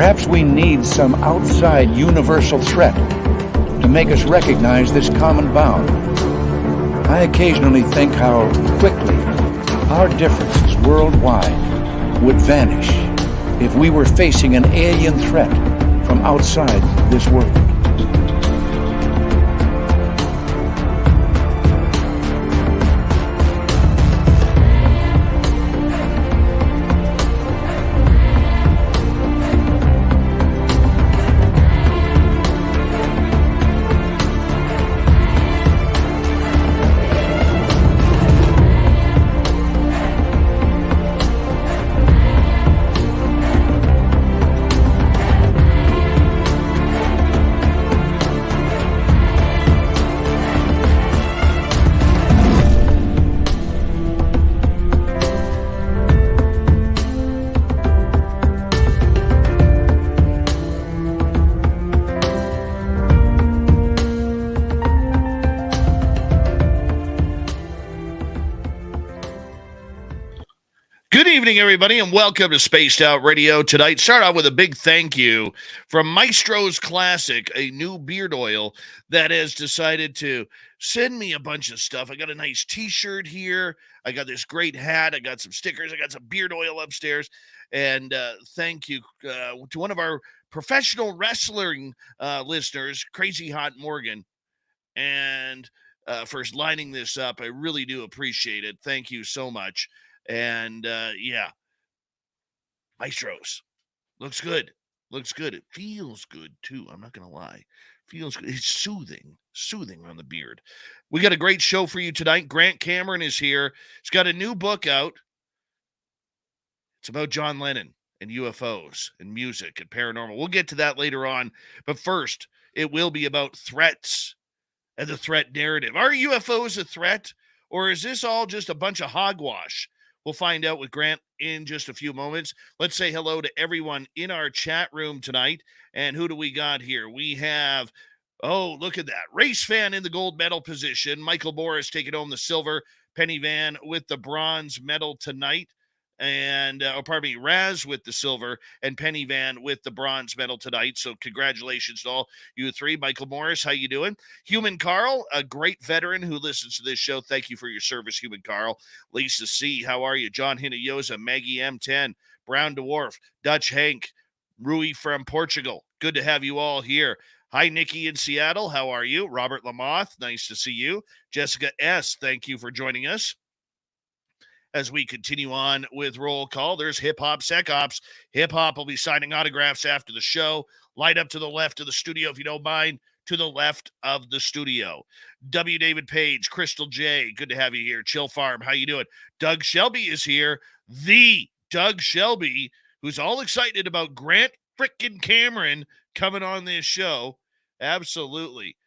Perhaps we need some outside universal threat to make us recognize this common bound. I occasionally think how quickly our differences worldwide would vanish if we were facing an alien threat from outside this world. Good evening, everybody, and welcome to Spaced Out Radio tonight. Start out with a big thank you from Maestro's Classic, a new beard oil that has decided to send me a bunch of stuff. I got a nice t-shirt here. I got this great hat. I got some stickers. I got some beard oil upstairs. And thank you to one of our professional wrestling listeners, Crazy Hot Morgan, and for lining this up. I really do appreciate it. Thank you so much. And yeah, Maestro's looks good. It feels good too. I'm not going to lie. Feels good. It's soothing on the beard. We got a great show for you tonight. Grant Cameron is here. He's got a new book out. It's about John Lennon and UFOs and music and paranormal. We'll get to that later on. But first, it will be about threats and the threat narrative. Are UFOs a threat, or is this all just a bunch of hogwash? We'll find out with Grant in just a few moments. Let's say hello to everyone in our chat room tonight. And who do we got here? We have, oh, look at that. Race fan in the gold medal position. Michael Morris taking home the silver. Penny Van with the bronze medal tonight. And, Raz with the silver and Penny Van with the bronze medal tonight. So congratulations to all you three. Michael Morris, how you doing? Human Carl, a great veteran who listens to this show. Thank you for your service, Human Carl. Lisa C., how are you? John Hinoyosa, Maggie M10, Brown Dwarf, Dutch Hank, Rui from Portugal. Good to have you all here. Hi, Nikki in Seattle. How are you? Robert Lamoth, nice to see you. Jessica S., thank you for joining us. As we continue on with roll call, there's Hip Hop Sec Ops. Hip Hop will be signing autographs after the show. Light up to the left of the studio, if you don't mind, to the left of the studio. W. David Page, Crystal J, good to have you here. Chill Farm, how you doing? Doug Shelby is here. The Doug Shelby, who's all excited about Grant frickin' Cameron coming on this show. Absolutely.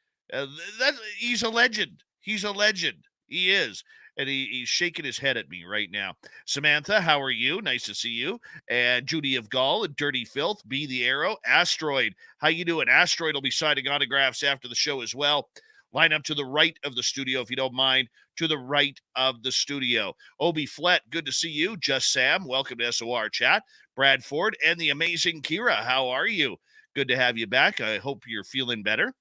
He's a legend. He's a legend. He is. And he's shaking his head at me right now. Samantha, how are you? Nice to see you. And Judy of Gall and Dirty Filth, Be the Arrow. Asteroid, how you doing? Asteroid will be signing autographs after the show as well. Line up to the right of the studio, if you don't mind. To the right of the studio. Obi Flett, good to see you. Just Sam, welcome to SOR Chat. Brad Ford and the amazing Kira, how are you? Good to have you back. I hope you're feeling better.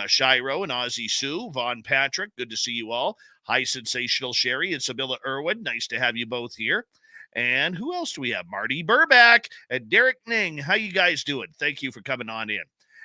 Shiro and Ozzy Sue, Von Patrick, good to see you all. Hi, Sensational Sherry and Sibylla Irwin, nice to have you both here. And who else do we have? Marty Burback and Derek Ning. How you guys doing? Thank you for coming on in.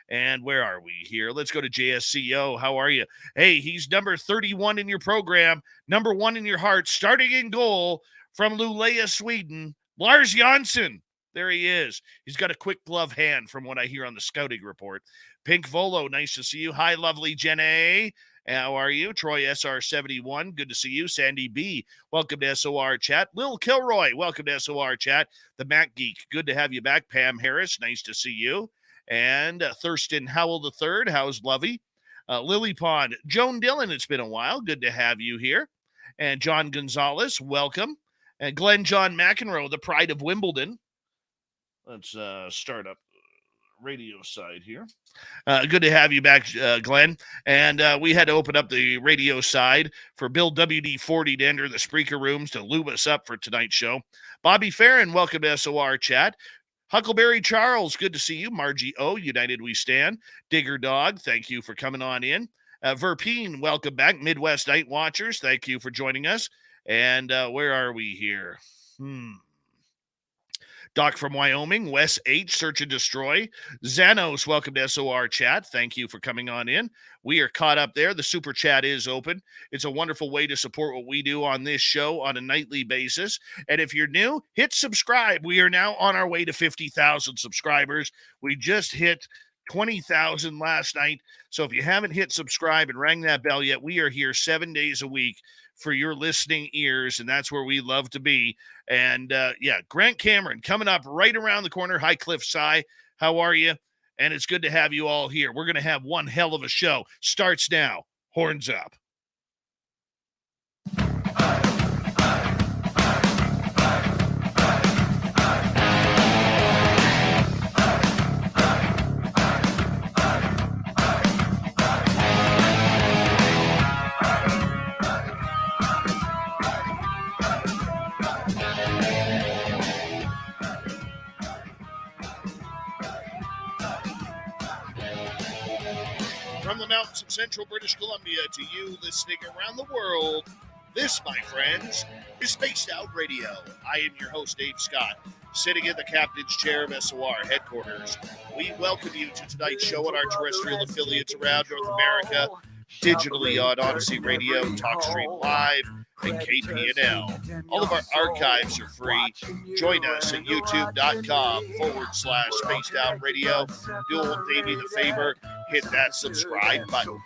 And where are we here? Let's go to JSCO. How are you? Hey, he's number 31 in your program, number 1 in your heart, starting in goal from Luleå, Sweden, Lars Jansson. There he is. He's got a quick glove hand from what I hear on the scouting report. Pink Volo, nice to see you. Hi, lovely Jenny. How are you? Troy SR71, good to see you. Sandy B, welcome to SOR Chat. Lil Kilroy, welcome to SOR Chat. The Mac Geek, good to have you back. Pam Harris, nice to see you. And Thurston Howell III, how's Lovey? Lily Pond, Joan Dillon, it's been a while. Good to have you here. And John Gonzalez, welcome. And Glenn John McEnroe, the pride of Wimbledon. Let's start up radio side here. Good to have you back, Glenn. And we had to open up the radio side for Bill WD-40 to enter the Spreaker rooms to lube us up for tonight's show. Bobby Farron, welcome to SOR Chat. Huckleberry Charles, good to see you. Margie O, United We Stand. Digger Dog, thank you for coming on in. Verpine, welcome back. Midwest Night Watchers, thank you for joining us. And where are we here? Doc from Wyoming, Wes H, Search and Destroy. Xanos, welcome to SOR Chat. Thank you for coming on in. We are caught up there. The super chat is open. It's a wonderful way to support what we do on this show on a nightly basis. And if you're new, hit subscribe. We are now on our way to 50,000 subscribers. We just hit 20,000 last night. So if you haven't hit subscribe and rang that bell yet, we are here 7 days a week for your listening ears, and that's where we love to be. And Grant Cameron coming up right around the corner. Hi, Cliff Cy. How are you? And it's good to have you all here. We're going to have one hell of a show. Starts now. Horns up. From the mountains of central British Columbia to you listening around the world, this, my friends, is Spaced Out Radio. I am your host, Dave Scott, sitting in the captain's chair of SOR headquarters. We welcome you to tonight's show on our terrestrial affiliates around North America, digitally on Odyssey Radio, TalkStream Live, and KPNL. All of our archives are free. Join us at youtube.com/Spaced Out Radio. Do old Davey the favor, hit that subscribe button.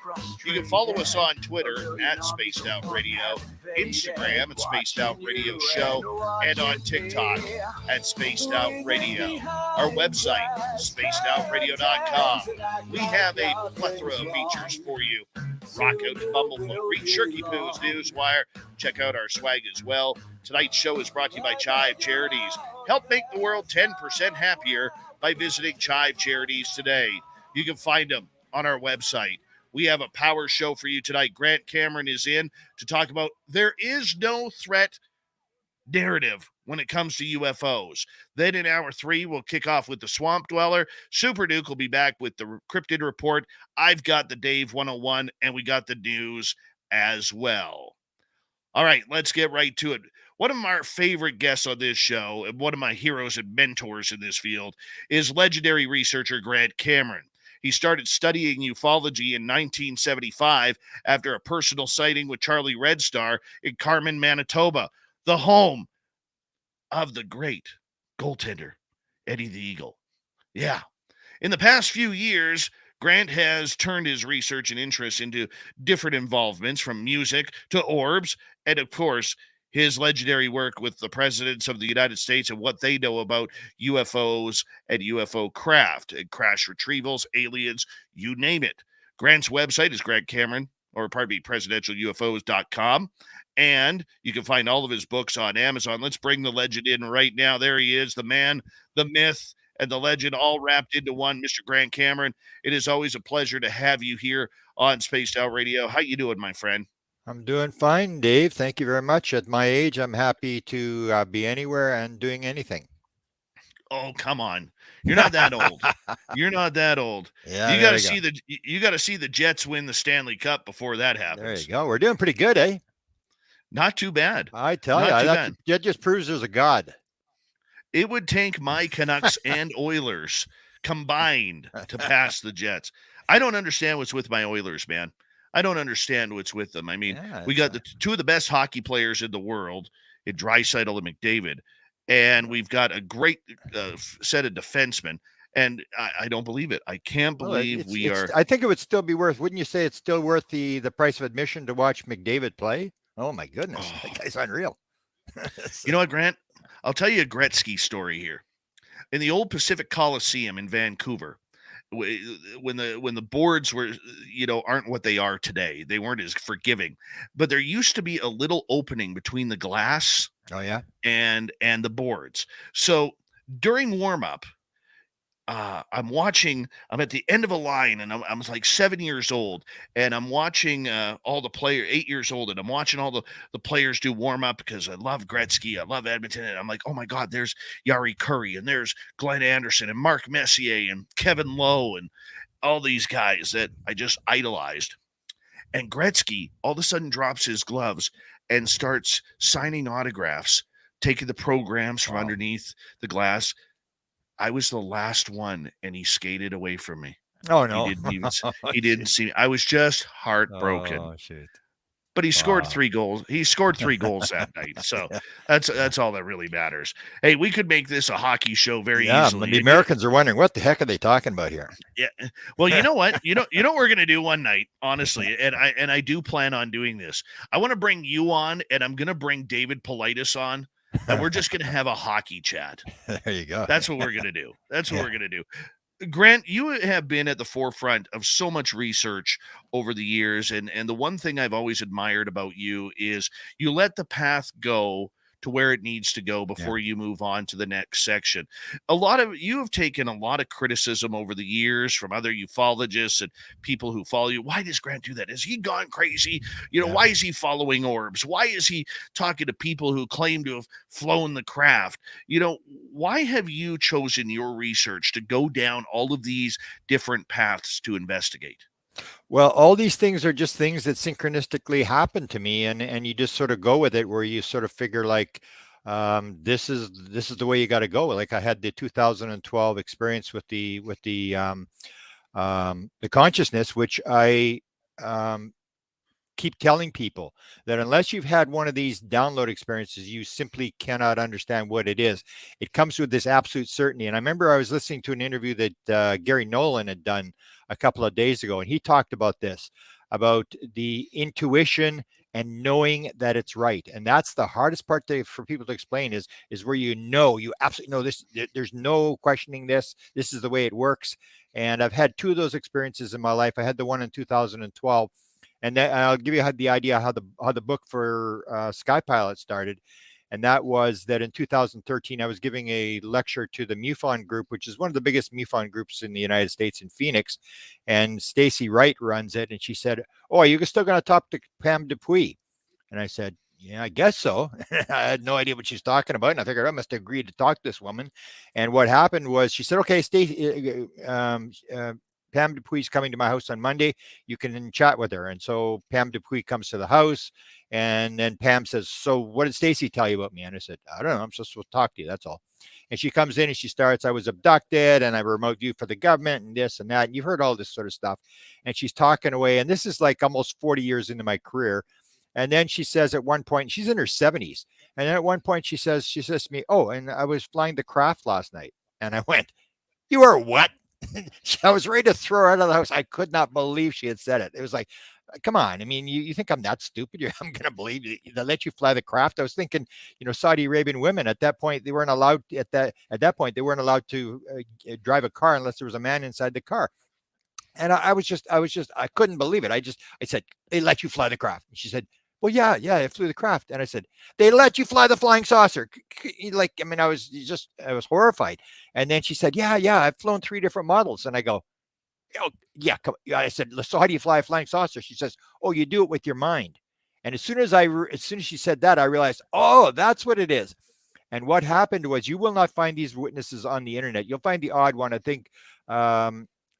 You can follow us on Twitter at Spaced Out Radio, Instagram at Spaced Out Radio Show, and on TikTok at Spaced Out Radio. Our website, spacedoutradio.com. We have a plethora of features for you. Rock out to Bumblefoot, read Shirky Poo's Newswire, check out our swag as well. Tonight's show is brought to you by Chive Charities. Help make the world 10% happier by visiting Chive Charities today. You can find them on our website. We have a power show for you tonight. Grant Cameron is in to talk about there is no threat narrative when it comes to UFOs. Then in hour 3, we'll kick off with the Swamp Dweller. Super Duke will be back with the Cryptid Report. I've got the Dave 101, and we got the news as well. All right, let's get right to it. One of our favorite guests on this show, and one of my heroes and mentors in this field, is legendary researcher Grant Cameron. He started studying ufology in 1975 after a personal sighting with Charlie Red Star in Carman, Manitoba, the home of the great goaltender, Eddie the Eagle. Yeah. In the past few years, Grant has turned his research and interest into different involvements, from music to orbs, and of course, his legendary work with the presidents of the United States and what they know about UFOs and UFO craft and crash retrievals, aliens, you name it. Grant's website is presidentialufos.com. And you can find all of his books on Amazon. Let's bring the legend in right now. There he is, the man, the myth, and the legend all wrapped into one, Mr. Grant Cameron. It is always a pleasure to have you here on Spaced Out Radio. How you doing, my friend? I'm doing fine, Dave. Thank you very much. At my age, I'm happy to be anywhere and doing anything. Oh, come on. You're not that old. You're not that old. Yeah, you got to see the Jets win the Stanley Cup before that happens. There you go. We're doing pretty good, eh? Not too bad. I tell you, that just proves there's a God. It would take my Canucks and Oilers combined to pass the Jets. I don't understand what's with my Oilers, man. I don't understand what's with them. I mean, we got the two of the best hockey players in the world, in Draisaitl and McDavid, and we've got a great set of defensemen. And I don't believe it. I can't believe we are. I think it would still be worth. Wouldn't you say it's still worth the price of admission to watch McDavid play? Oh my goodness, that guy's unreal. You know what, Grant? I'll tell you a Gretzky story here. In the old Pacific Coliseum in Vancouver, when the boards were, aren't what they are today. They weren't as forgiving, but there used to be a little opening between the glass. Oh yeah. And the boards. So during warm up, I'm watching, I'm at the end of a line, and I'm like 7 years old, and I'm watching all the players, 8 years old, and I'm watching all the players do warm up because I love Gretzky, I love Edmonton, and I'm like, oh my God, there's Yari Curry, and there's Glenn Anderson, and Mark Messier, and Kevin Lowe, and all these guys that I just idolized. And Gretzky all of a sudden drops his gloves and starts signing autographs, taking the programs from Wow. underneath the glass. I was the last one, and he skated away from me. Oh He no. didn't even Oh, he didn't shoot. see me. I was just heartbroken. Oh shoot. But he scored Wow. 3 goals. He scored 3 goals that night. So that's all that really matters. Hey, we could make this a hockey show very Yeah, easily. the Americans are wondering what the heck are they talking about here? Yeah. Well, you know what? You know what we're gonna do one night, honestly, and I do plan on doing this. I want to bring you on, and I'm gonna bring David Politis on, and we're just gonna have a hockey chat. There you go. That's what we're gonna do. That's what Yeah. we're gonna do. Grant, you have been at the forefront of so much research over the years, and the one thing I've always admired about you is you let the path go to where it needs to go before you move on to the next section. You have taken a lot of criticism over the years from other ufologists and people who follow you. Why does Grant do that? Has he gone crazy? Yeah. Why is he following orbs? Why is he talking to people who claim to have flown the craft? Why have you chosen your research to go down all of these different paths to investigate? Well, all these things are just things that synchronistically happen to me, and you just sort of go with it, where you sort of figure like, this is the way you got to go. Like I had the 2012 experience with the consciousness, which I keep telling people that unless you've had one of these download experiences, you simply cannot understand what it is. It comes with this absolute certainty. And I remember I was listening to an interview that Gary Nolan had done a couple of days ago, and he talked about this, about the intuition and knowing that it's right. And that's the hardest part for people to explain is where you absolutely know this. There's no questioning this. This is the way it works. And I've had 2 of those experiences in my life. I had the one in 2012. And I'll give you the idea how the book for Sky Pilot started. And that was that in 2013, I was giving a lecture to the MUFON group, which is one of the biggest MUFON groups in the United States in Phoenix. And Stacy Wright runs it. And she said, "Oh, are you still going to talk to Pam Dupuis?" And I said, "Yeah, I guess so." I had no idea what she's talking about. And I figured I must have agreed to talk to this woman. And what happened was she said, "Okay, Stacy, Pam Dupuis coming to my house on Monday. You can chat with her." And so Pam Dupuis comes to the house, and then Pam says, "So what did Stacy tell you about me?" And I said, "I don't know. I'm supposed to talk to you. That's all." And she comes in and she starts, "I was abducted and I remote viewed for the government and this and that." And you've heard all this sort of stuff. And she's talking away. And this is like almost 40 years into my career. And then she says at one point, she's in her 70s. And then at one point she says to me, "Oh, and I was flying the craft last night." And I went, "You were what?" I was ready to throw her out of the house. I could not believe she had said it. It was like, come on. I mean, you think I'm that stupid? I'm going to believe they let you fly the craft. I was thinking, Saudi Arabian women at that point, they weren't allowed at that point, they weren't allowed to drive a car unless there was a man inside the car. And I couldn't believe it. I said, "They let you fly the craft." And she said, "Well, yeah, I flew the craft." And I said, "They let you fly the flying saucer?" I was horrified. And then she said, "Yeah, I've flown 3 different models." And I go, "Oh, yeah." I said, "So how do you fly a flying saucer?" She says, "Oh, you do it with your mind." And as soon as she said that, I realized, oh, that's what it is. And what happened was, you will not find these witnesses on the internet. You'll find the odd one. I think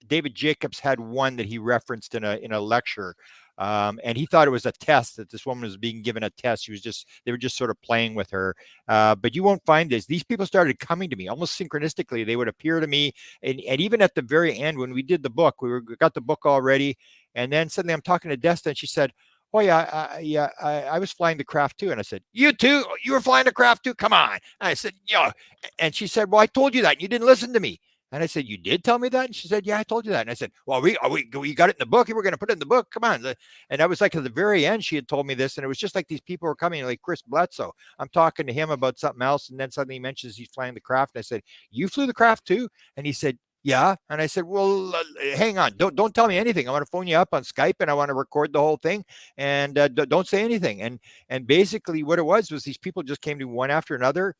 David Jacobs had one that he referenced in a lecture. And he thought it was a test, that this woman was being given a test. They were just sort of playing with her. But you won't find this. These people started coming to me almost synchronistically. They would appear to me. And even at the very end, when we did the book, we got the book all ready. And then suddenly I'm talking to Desta, and she said, "Oh yeah, I was flying the craft too." And I said, "You too? You were flying the craft too? Come on." And I said, "Yeah." And she said, "Well, I told you that, and you didn't listen to me." And I said, "You did tell me that?" And she said, "Yeah, I told you that." And I said, "Well, we got it in the book. We're going to put it in the book. Come on." And that was like at the very end, she had told me this. And it was just like these people were coming, like Chris Bledsoe. I'm talking to him about something else. And then suddenly he mentions he's flying the craft. And I said, "You flew the craft too?" And he said, "Yeah." And I said, "Well, hang on. Don't tell me anything. I want to phone you up on Skype, and I want to record the whole thing. And don't say anything." And basically what it was these people just came to one after another.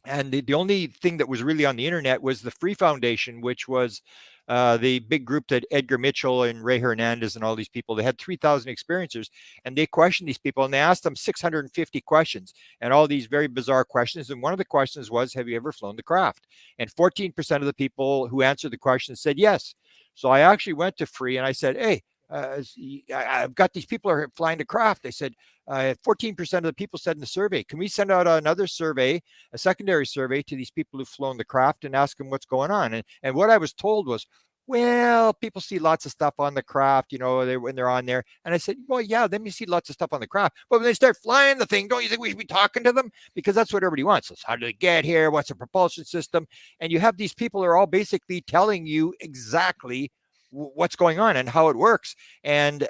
And the only thing that was really on the internet was the Free Foundation, which was the big group that Edgar Mitchell and Ray Hernandez and all these people, they had 3,000 experiencers, and they questioned these people, and they asked them 650 questions and all these very bizarre questions. And one of the questions was, have you ever flown the craft? And 14% of the people who answered the question said yes. So I actually went to Free and I said, hey, I've got these people are flying the craft. They said 14% of the people said in the survey, can we send out another survey, a secondary survey to these people who've flown the craft and ask them what's going on? And what I was told was, well, people see lots of stuff on the craft, when they're on there. And I said, well, yeah, then you see lots of stuff on the craft. But when they start flying the thing, don't you think we should be talking to them? Because that's what everybody wants. So how do they get here? What's the propulsion system? And you have these people who are all basically telling you exactly what's going on and how it works. And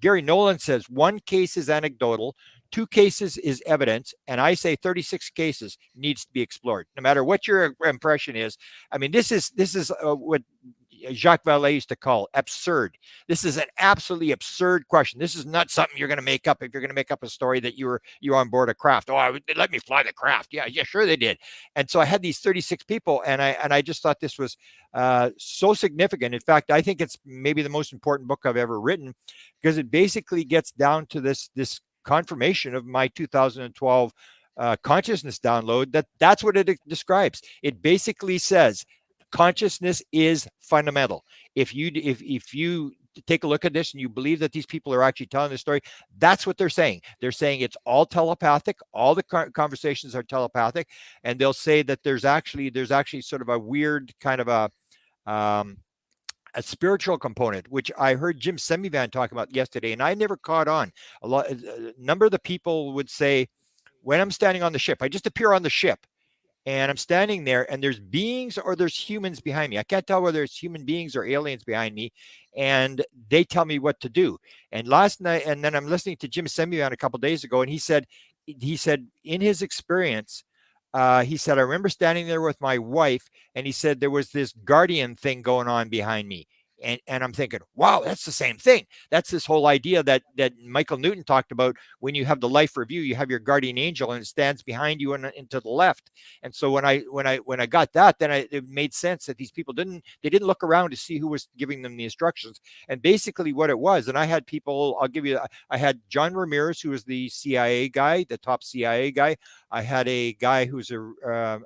Gary Nolan says 1 case is anecdotal, 2 cases is evidence, and I say 36 cases needs to be explored, no matter what your impression is. I mean, this is what Jacques Vallée used to call absurd. This is an absolutely absurd question. This is not something you're going to make up if you're going to make up a story that you're on board a craft. Oh, they let me fly the craft. Yeah, sure they did. And so I had these 36 people, and I just thought this was so significant. In fact, I think it's maybe the most important book I've ever written, because it basically gets down to this confirmation of my 2012 consciousness download. That's what it describes. It basically says consciousness is fundamental. If you take a look at this and you believe that these people are actually telling the story, that's what they're saying. They're saying it's all telepathic. All the conversations are telepathic, and they'll say that there's actually sort of a weird kind of a spiritual component, which I heard Jim Semivan talk about yesterday, and I never caught on. A number of the people would say, when I'm standing on the ship, I just appear on the ship, and I'm standing there, and there's beings or there's humans behind me. I can't tell whether it's human beings or aliens behind me, and they tell me what to do. And last night, and then I'm listening to Jim Semivan a couple of days ago, and he said in his experience, he said, I remember standing there with my wife, and he said there was this guardian thing going on behind me. And I'm thinking, wow, that's the same thing. That's this whole idea that Michael Newton talked about. When you have the life review, you have your guardian angel, and it stands behind you and to the left. And so when I got that, then it made sense that these people didn't look around to see who was giving them the instructions. And basically what it was, and I had people, I had John Ramirez, who was the CIA guy, the top CIA guy. I had a guy who's a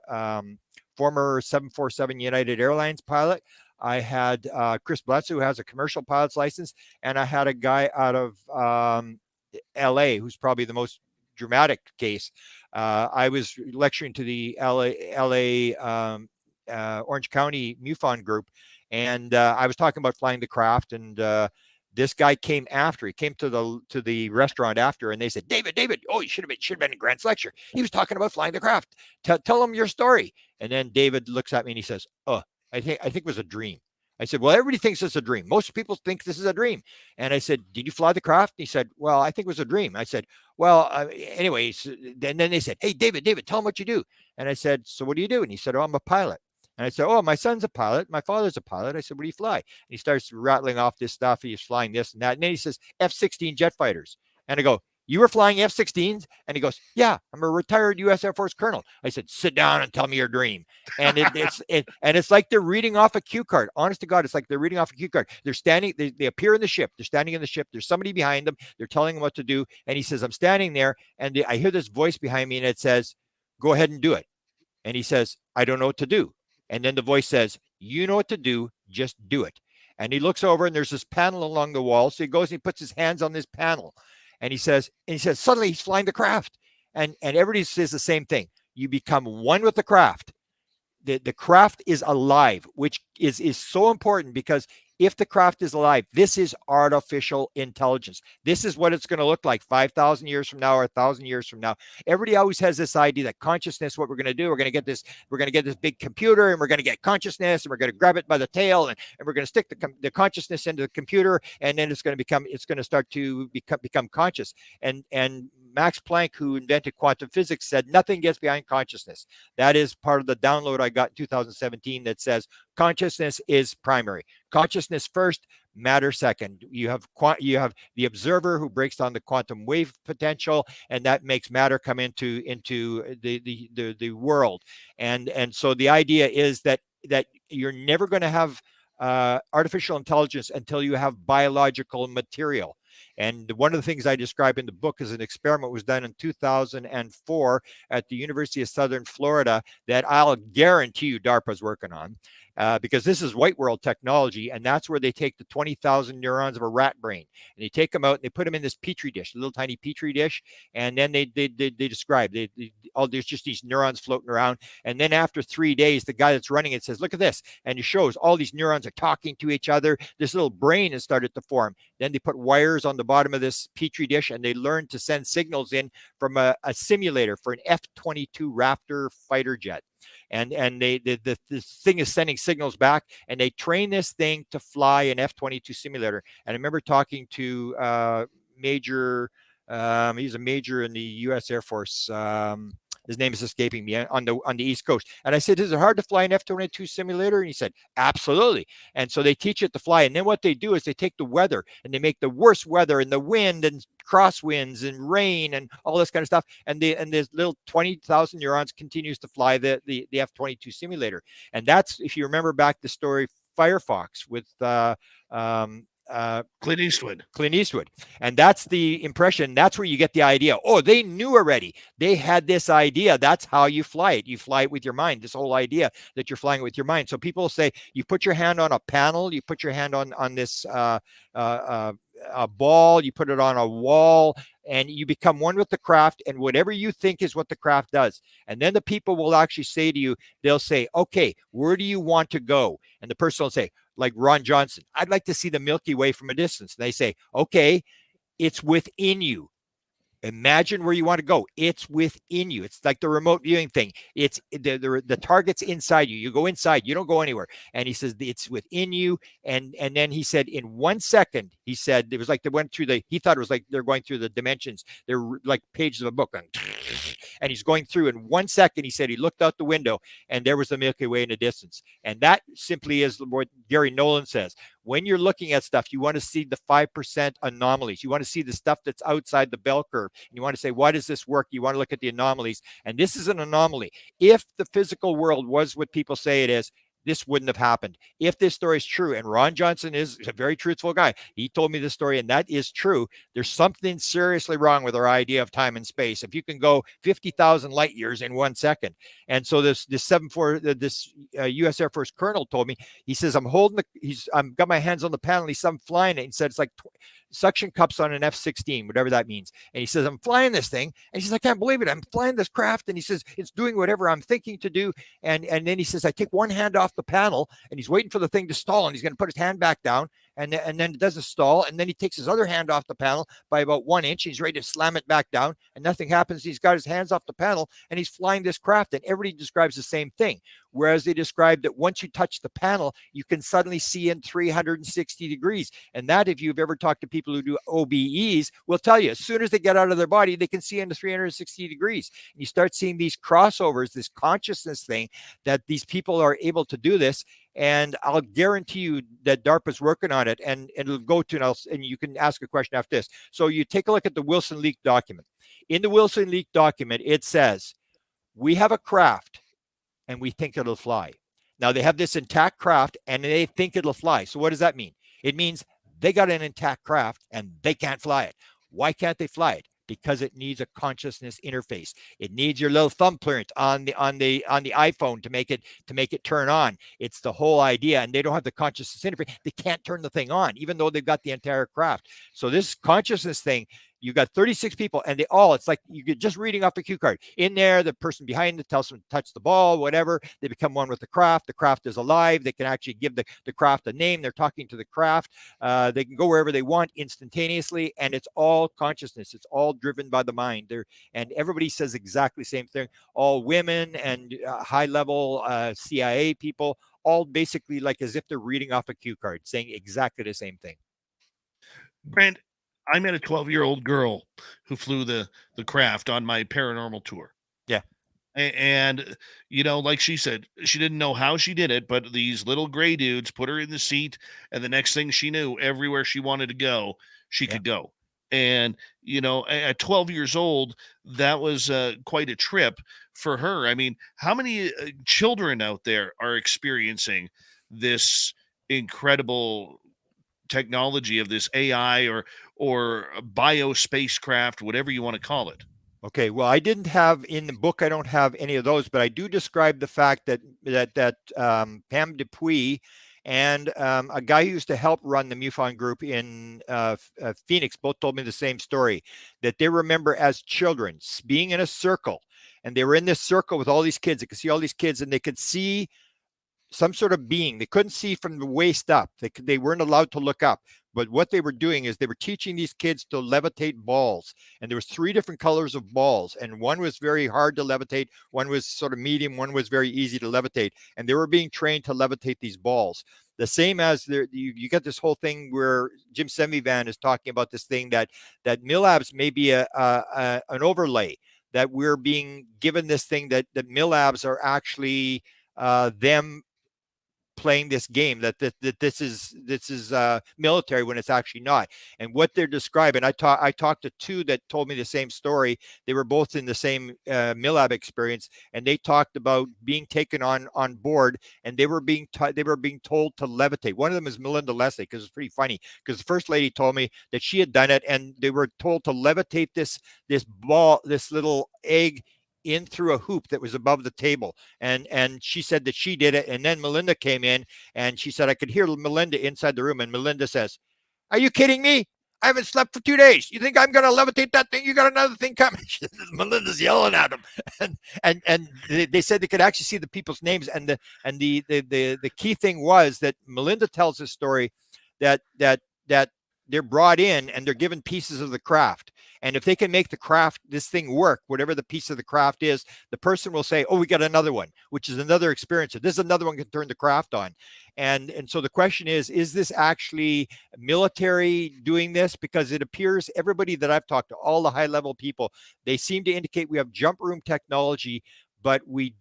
former 747 United Airlines pilot. I had Chris Blutz, who has a commercial pilot's license, and I had a guy out of LA, who's probably the most dramatic case. I was lecturing to the LA Orange County MUFON group, and I was talking about flying the craft, and this guy came after. He came to the restaurant after, and they said, David, oh, you should have been in Grant's lecture. He was talking about flying the craft. Tell him your story. And then David looks at me and he says, oh, I think it was a dream. I said, well, everybody thinks it's a dream. Most people think this is a dream. And I said, did you fly the craft? And he said, well, I think it was a dream. I said, well, anyways. Then they said, hey, David, tell them what you do. And I said, so what do you do? And he said, oh, I'm a pilot. And I said, oh, my son's a pilot. My father's a pilot. I said, what do you fly? And he starts rattling off this stuff. He's flying this and that. And then he says, F-16 jet fighters. And I go, you were flying F-16s? And he goes, yeah, I'm a retired U.S. Air Force colonel. I said, sit down and tell me your dream. And it's like they're reading off a cue card. Honest to God, it's like they're reading off a cue card. They're standing, they appear in the ship. They're standing in the ship. There's somebody behind them. They're telling them what to do. And he says, I'm standing there. And I hear this voice behind me, and it says, go ahead and do it. And he says, I don't know what to do. And then the voice says, you know what to do. Just do it. And he looks over, and there's this panel along the wall. So he goes and he puts his hands on this panel. And he says, suddenly he's flying the craft. And everybody says the same thing. You become one with the craft. The craft is alive, which is so important, because if the craft is alive, this is artificial intelligence. This is what it's going to look like 5,000 years from now or 1,000 years from now. Everybody always has this idea that consciousness, what we're going to do, we're going to get this big computer, and we're going to get consciousness, and we're going to grab it by the tail, and we're going to stick the consciousness into the computer, and then it's going to start to become conscious. And Max Planck, who invented quantum physics, said nothing gets behind consciousness. That is part of the download I got in 2017 that says Consciousness is primary. Consciousness first, matter second. You have the observer who breaks down the quantum wave potential, and that makes matter come into the world. And so the idea is that you're never going to have artificial intelligence until you have biological material. And one of the things I describe in the book is an experiment was done in 2004 at the University of Southern Florida that I'll guarantee you DARPA's working on. Because this is white world technology, and that's where they take the 20,000 neurons of a rat brain, and they take them out and they put them in this petri dish, a little tiny petri dish, and then they describe there's just these neurons floating around, and then after 3 days, the guy that's running it says, "Look at this," and it shows all these neurons are talking to each other. This little brain has started to form. Then they put wires on the bottom of this petri dish, and they learn to send signals in from a simulator for an F-22 Raptor fighter jet. And the thing is sending signals back, and they train this thing to fly an F-22 simulator. And I remember talking to Major, he's a major in the U.S. Air Force. His name is escaping me, on the East Coast. And I said, "Is it hard to fly an F-22 simulator?" And he said, "Absolutely." And so they teach it to fly. And then what they do is they take the weather and they make the worst weather and the wind and crosswinds and rain and all this kind of stuff. And this little 20,000 neurons continues to fly the F-22 simulator. And that's, if you remember back the story Firefox with Clint Eastwood. And that's the impression. That's where you get the idea. Oh, they knew already. They had this idea. That's how you fly it. You fly it with your mind. This whole idea that you're flying it with your mind. So people say you put your hand on a panel, you put your hand on this a ball, you put it on a wall, and you become one with the craft, and whatever you think is what the craft does. And then the people will actually say to you, they'll say, "Okay, where do you want to go?" And the person will say, like Ron Johnson, "I'd like to see the Milky Way from a distance." And they say, "Okay, it's within you. Imagine where you want to go. It's within you. It's like the remote viewing thing. It's the target's inside you. You go inside. You don't go anywhere." And he says it's within you. And then he said in 1 second, he said it was like they went through he thought it was like they're going through the dimensions. They're like pages of a book. And he's going through in 1 second. He said he looked out the window and there was the Milky Way in the distance. And that simply is what Gary Nolan says. When you're looking at stuff, you want to see the 5% anomalies. You want to see the stuff that's outside the bell curve. And you want to say, why does this work? You want to look at the anomalies. And this is an anomaly. If the physical world was what people say it is, this wouldn't have happened. If this story is true, and Ron Johnson is a very truthful guy, he told me this story, and that is true. There's something seriously wrong with our idea of time and space. If you can go 50,000 light years in 1 second, and so this U.S. Air Force colonel told me, he says, I'm got my hands on the panel. I'm flying it. He said it's like suction cups on an F-16, whatever that means. And he says, I'm flying this thing. And he says, I can't believe it. I'm flying this craft. And he says, it's doing whatever I'm thinking to do. And then he says, I take one hand off the panel, and he's waiting for the thing to stall, and he's going to put his hand back down. And then it does a stall. And then he takes his other hand off the panel by about 1 inch. He's ready to slam it back down, and nothing happens. He's got his hands off the panel, and he's flying this craft. And everybody describes the same thing. Whereas they describe that once you touch the panel, you can suddenly see in 360 degrees. And that, if you've ever talked to people who do OBEs, will tell you, as soon as they get out of their body, they can see into 360 degrees. And you start seeing these crossovers, this consciousness thing, that these people are able to do this. And I'll guarantee you that DARPA's working on it, and it'll go to, and you can ask a question after this. So you take a look at the Wilson leak document. In the Wilson leak document, it says, we have a craft and we think it'll fly. Now they have this intact craft and they think it'll fly. So what does that mean? It means they got an intact craft and they can't fly it. Why can't they fly it? Because it needs a consciousness interface. It needs your little thumbprint on the iPhone to make it turn on. It's the whole idea, and they don't have the consciousness interface. They can't turn the thing on, even though they've got the entire craft. So this consciousness thing, you got 36 people, and it's like you're just reading off a cue card. In there, the person behind it tells them to touch the ball, whatever. They become one with the craft. The craft is alive. They can actually give the craft a name. They're talking to the craft. They can go wherever they want instantaneously, and it's all consciousness. It's all driven by the mind. And everybody says exactly the same thing. All women and high-level CIA people, all basically like as if they're reading off a cue card, saying exactly the same thing. Brent, I met a 12-year-old girl who flew the craft on my paranormal tour. Yeah. And, like she said, she didn't know how she did it, but these little gray dudes put her in the seat. And the next thing she knew, everywhere she wanted to go, she Yeah. could go. And, at 12 years old, that was quite a trip for her. I mean, how many children out there are experiencing this incredible technology of this AI or bio spacecraft, whatever you want to call it? Okay, well, I didn't have in the book. I don't have any of those, but I do describe the fact that Pam Dupuis and a guy who used to help run the MUFON group in Phoenix both told me the same story. That they remember as children being in a circle, and they were in this circle with all these kids. They could see all these kids, and they could see some sort of being. They couldn't see from the waist up. They weren't allowed to look up. But what they were doing is they were teaching these kids to levitate balls. And there was 3 different colors of balls. And one was very hard to levitate. One was sort of medium. One was very easy to levitate. And they were being trained to levitate these balls. The same as you get this whole thing where Jim Semivan is talking about this thing that MILABs may be an overlay, that we're being given this thing that MILABs are actually them playing this game, that this is military when it's actually not. And what they're describing, I talked to 2 that told me the same story. They were both in the same MILAB experience, and they talked about being taken on board, and they were being told to levitate. One of them is Melinda Leslie, because it's pretty funny, because the first lady told me that she had done it, and they were told to levitate this ball, this little egg, in through a hoop that was above the table. And she said that she did it. And then Melinda came in, and she said, I could hear Melinda inside the room. And Melinda says, are you kidding me? I haven't slept for 2 days. You think I'm going to levitate that thing? You got another thing coming. Melinda's yelling at him. And they said they could actually see the people's names. And the key thing was that Melinda tells this story that they're brought in and they're given pieces of the craft. And if they can make this thing work, whatever the piece of the craft is, the person will say, oh, we got another one, which is another experience. This is another one can turn the craft on. And so the question is this actually military doing this? Because it appears everybody that I've talked to, all the high level people, they seem to indicate we have jump room technology, but we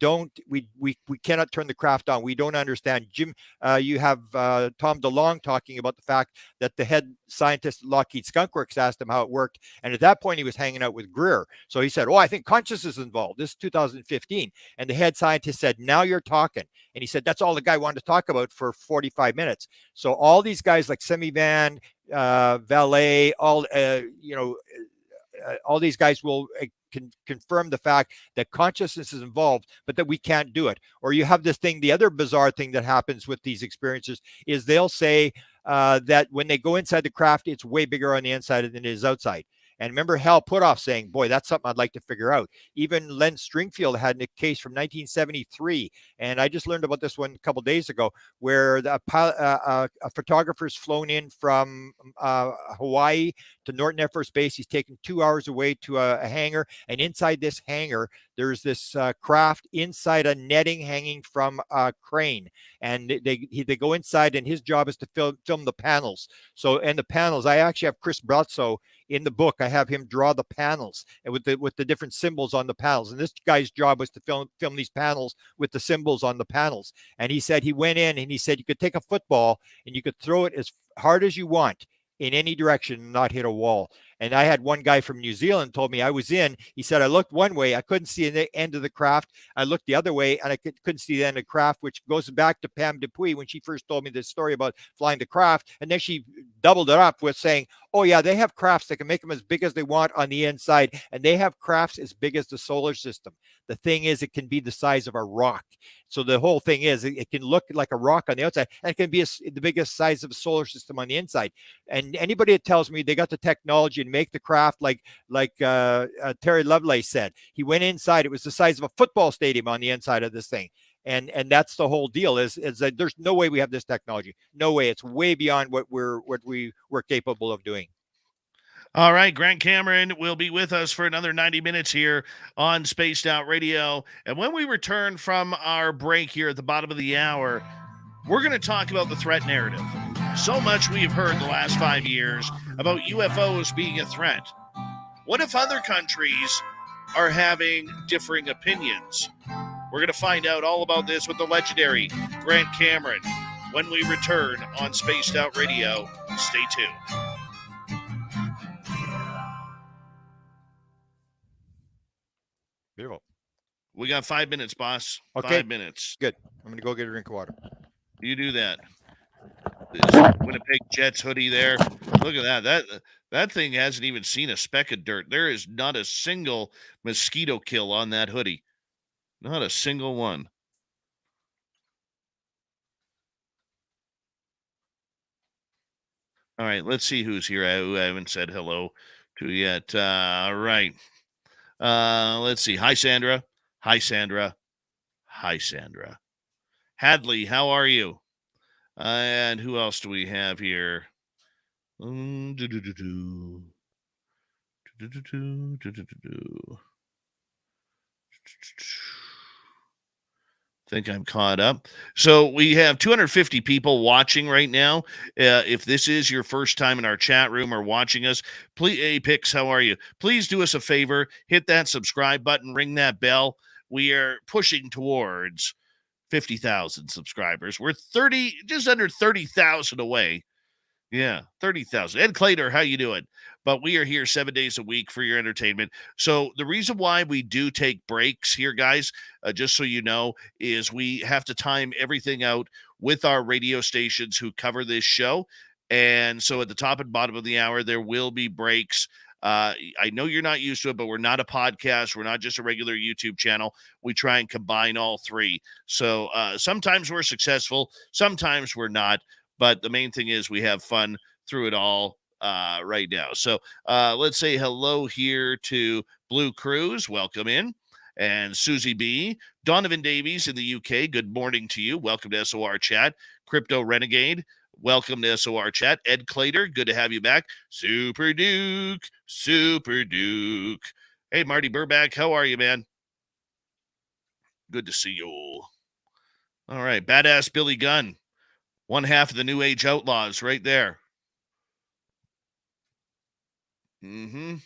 cannot turn the craft on. We don't understand. Jim, you have Tom DeLong talking about the fact that the head scientist at Lockheed Skunk Works asked him how it worked. And at that point, he was hanging out with Greer. So he said, oh, I think consciousness is involved. This is 2015. And the head scientist said, now you're talking. And he said, that's all the guy wanted to talk about for 45 minutes. So all these guys like Semivan, Valet, all these guys will can confirm the fact that consciousness is involved, but that we can't do it. Or you have this thing, the other bizarre thing that happens with these experiences is they'll say that when they go inside the craft, it's way bigger on the inside than it is outside. And remember Hal Puthoff saying, boy, that's something I'd like to figure out. Even Len Stringfield had a case from 1973. And I just learned about this one a couple of days ago, where a photographer's flown in from Hawaii to Norton Air Force Base. He's taken 2 hours away to a hangar. And inside this hangar, there's this craft inside a netting hanging from a crane. And they go inside, and his job is to film the panels. So, and the panels, I actually have Chris Brazzo in the book. I have him draw the panels and with the different symbols on the panels. And this guy's job was to film these panels with the symbols on the panels. And he said he went in and he said you could take a football and you could throw it as hard as you want in any direction and not hit a wall. And I had one guy from New Zealand told me, I was in, he said, I looked one way, I couldn't see the end of the craft. I looked the other way and I couldn't see the end of the craft, which goes back to Pam Dupuis when she first told me this story about flying the craft. And then she doubled it up with saying, oh yeah, they have crafts that can make them as big as they want on the inside. And they have crafts as big as the solar system. The thing is, it can be the size of a rock. So the whole thing is, it can look like a rock on the outside, and it can be the biggest size of a solar system on the inside. And anybody that tells me they got the technology to make the craft like Terry Lovelace said, he went inside, it was the size of a football stadium on the inside of this thing. And that's the whole deal is that there's no way we have this technology. No way. It's way beyond what we're capable of doing. All right, Grant Cameron will be with us for another 90 minutes here on Spaced Out Radio. And when we return from our break here at the bottom of the hour, we're going to talk about the threat narrative. So much we've heard the last 5 years about UFOs being a threat. What if other countries are having differing opinions. We're going to find out all about this with the legendary Grant Cameron when we return on Spaced Out Radio. Stay tuned. Beautiful. We got 5 minutes, boss. Okay. 5 minutes. Good. I'm going to go get a drink of water. You do that. This Winnipeg Jets hoodie there. Look at that. That thing hasn't even seen a speck of dirt. There is not a single mosquito kill on that hoodie. Not a single one. All right, let's see who's here who I haven't said hello to yet. All right. Let's see. Hi, Sandra. Hi, Sandra. Hi, Sandra. Hadley, how are you? And who else do we have here? Think I'm caught up. So we have 250 people watching right now. If this is your first time in our chat room or watching us, please, Apex, how are you? Please do us a favor, hit that subscribe button, ring that bell. We are pushing towards 50,000 subscribers. We're just under 30,000 away. Yeah, 30,000. Ed Clater, how you doing? But we are here 7 days a week for your entertainment. So the reason why we do take breaks here, guys, just so you know, is we have to time everything out with our radio stations who cover this show. And so at the top and bottom of the hour, there will be breaks. I know you're not used to it, but we're not a podcast. We're not just a regular YouTube channel. We try and combine all three. So sometimes we're successful, sometimes we're not. But the main thing is we have fun through it all right now. So let's say hello here to Blue Cruz. Welcome in. And Susie B. Donovan Davies in the UK. Good morning to you. Welcome to SOR Chat. Crypto Renegade. Welcome to SOR Chat. Ed Clater. Good to have you back. Super Duke. Super Duke. Hey, Marty Burback. How are you, man? Good to see you. All right. Badass Billy Gunn. One half of the New Age Outlaws right there. Want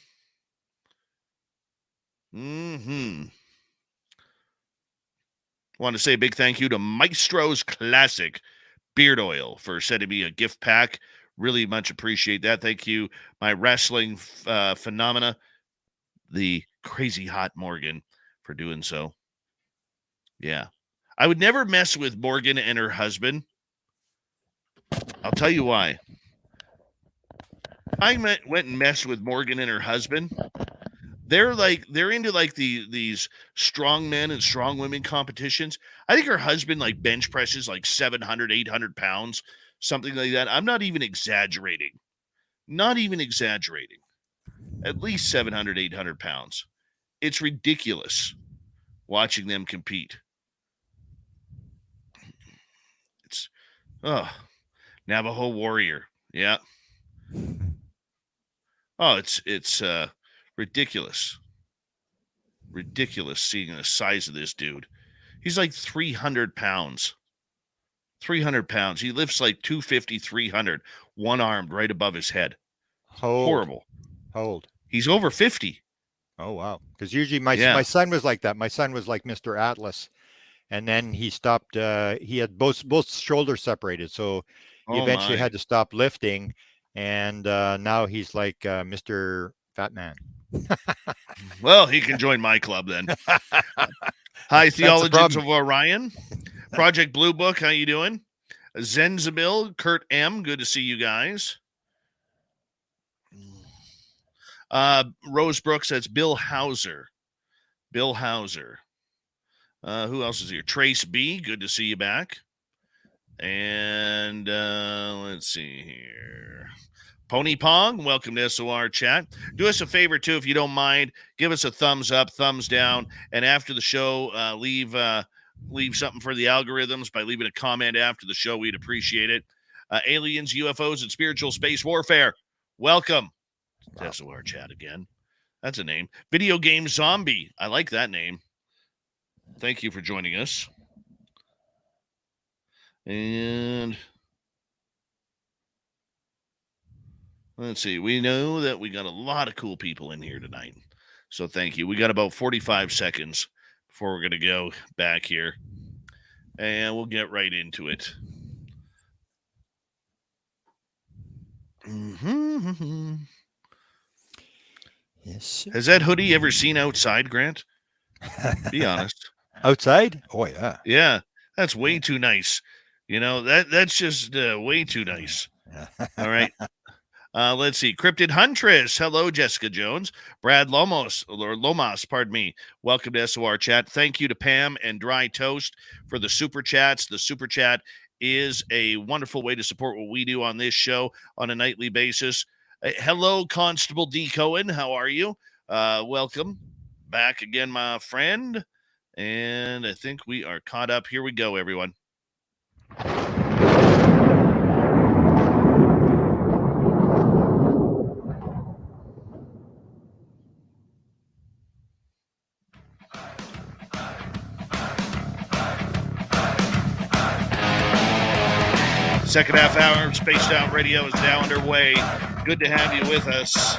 to say a big thank you to Maestro's Classic Beard Oil for sending me a gift pack. Really much appreciate that. Thank you, my wrestling phenomena, the Crazy Hot Morgan, for doing so. Yeah. I would never mess with Morgan and her husband. I'll tell you why. I went and messed with Morgan and her husband. They're into like these strong men and strong women competitions. I think her husband like bench presses like 700, 800 pounds, something like that. I'm not even exaggerating. Not even exaggerating. At least 700, 800 pounds. It's ridiculous watching them compete. It's, Navajo warrior. Yeah. Oh, it's ridiculous. Ridiculous seeing the size of this dude. He's like 300 pounds. 300 pounds. He lifts like 250, 300, one-armed right above his head. Horrible. How old? He's over 50. Oh, wow. Because usually my son was like that. My son was like Mr. Atlas. And then he stopped. He had both shoulders separated. So he eventually had to stop lifting. And now he's like Mr. Fat Man. Well, he can join my club then. Hi, Theologians of Orion. Project Blue Book, how you doing? Zenzabil, Kurt M., good to see you guys. Rose Brooks says Bill Hauser. Bill Hauser. Who else is here? Trace B, good to see you back. And let's see here. Pony Pong, welcome to SOR Chat. Do us a favor, too, if you don't mind. Give us a thumbs up, thumbs down, and after the show, leave something for the algorithms by leaving a comment after the show. We'd appreciate it. Aliens, UFOs, and spiritual space warfare. Welcome to SOR Chat again. That's a name. Video Game Zombie. I like that name. Thank you for joining us. And let's see. We know that we got a lot of cool people in here tonight. So thank you. We got about 45 seconds before we're going to go back here. And we'll get right into it. Mm-hmm. Yes. Has that hoodie ever seen outside, Grant? Be honest. Outside? Oh yeah. Yeah, that's way too nice. You know, that's just way too nice. All right. Let's see. Cryptid Huntress. Hello, Jessica Jones. Brad Lomas, pardon me. Welcome to SOR Chat. Thank you to Pam and Dry Toast for the super chats. The super chat is a wonderful way to support what we do on this show on a nightly basis. Hello, Constable D. Cohen. How are you? Welcome back again, my friend. And I think we are caught up. Here we go, everyone. Second half hour of Spaced Out Radio is now underway. Good to have you with us.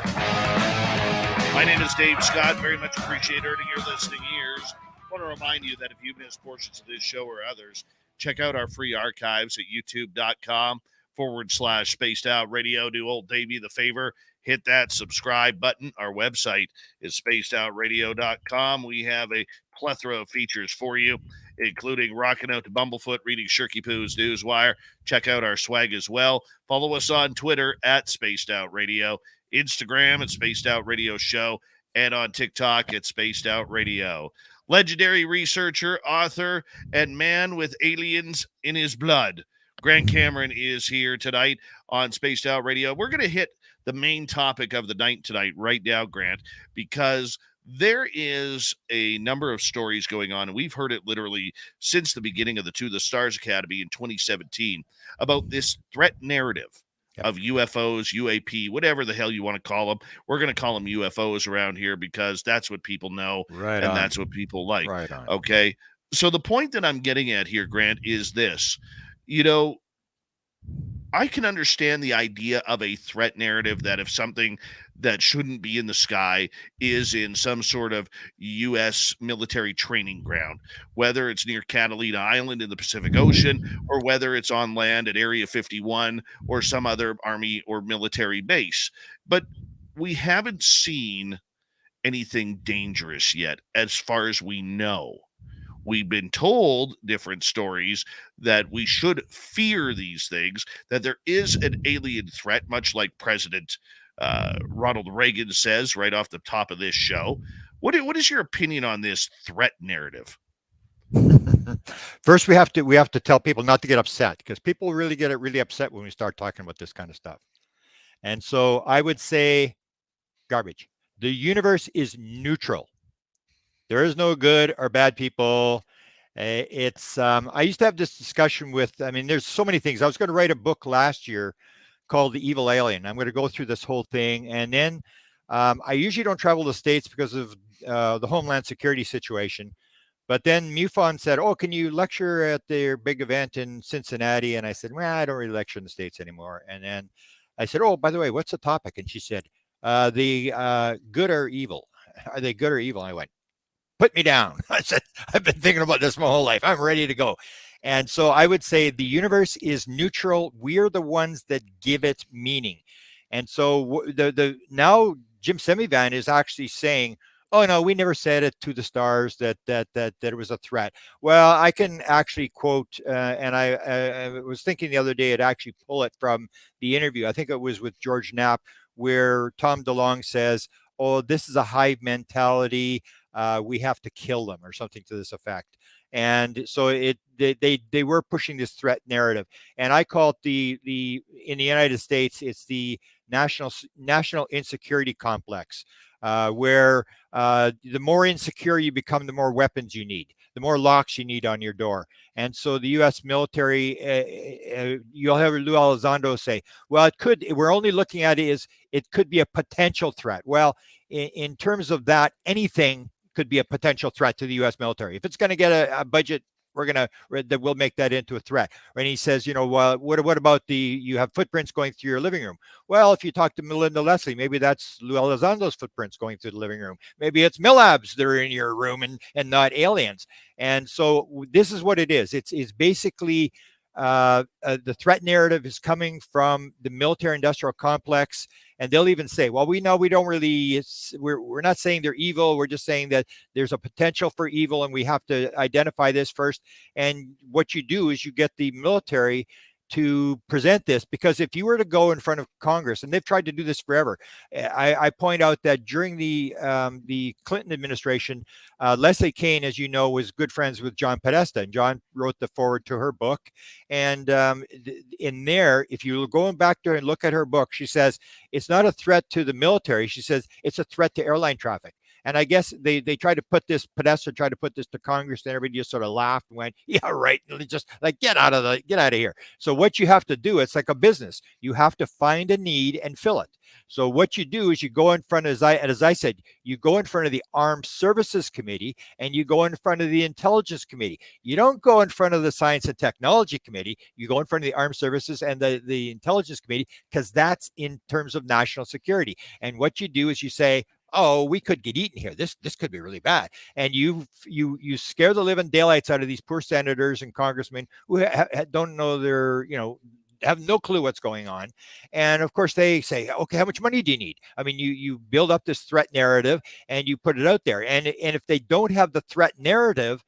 My name is Dave Scott. Very much appreciate earning your listening ears. I want to remind you that if you missed portions of this show or others, check out our free archives at youtube.com/Spaced Out Radio. Do old Davey the favor. Hit that subscribe button. Our website is spacedoutradio.com. We have a plethora of features for you, including rocking out to Bumblefoot, reading Shirky Poo's Newswire. Check out our swag as well. Follow us on Twitter at Spaced Out Radio, Instagram at Spaced Out Radio Show, and on TikTok at Spaced Out Radio. Legendary researcher, author, and man with aliens in his blood, Grant Cameron is here tonight on Spaced Out Radio. We're going to hit the main topic of the night tonight right now, Grant, because there is a number of stories going on, and we've heard it literally since the beginning of the To the Stars Academy in 2017 about this threat narrative of UFOs, UAP, whatever the hell you want to call them. We're going to call them UFOs around here because that's what people know, Right and on. that's what people like. Right on. Okay? So the point that I'm getting at here, Grant, is this. You know, I can understand the idea of a threat narrative that if something that shouldn't be in the sky is in some sort of U.S. military training ground, whether it's near Catalina Island in the Pacific Ocean or whether it's on land at Area 51 or some other army or military base. But we haven't seen anything dangerous yet, as far as we know. We've been told different stories that we should fear these things, that there is an alien threat, much like President Ronald Reagan says right off the top of this show. What is your opinion on this threat narrative? First, we have to tell people not to get upset, because people really get really upset when we start talking about this kind of stuff. And so I would say garbage. The universe is neutral. There is no good or bad people. It's I used to have this discussion with, I mean, there's so many things. I was going to write a book last year called The Evil Alien. I'm going to go through this whole thing. And then I usually don't travel to the States because of the Homeland Security situation. But then MUFON said, oh, can you lecture at their big event in Cincinnati? And I said, well, I don't really lecture in the States anymore. And then I said, oh, by the way, what's the topic? And she said, the good or evil. Are they good or evil? And I went, put me down. I said, I've been thinking about this my whole life. I'm ready to go. And so I would say the universe is neutral. We're the ones that give it meaning. And so now Jim Semivan is actually saying, oh no, we never said it to the stars that it was a threat. Well, I can actually quote, and I was thinking the other day, I'd actually pull it from the interview. I think it was with George Knapp, where Tom DeLonge says, oh, this is a hive mentality. We have to kill them, or something to this effect. And so they were pushing this threat narrative, and I call it the in the United States, it's the national insecurity complex, where the more insecure you become, the more weapons you need, the more locks you need on your door. And so the U.S. military, you'll have Lou Elizondo say, well, we're only looking at it could be a potential threat. Well, in terms of that, anything could be a potential threat to the U.S. military. If it's going to get a budget that we'll make that into a threat. And he says, well, what about you have footprints going through your living room? Well, if you talk to Melinda Leslie, maybe that's Lou Elizondo's footprints going through the living room. Maybe it's Millabs that are in your room and not aliens. And so this is what it is. It's basically the threat narrative is coming from the military industrial complex. And they'll even say, well, we know we don't really, we're not saying they're evil. We're just saying that there's a potential for evil and we have to identify this first. And what you do is you get the military to present this, because if you were to go in front of Congress, and they've tried to do this forever, I point out that during the Clinton administration, Leslie Kean, as you know, was good friends with John Podesta, and John wrote the foreword to her book. And in there, if you're going back there and look at her book, she says it's not a threat to the military. She says it's a threat to airline traffic. And I guess they tried to put this, Podesta tried to put this to Congress, and everybody just sort of laughed and went, yeah, right. Just like, get out of here. So what you have to do, it's like a business. You have to find a need and fill it. So what you do is you go in front of, as I said, you go in front of the Armed Services Committee and you go in front of the Intelligence Committee. You don't go in front of the Science and Technology Committee. You go in front of the Armed Services and the Intelligence Committee, because that's in terms of national security. And what you do is you say, oh, we could get eaten here. This could be really bad. And you scare the living daylights out of these poor senators and congressmen who don't know have no clue what's going on. And of course they say, okay, how much money do you need? I mean, you build up this threat narrative and you put it out there. And if they don't have the threat narrative,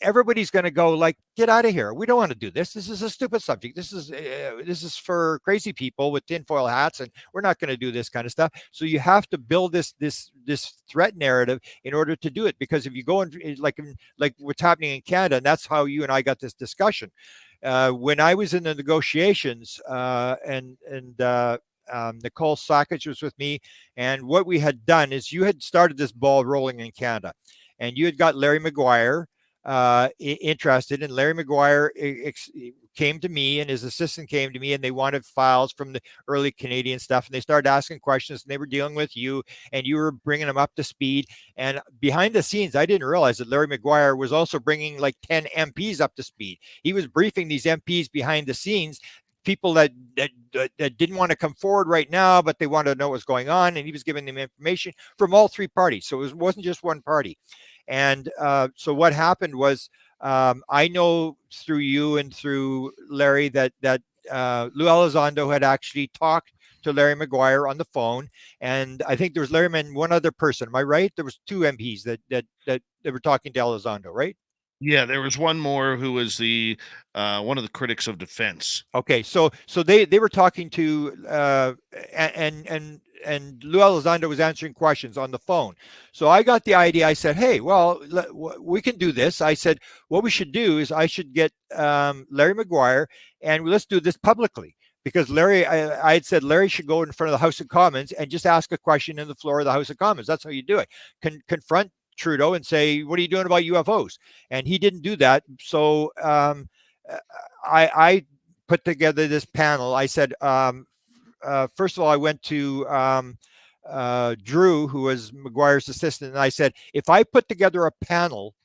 everybody's going to go like, get out of here. We don't want to do this. This is a stupid subject. This is for crazy people with tinfoil hats, and we're not going to do this kind of stuff. So you have to build this threat narrative in order to do it. Because if you go in like what's happening in Canada, and that's how you and I got this discussion. When I was in the negotiations, and Nicole Sackage was with me, and what we had done is you had started this ball rolling in Canada, and you had got Larry Maguire interested, and Larry Maguire came to me, and his assistant came to me, and they wanted files from the early Canadian stuff, and they started asking questions, and they were dealing with you, and you were bringing them up to speed. And behind the scenes, I didn't realize that Larry Maguire was also bringing like 10 MPs up to speed. He was briefing these MPs behind the scenes, people that didn't want to come forward right now, but they wanted to know what's going on, and he was giving them information from all three parties. So it wasn't just one party. And so what happened was, I know through you and through Larry that Lou Elizondo had actually talked to Larry Maguire on the phone, and I think there was Larry and one other person. Am I right? There was two MPs that were talking to Elizondo, right? Yeah, there was one more who was the one of the critics of defense. Okay, so they were talking to and Lou Elizondo was answering questions on the phone. So I got the idea. I said, hey, well, we can do this. I said, what we should do is I should get Larry Maguire, and let's do this publicly. Because Larry, I had said Larry should go in front of the House of Commons and just ask a question in the floor of the House of Commons. That's how you do it. Confront Trudeau and say, what are you doing about UFOs? And he didn't do that. So I put together this panel. I said, first of all, I went to Drew, who was Maguire's assistant, and I said, if I put together a panel,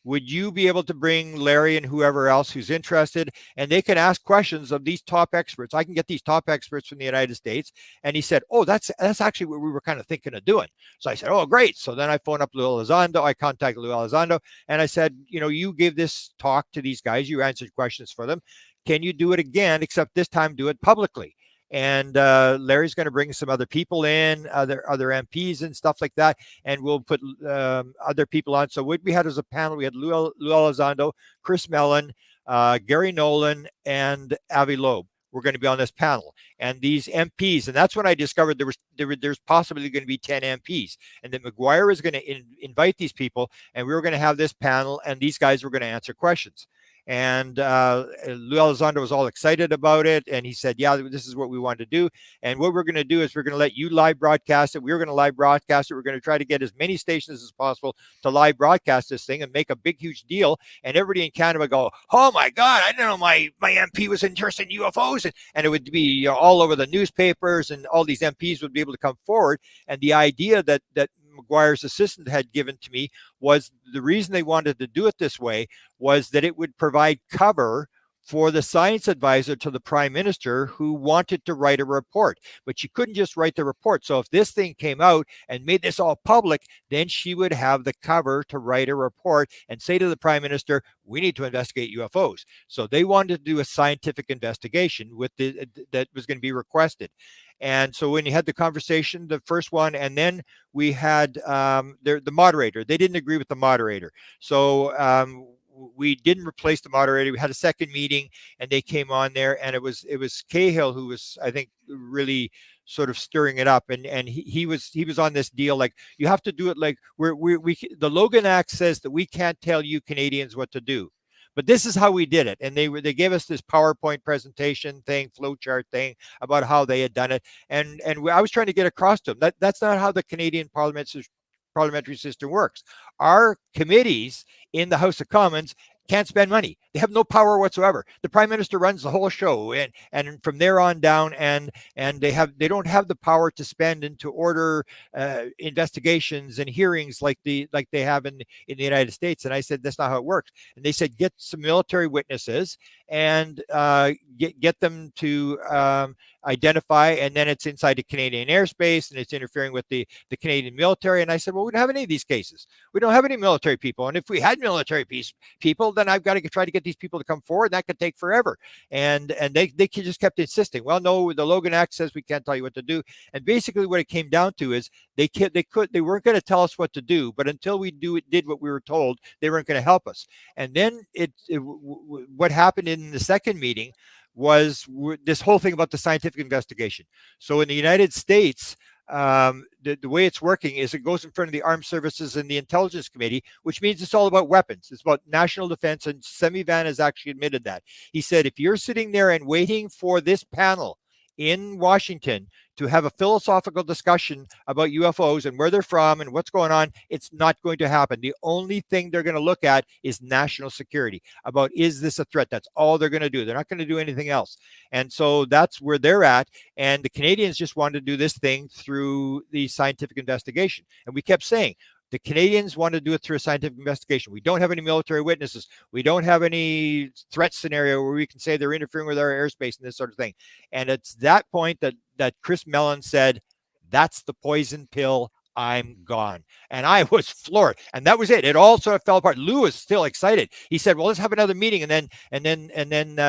would you be able to bring Larry and whoever else who's interested, and they can ask questions of these top experts? I can get these top experts from the United States. And he said, oh, that's actually what we were kind of thinking of doing. So I said, oh, great. So then I phoned up Lou Elizondo. I contacted Lou Elizondo, and I said, you gave this talk to these guys. You answered questions for them. Can you do it again, except this time do it publicly? And Larry's going to bring some other people in, other MPs and stuff like that, and we'll put other people on. So what we had as a panel, we had Lou Elizondo, Chris Mellon, Gary Nolan, and Avi Loeb. We're going to be on this panel. And these MPs, and that's when I discovered there's possibly going to be 10 MPs, and that Maguire is going to invite these people, and we were going to have this panel, and these guys were going to answer questions. And Lou Elizondo was all excited about it, and he said, yeah, this is what we want to do. And what we're going to do is we're going to let you live broadcast it. We're going to live broadcast it. We're going to try to get as many stations as possible to live broadcast this thing and make a big, huge deal. And everybody in Canada go, oh my God, I didn't know my MP was interested in UFOs. And it would be all over the newspapers, and all these MPs would be able to come forward. And the idea that McGuire's assistant had given to me was the reason they wanted to do it this way was that it would provide cover for the science advisor to the prime minister who wanted to write a report. But she couldn't just write the report. So if this thing came out and made this all public, then she would have the cover to write a report and say to the prime minister, we need to investigate UFOs. So they wanted to do a scientific investigation with that was going to be requested. And so when you had the conversation, the first one, and then we had the moderator, they didn't agree with the moderator. So we didn't replace the moderator. We had a second meeting and they came on there, and it was Cahill who was, I think, really sort of stirring it up. And he was on this deal like, you have to do it like we the Logan Act says that we can't tell you Canadians what to do. But this is how we did it. And they gave us this PowerPoint presentation thing, flowchart thing about how they had done it. And I was trying to get across to them that's not how the Canadian parliamentary system works. Our committees in the House of Commons can't spend money. They have no power whatsoever. The prime minister runs the whole show, and from there on down, and they don't have the power to spend and to order investigations and hearings like they have in the United States. And I said, that's not how it works. And they said, get some military witnesses and get them to identify, and then it's inside the Canadian airspace and it's interfering with the Canadian military. And I said, well, we don't have any of these cases. We don't have any military people. And if we had military people, then I've got to try to get these people to come forward. That could take forever. And they just kept insisting, well, no, the Logan Act says we can't tell you what to do. And basically what it came down to is they weren't going to tell us what to do, but until we did what we were told, they weren't going to help us. And then what happened in the second meeting was this whole thing about the scientific investigation. So in the United States, the way it's working is it goes in front of the Armed Services and the Intelligence Committee, which means it's all about weapons. It's about national defense. And Semivan has actually admitted that. He said, if you're sitting there and waiting for this panel in Washington to have a philosophical discussion about UFOs and where they're from and what's going on, it's not going to happen. The only thing they're going to look at is national security, about, is this a threat? That's all they're going to do. They're not going to do anything else. And so that's where they're at. And the Canadians just wanted to do this thing through the scientific investigation. And we kept saying, the Canadians want to do it through a scientific investigation. We don't have any military witnesses. We don't have any threat scenario where we can say they're interfering with our airspace and this sort of thing. And it's that point that Chris Mellon said, that's the poison pill. I'm gone. And I was floored. And that was it. It all sort of fell apart. Lou was still excited. He said, well, let's have another meeting. And then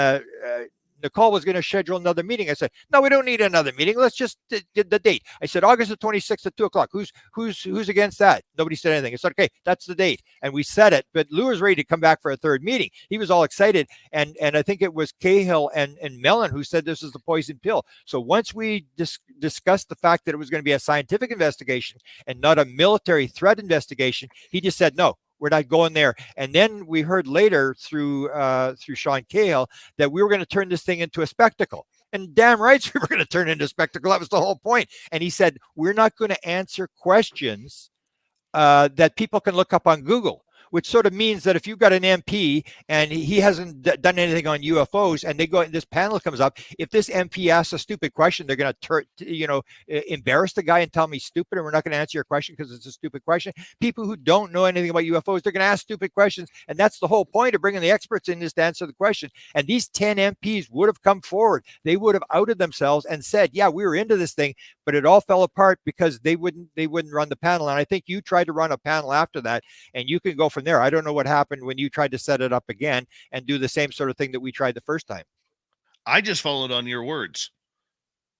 Nicole was going to schedule another meeting. I said, no, we don't need another meeting. Let's just get the date. I said, August the 26th at 2:00. Who's against that? Nobody said anything. I said, okay, that's the date. And we set it. But Lou was ready to come back for a third meeting. He was all excited. And I think it was Cahill and Mellon who said this is the poison pill. So once we discussed the fact that it was going to be a scientific investigation and not a military threat investigation, he just said, no, we're not going there. And then we heard later through Sean Cahill that we were going to turn this thing into a spectacle. And damn right we were going to turn it into a spectacle. That was the whole point. And he said, we're not going to answer questions that people can look up on Google, which sort of means that if you've got an MP and he hasn't done anything on UFOs, and they go and this panel comes up, if this MP asks a stupid question, they're going to embarrass the guy and tell him he's stupid, and we're not going to answer your question because it's a stupid question. People who don't know anything about UFOs, they're going to ask stupid questions, and that's the whole point of bringing the experts in, is to answer the question. And these 10 MPs would have come forward. They would have outed themselves and said, yeah, we were into this thing, but it all fell apart because they wouldn't run the panel. And I think you tried to run a panel after that, and you can go from there. I don't know what happened when you tried to set it up again and do the same sort of thing that we tried the first time. I just followed on your words,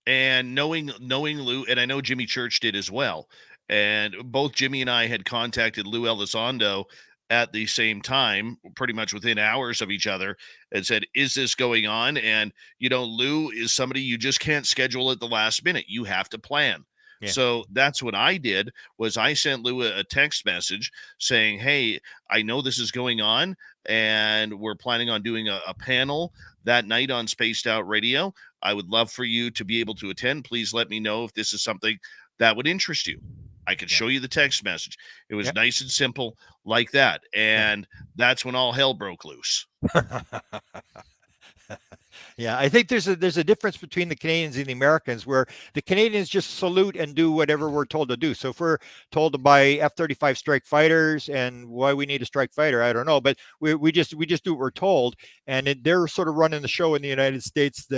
and knowing Lou, and I know Jimmy Church did as well. And both Jimmy and I had contacted Lou Elizondo at the same time, pretty much within hours of each other, and said, is this going on? And, Lou is somebody you just can't schedule at the last minute. You have to plan. Yeah. So that's what I did, was I sent Lou a text message saying, hey, I know this is going on, and we're planning on doing a panel that night on Spaced Out Radio. I would love for you to be able to attend. Please let me know if this is something that would interest you. I could show you the text message. It was nice and simple like that. And that's when all hell broke loose. Yeah, I think there's a difference between the Canadians and the Americans, where the Canadians just salute and do whatever we're told to do. So if we're told to buy F-35 strike fighters, and why we need a strike fighter, I don't know, but we just do what we're told, and they're sort of running the show in the United States.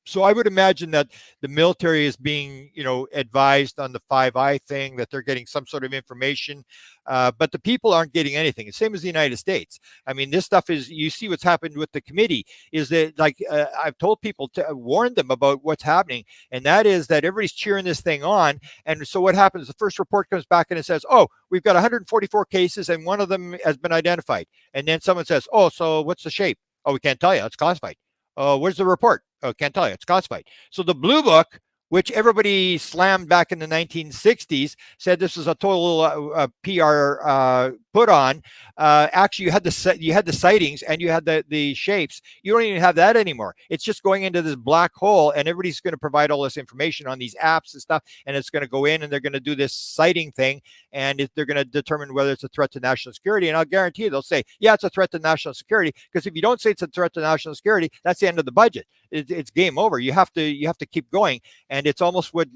So I would imagine that the military is being, advised on the Five Eye thing, that they're getting some sort of information, but the people aren't getting anything. The same as the United States. I mean, this stuff is, you see what's happened with the committee, is that, like, I've told people to warn them about what's happening, and that is that everybody's cheering this thing on. And so what happens? The first report comes back and it says, "Oh, we've got 144 cases, and one of them has been identified." And then someone says, "Oh, so what's the shape?" "Oh, we can't tell you. It's classified." "Oh, where's the report?" "Oh, can't tell you. It's classified." So the blue book, which everybody slammed back in the 1960s, said this was a total PR put on. Actually, you had the sightings and you had the shapes. You don't even have that anymore. It's just going into this black hole, and everybody's going to provide all this information on these apps and stuff, and it's going to go in and they're going to do this sighting thing, and they're going to determine whether it's a threat to national security. And I'll guarantee you, they'll say, "Yeah, it's a threat to national security," because if you don't say it's a threat to national security, that's the end of the budget. It's game over. You have to keep going. And it's almost what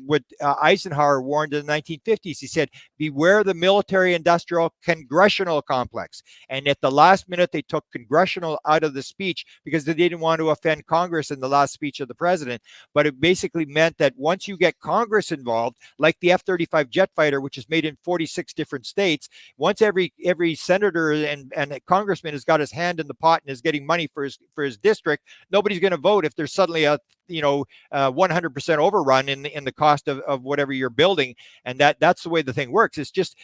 Eisenhower warned in the 1950s. He said, "Beware the military-industrial congressional complex." And at the last minute, they took congressional out of the speech because they didn't want to offend Congress in the last speech of the president. But it basically meant that once you get Congress involved, like the F-35 jet fighter, which is made in 46 different states, once every senator and congressman has got his hand in the pot and is getting money for his district, nobody's going to vote if there's suddenly a 100% overrun in the cost of whatever you're building. And that's the way the thing works. It's just,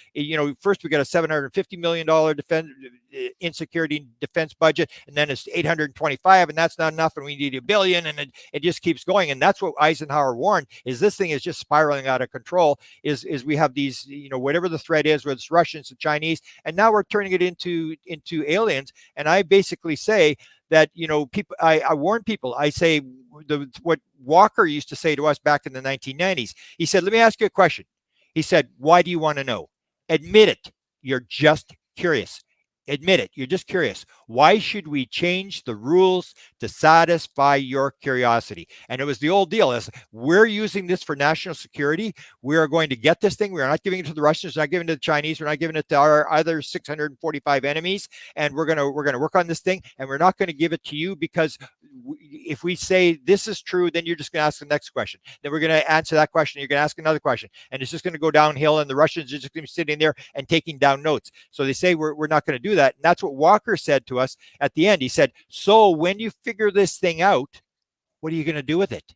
first we got a $750 million defense insecurity defense budget, and then it's 825, and that's not enough, and we need $1 billion, and it just keeps going. And that's what Eisenhower warned, is this thing is just spiraling out of control, is we have these, whatever the threat is, whether it's Russians, the Chinese, and now we're turning it into aliens. And I basically say that, people, I warn people, I say what Walker used to say to us back in the 1990s. He said, "Let me ask you a question." He said, "Why do you want to know? Admit it. You're just curious. Admit it. You're just curious. Why should we change the rules to satisfy your curiosity?" And it was the old deal, is we're using this for national security. We are going to get this thing. We're not giving it to the Russians. We're not giving it to the Chinese. We're not giving it to our other 645 enemies. And we're going to work on this thing. And we're not going to give it to you because if we say this is true, then you're just going to ask the next question. Then we're going to answer that question. You're going to ask another question. And it's just going to go downhill. And the Russians are just going to be sitting there and taking down notes. So they say we're not going to do that. And that's what Walker said to us at the end. He said, "So when you figure this thing out, what are you going to do with it?"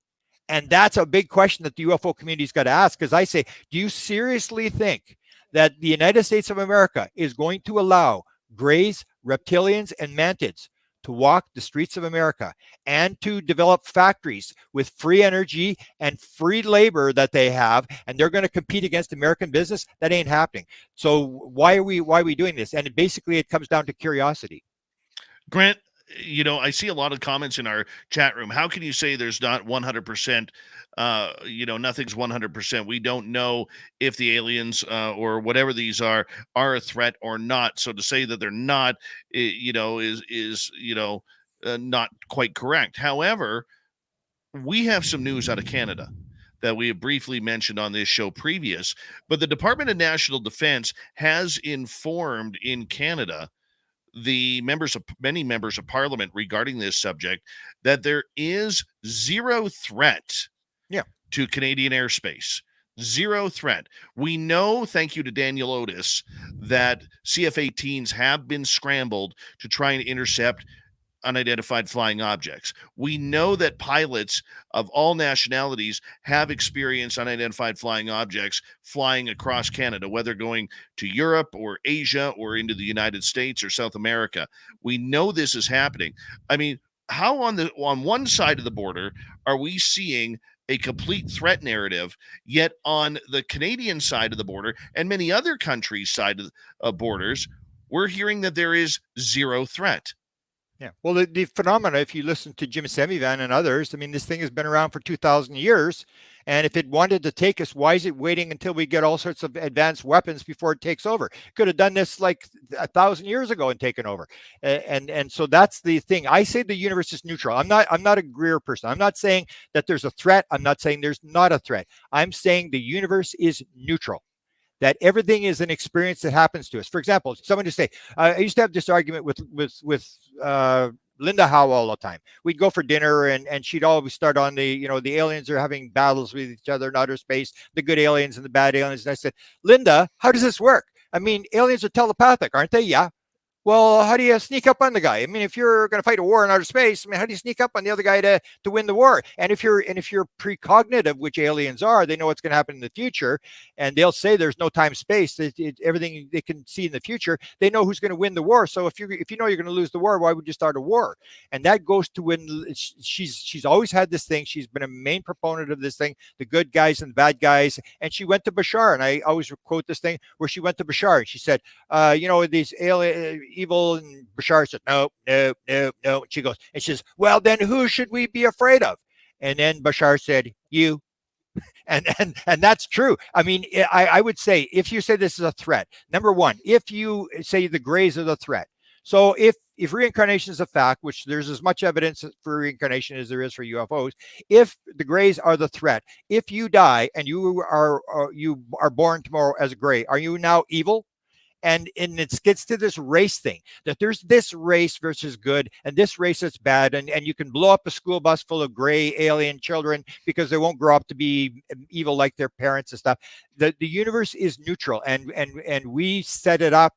And that's a big question that the UFO community's got to ask. Because I say, do you seriously think that the United States of America is going to allow grays, reptilians, and mantids to walk the streets of America and to develop factories with free energy and free labor that they have, and they're going to compete against American business? That ain't happening. So why are we doing this? And it comes down to curiosity. Grant, I see a lot of comments in our chat room. How can you say there's not 100%? Nothing's 100%. We don't know if the aliens or whatever these are a threat or not. So to say that they're not, is not quite correct. However, we have some news out of Canada that we have briefly mentioned on this show previous, but the Department of National Defense has informed in Canada many members of parliament regarding this subject that there is zero threat to Canadian airspace. Zero threat. We know, thank you to Daniel Otis, that CF-18s have been scrambled to try and intercept unidentified flying objects. We know that pilots of all nationalities have experienced unidentified flying objects flying across Canada, whether going to Europe or Asia or into the United States or South America. We know this is happening. I mean, how on one side of the border are we seeing a complete threat narrative, yet on the Canadian side of the border and many other countries' side of borders, we're hearing that there is zero threat? Yeah. Well, the phenomena, if you listen to Jim Semivan and others, I mean, this thing has been around for 2,000 years. And if it wanted to take us, why is it waiting until we get all sorts of advanced weapons before it takes over? Could have done this like 1,000 years ago and taken over. And so that's the thing. I say the universe is neutral. I'm not a Greer person. I'm not saying that there's a threat. I'm not saying there's not a threat. I'm saying the universe is neutral, that everything is an experience that happens to us. For example, someone just say, I used to have this argument with Linda Howe all the time. We'd go for dinner, and she'd always start on the aliens are having battles with each other in outer space, the good aliens and the bad aliens. And I said, Linda, how does this work? I mean, aliens are telepathic, aren't they? Yeah. Well, how do you sneak up on the guy? I mean, if you're going to fight a war in outer space, I mean, how do you sneak up on the other guy to win the war? And if you're precognitive, which aliens are, they know what's going to happen in the future, and they'll say there's no time space. Everything they can see in the future, they know who's going to win the war. So if you know you're going to lose the war, why would you start a war? And that goes to when she's always had this thing. She's been a main proponent of this thing, the good guys and the bad guys. And she went to Bashar, and I always quote this thing where she went to Bashar and she said, these alien evil, and Bashar said, no. And she goes, and she says, well, then who should we be afraid of? And then Bashar said, you. And that's true. I mean, I would say, if you say this is a threat, number one, if you say the Greys are the threat. So if reincarnation is a fact, which there's as much evidence for reincarnation as there is for UFOs, if the Greys are the threat, if you die and you are born tomorrow as a Grey, are you now evil? And it gets to this race thing, that there's this race versus good and this race that's bad. And you can blow up a school bus full of gray alien children because they won't grow up to be evil like their parents and stuff. The universe is neutral, and we set it up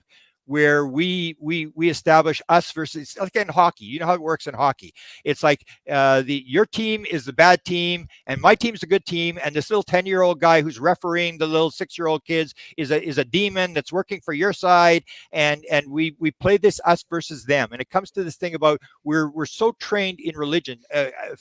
where we establish us versus, like in hockey. You know how it works in hockey. It's like your team is the bad team and my team's a good team, and this little 10-year-old guy who's refereeing the little 6-year-old kids is a demon that's working for your side, and we play this us versus them. And it comes to this thing about we're so trained in religion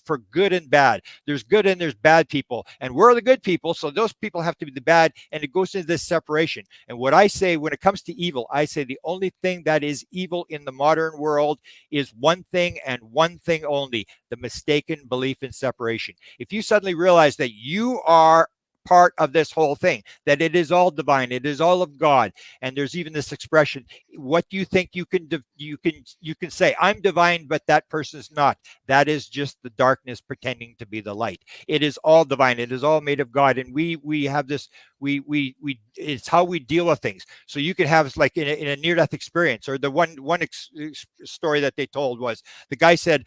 for good and bad. There's good and there's bad people, and we're the good people, so those people have to be the bad, and it goes into this separation. And what I say when it comes to evil, I say the only thing that is evil in the modern world is one thing and one thing only: the mistaken belief in separation. If you suddenly realize that you are part of this whole thing, that it is all divine, it is all of God, and there's even this expression, what do you think you can say, I'm divine, but that person's not. That is just the darkness pretending to be the light. It is all divine, it is all made of God, and we have this, we it's how we deal with things. So you can have, like in a near-death experience, or the one story that they told was, the guy said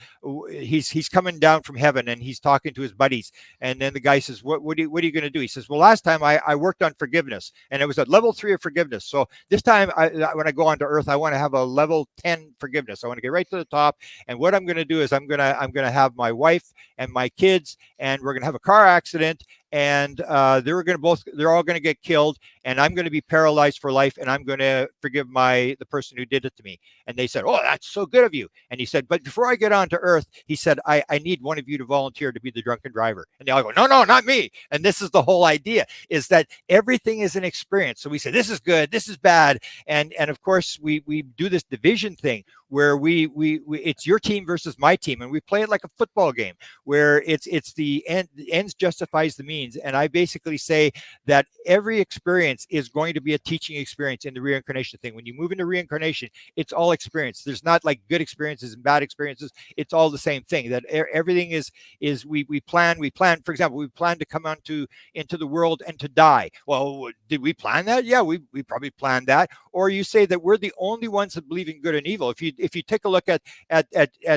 he's coming down from heaven and he's talking to his buddies, and then the guy says, what are you going to do? He says, well, last time I worked on forgiveness, and it was at level 3 of forgiveness. So this time when I go onto Earth, I want to have a level 10 forgiveness. I want to get right to the top, and what I'm going to do is I'm going to have my wife and my kids, and we're going to have a car accident, and they're all going to get killed, and I'm going to be paralyzed for life, and I'm going to forgive the person who did it to me. And they said, oh, that's so good of you. And he said, but before I get onto Earth, he said, I need one of you to volunteer to be the drunken driver. And they all go, no, not me. And this is the whole idea, is that everything is an experience. So we say, this is good, this is bad. And of course we do this division thing where we it's your team versus my team, and we play it like a football game where it's the ends justifies the means. And I basically say that every experience is going to be a teaching experience in the reincarnation thing. When you move into reincarnation, it's all experience. There's not like good experiences and bad experiences. It's all the same thing. That everything is we plan. For example, we plan to come into the world and to die. Well, did we plan that? Yeah, we probably planned that. Or you say that we're the only ones that believe in good and evil. If you take a look at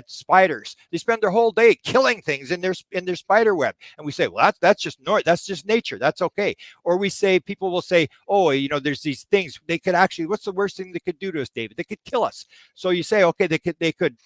spiders, they spend their whole day killing things in their spider web, and we say, well, that's just nature. That's okay. Or we say, people will say, oh, there's these things they could actually. What's the worst thing they could do to us, David? They could kill us. So you say, okay, they could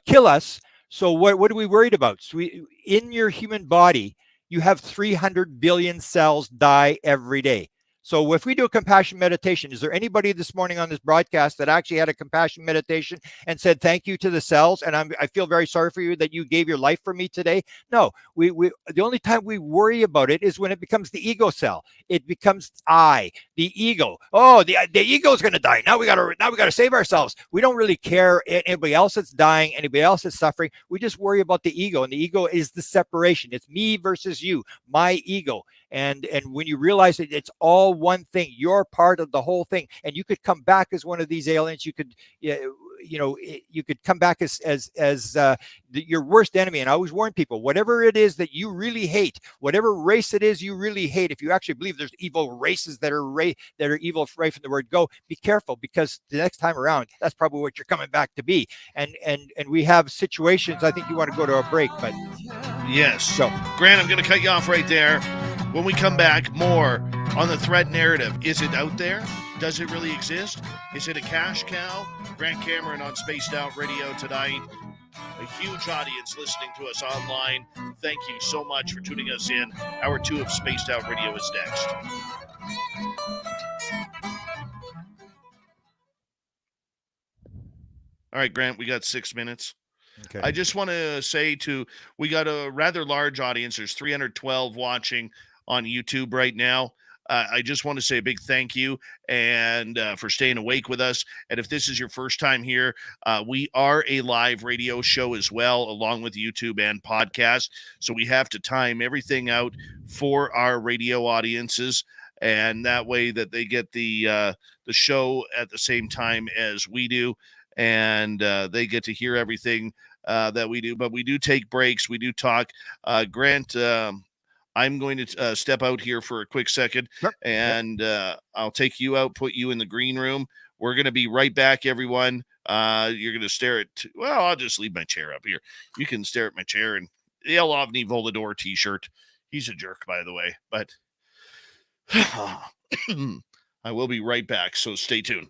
kill us. So what are we worried about? So in your human body, you have 300 billion cells die every day. So if we do a compassion meditation, is there anybody this morning on this broadcast that actually had a compassion meditation and said thank you to the cells? And I feel very sorry for you that you gave your life for me today. No, we the only time we worry about it is when it becomes the ego cell. It becomes the ego. Oh, the ego is going to die. Now we gotta save ourselves. We don't really care anybody else that's dying, anybody else that's suffering. We just worry about the ego, and the ego is the separation. It's me versus you, my ego. And when you realize that it's all one thing, you're part of the whole thing, and you could come back as one of these aliens. You could, you could come back as your worst enemy. And I always warn people, whatever it is that you really hate, whatever race it is you really hate, if you actually believe there's evil races that are evil right from the word go, be careful, because the next time around, that's probably what you're coming back to be. And we have situations. I think you want to go to a break, but yes. go. Grant, I'm going to cut you off right there. When we come back, more on the threat narrative. Is it out there? Does it really exist? Is it a cash cow? Grant Cameron on Spaced Out Radio tonight. A huge audience listening to us online. Thank you so much for tuning us in. Hour 2 of Spaced Out Radio is next. All right, Grant, we got 6 minutes. Okay. I just want to say we got a rather large audience. There's 312 watching on YouTube right now. I just want to say a big thank you and for staying awake with us. And if this is your first time here, we are a live radio show as well, along with YouTube and podcast. So we have to time everything out for our radio audiences, and that way that they get the show at the same time as we do, and they get to hear everything that we do. But we do take breaks. We do talk. Grant, I'm going to step out here for a quick second, and I'll take you out, put you in the green room. We're going to be right back, everyone. You're going to stare at, well, I'll just leave my chair up here. You can stare at my chair and the El Ovni Volador t-shirt. He's a jerk, by the way, but I will be right back. So stay tuned.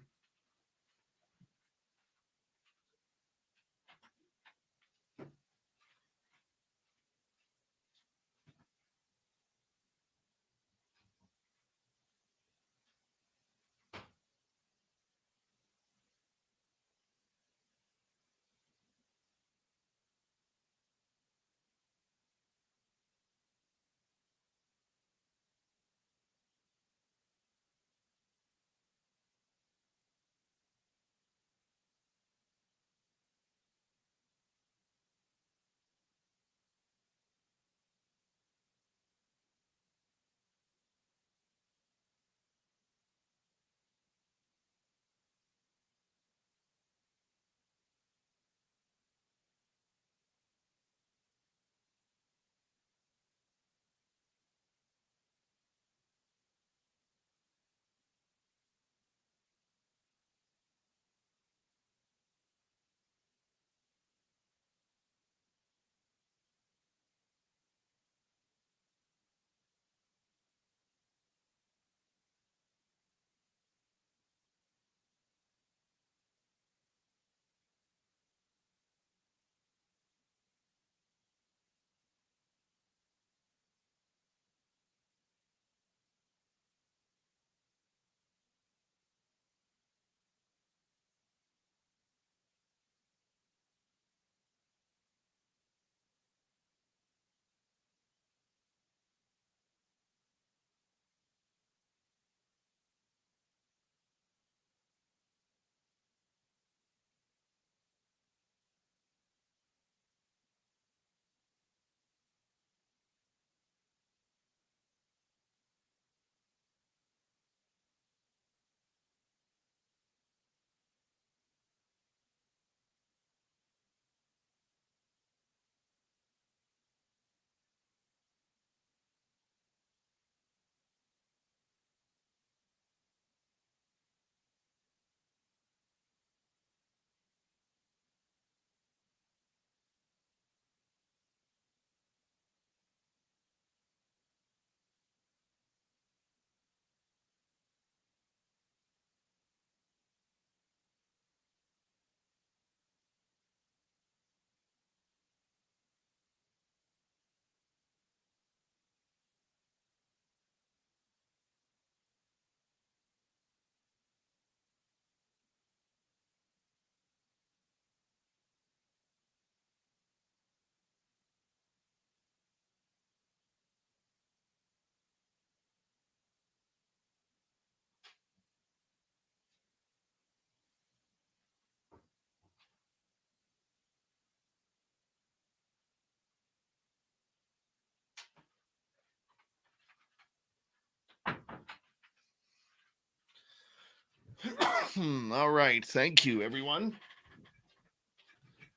All right. Thank you, everyone,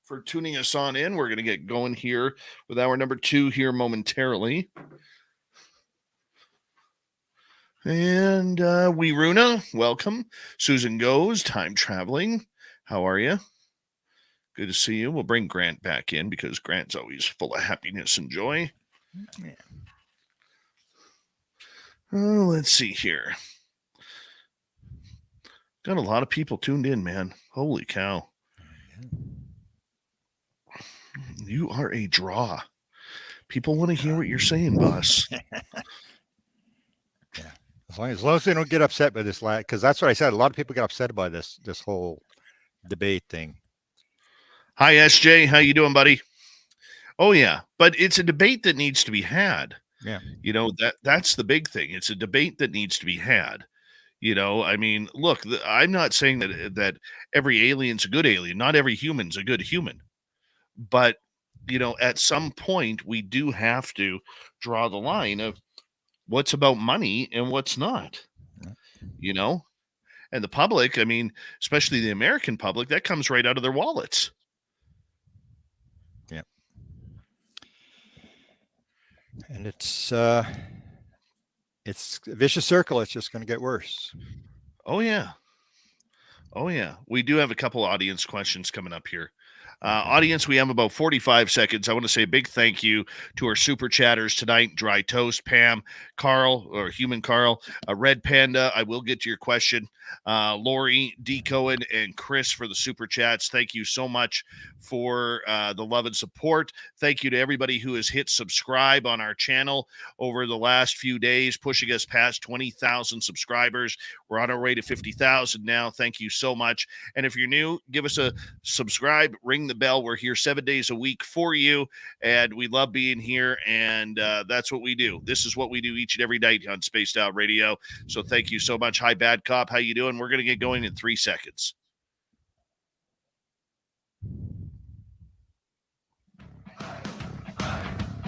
for tuning us on in. We're going to get going here with hour number 2 here momentarily. And Runa, welcome. Susan Goes, time traveling. How are you? Good to see you. We'll bring Grant back in because Grant's always full of happiness and joy. Yeah. Let's see here. Got a lot of people tuned in, man. Holy cow. You are a draw. People want to hear what you're saying, boss. Yeah. As long as they don't get upset by this, because that's what I said. A lot of people get upset by this whole debate thing. Hi, SJ. How you doing, buddy? Oh, yeah. But it's a debate that needs to be had. Yeah. You know, that's the big thing. It's a debate that needs to be had. You know, I mean, look, I'm not saying that every alien's a good alien. Not every human's a good human. But, you know, at some point, we do have to draw the line of what's about money and what's not, you know? And the public, I mean, especially the American public, that comes right out of their wallets. Yeah. And it's a vicious circle. It's just going to get worse. Oh, yeah. Oh, yeah. We do have a couple audience questions coming up here. Audience, we have about 45 seconds. I want to say a big thank you to our super chatters tonight. Dry Toast, Pam, Carl, or Human Carl, Red Panda. I will get to your question. Lori, D. Cohen, and Chris for the super chats. Thank you so much for the love and support. Thank you to everybody who has hit subscribe on our channel over the last few days, pushing us past 20,000 subscribers. We're on our way to 50,000 now. Thank you so much. And if you're new, give us a subscribe, ring the bell. We're here 7 days a week for you, and we love being here, and that's what we do. This is what we do each and every night on Spaced Out Radio. So thank you so much. Hi, Bad Cop. How you doing? We're going to get going in 3 seconds.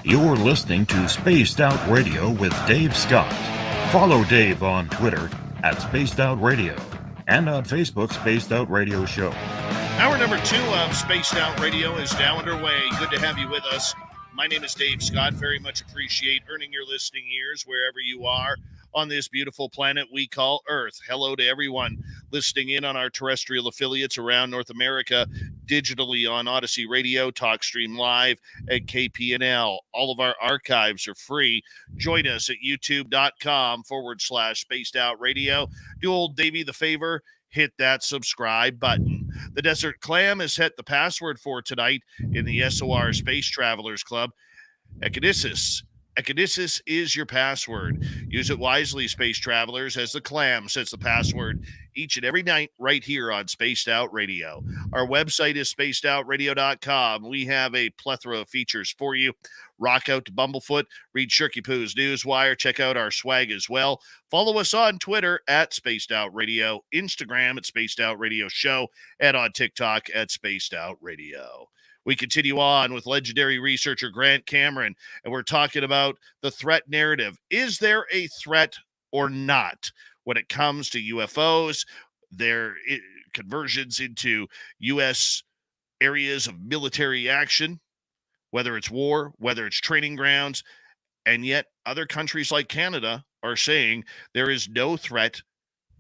You're listening to Spaced Out Radio with Dave Scott. Follow Dave on Twitter at Spaced Out Radio and on Facebook, Spaced Out Radio Show. Hour number 2 of Spaced Out Radio is now underway. Good to have you with us. My name is Dave Scott. Very much appreciate earning your listening ears wherever you are on this beautiful planet we call Earth. Hello to everyone listening in on our terrestrial affiliates around North America, digitally on Odyssey Radio, TalkStream Live, at KPNL. All of our archives are free. Join us at youtube.com/Spaced Out Radio. Do old Davey the favor, hit that subscribe button. The Desert Clam has set the password for tonight in the SOR Space Travelers Club. Echinacea. Echinacea is your password. Use it wisely, space travelers, as the Clam sets the password each and every night right here on Spaced Out Radio. Our website is spacedoutradio.com. We have a plethora of features for you. Rock out to Bumblefoot, read Shirky Poo's Newswire, check out our swag as well. Follow us on Twitter at Spaced Out Radio, Instagram at Spaced Out Radio Show, and on TikTok at Spaced Out Radio. We continue on with legendary researcher Grant Cameron, and we're talking about the threat narrative. Is there a threat or not when it comes to UFOs, their conversions into U.S. areas of military action, whether it's war, whether it's training grounds, and yet other countries like Canada are saying there is no threat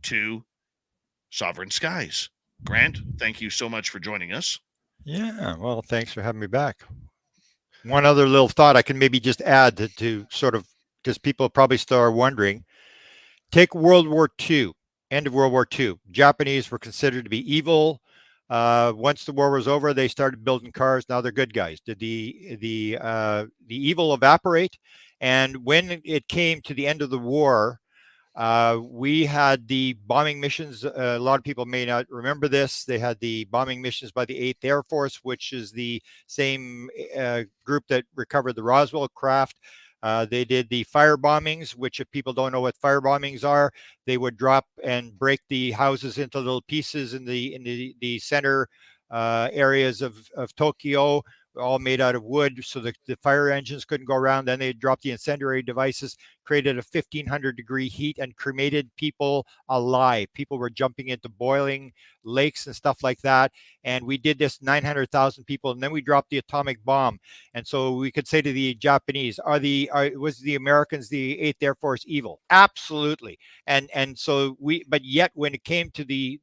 to sovereign skies. Grant, thank you so much for joining us. Yeah, well, thanks for having me back. One other little thought I can maybe just add to sort of, because people probably still are wondering. Take World War II, end of World War II. Japanese were considered to be evil. Once the war was over, they started building cars. Now they're good guys. Did the evil evaporate? And when it came to the end of the war, we had the bombing missions. A lot of people may not remember this. They had the bombing missions by the 8th Air Force, which is the same group that recovered the Roswell craft. They did the fire bombings, which if people don't know what fire bombings are, they would drop and break the houses into little pieces in the center areas of Tokyo, all made out of wood, so the fire engines couldn't go around. Then they dropped the incendiary devices, created a 1500-degree heat and cremated people alive. People were jumping into boiling lakes and stuff like that. And we did this 900,000 people, and then we dropped the atomic bomb. And so we could say to the Japanese, was the Americans, the 8th Air Force, evil? Absolutely. And so but yet when it came to the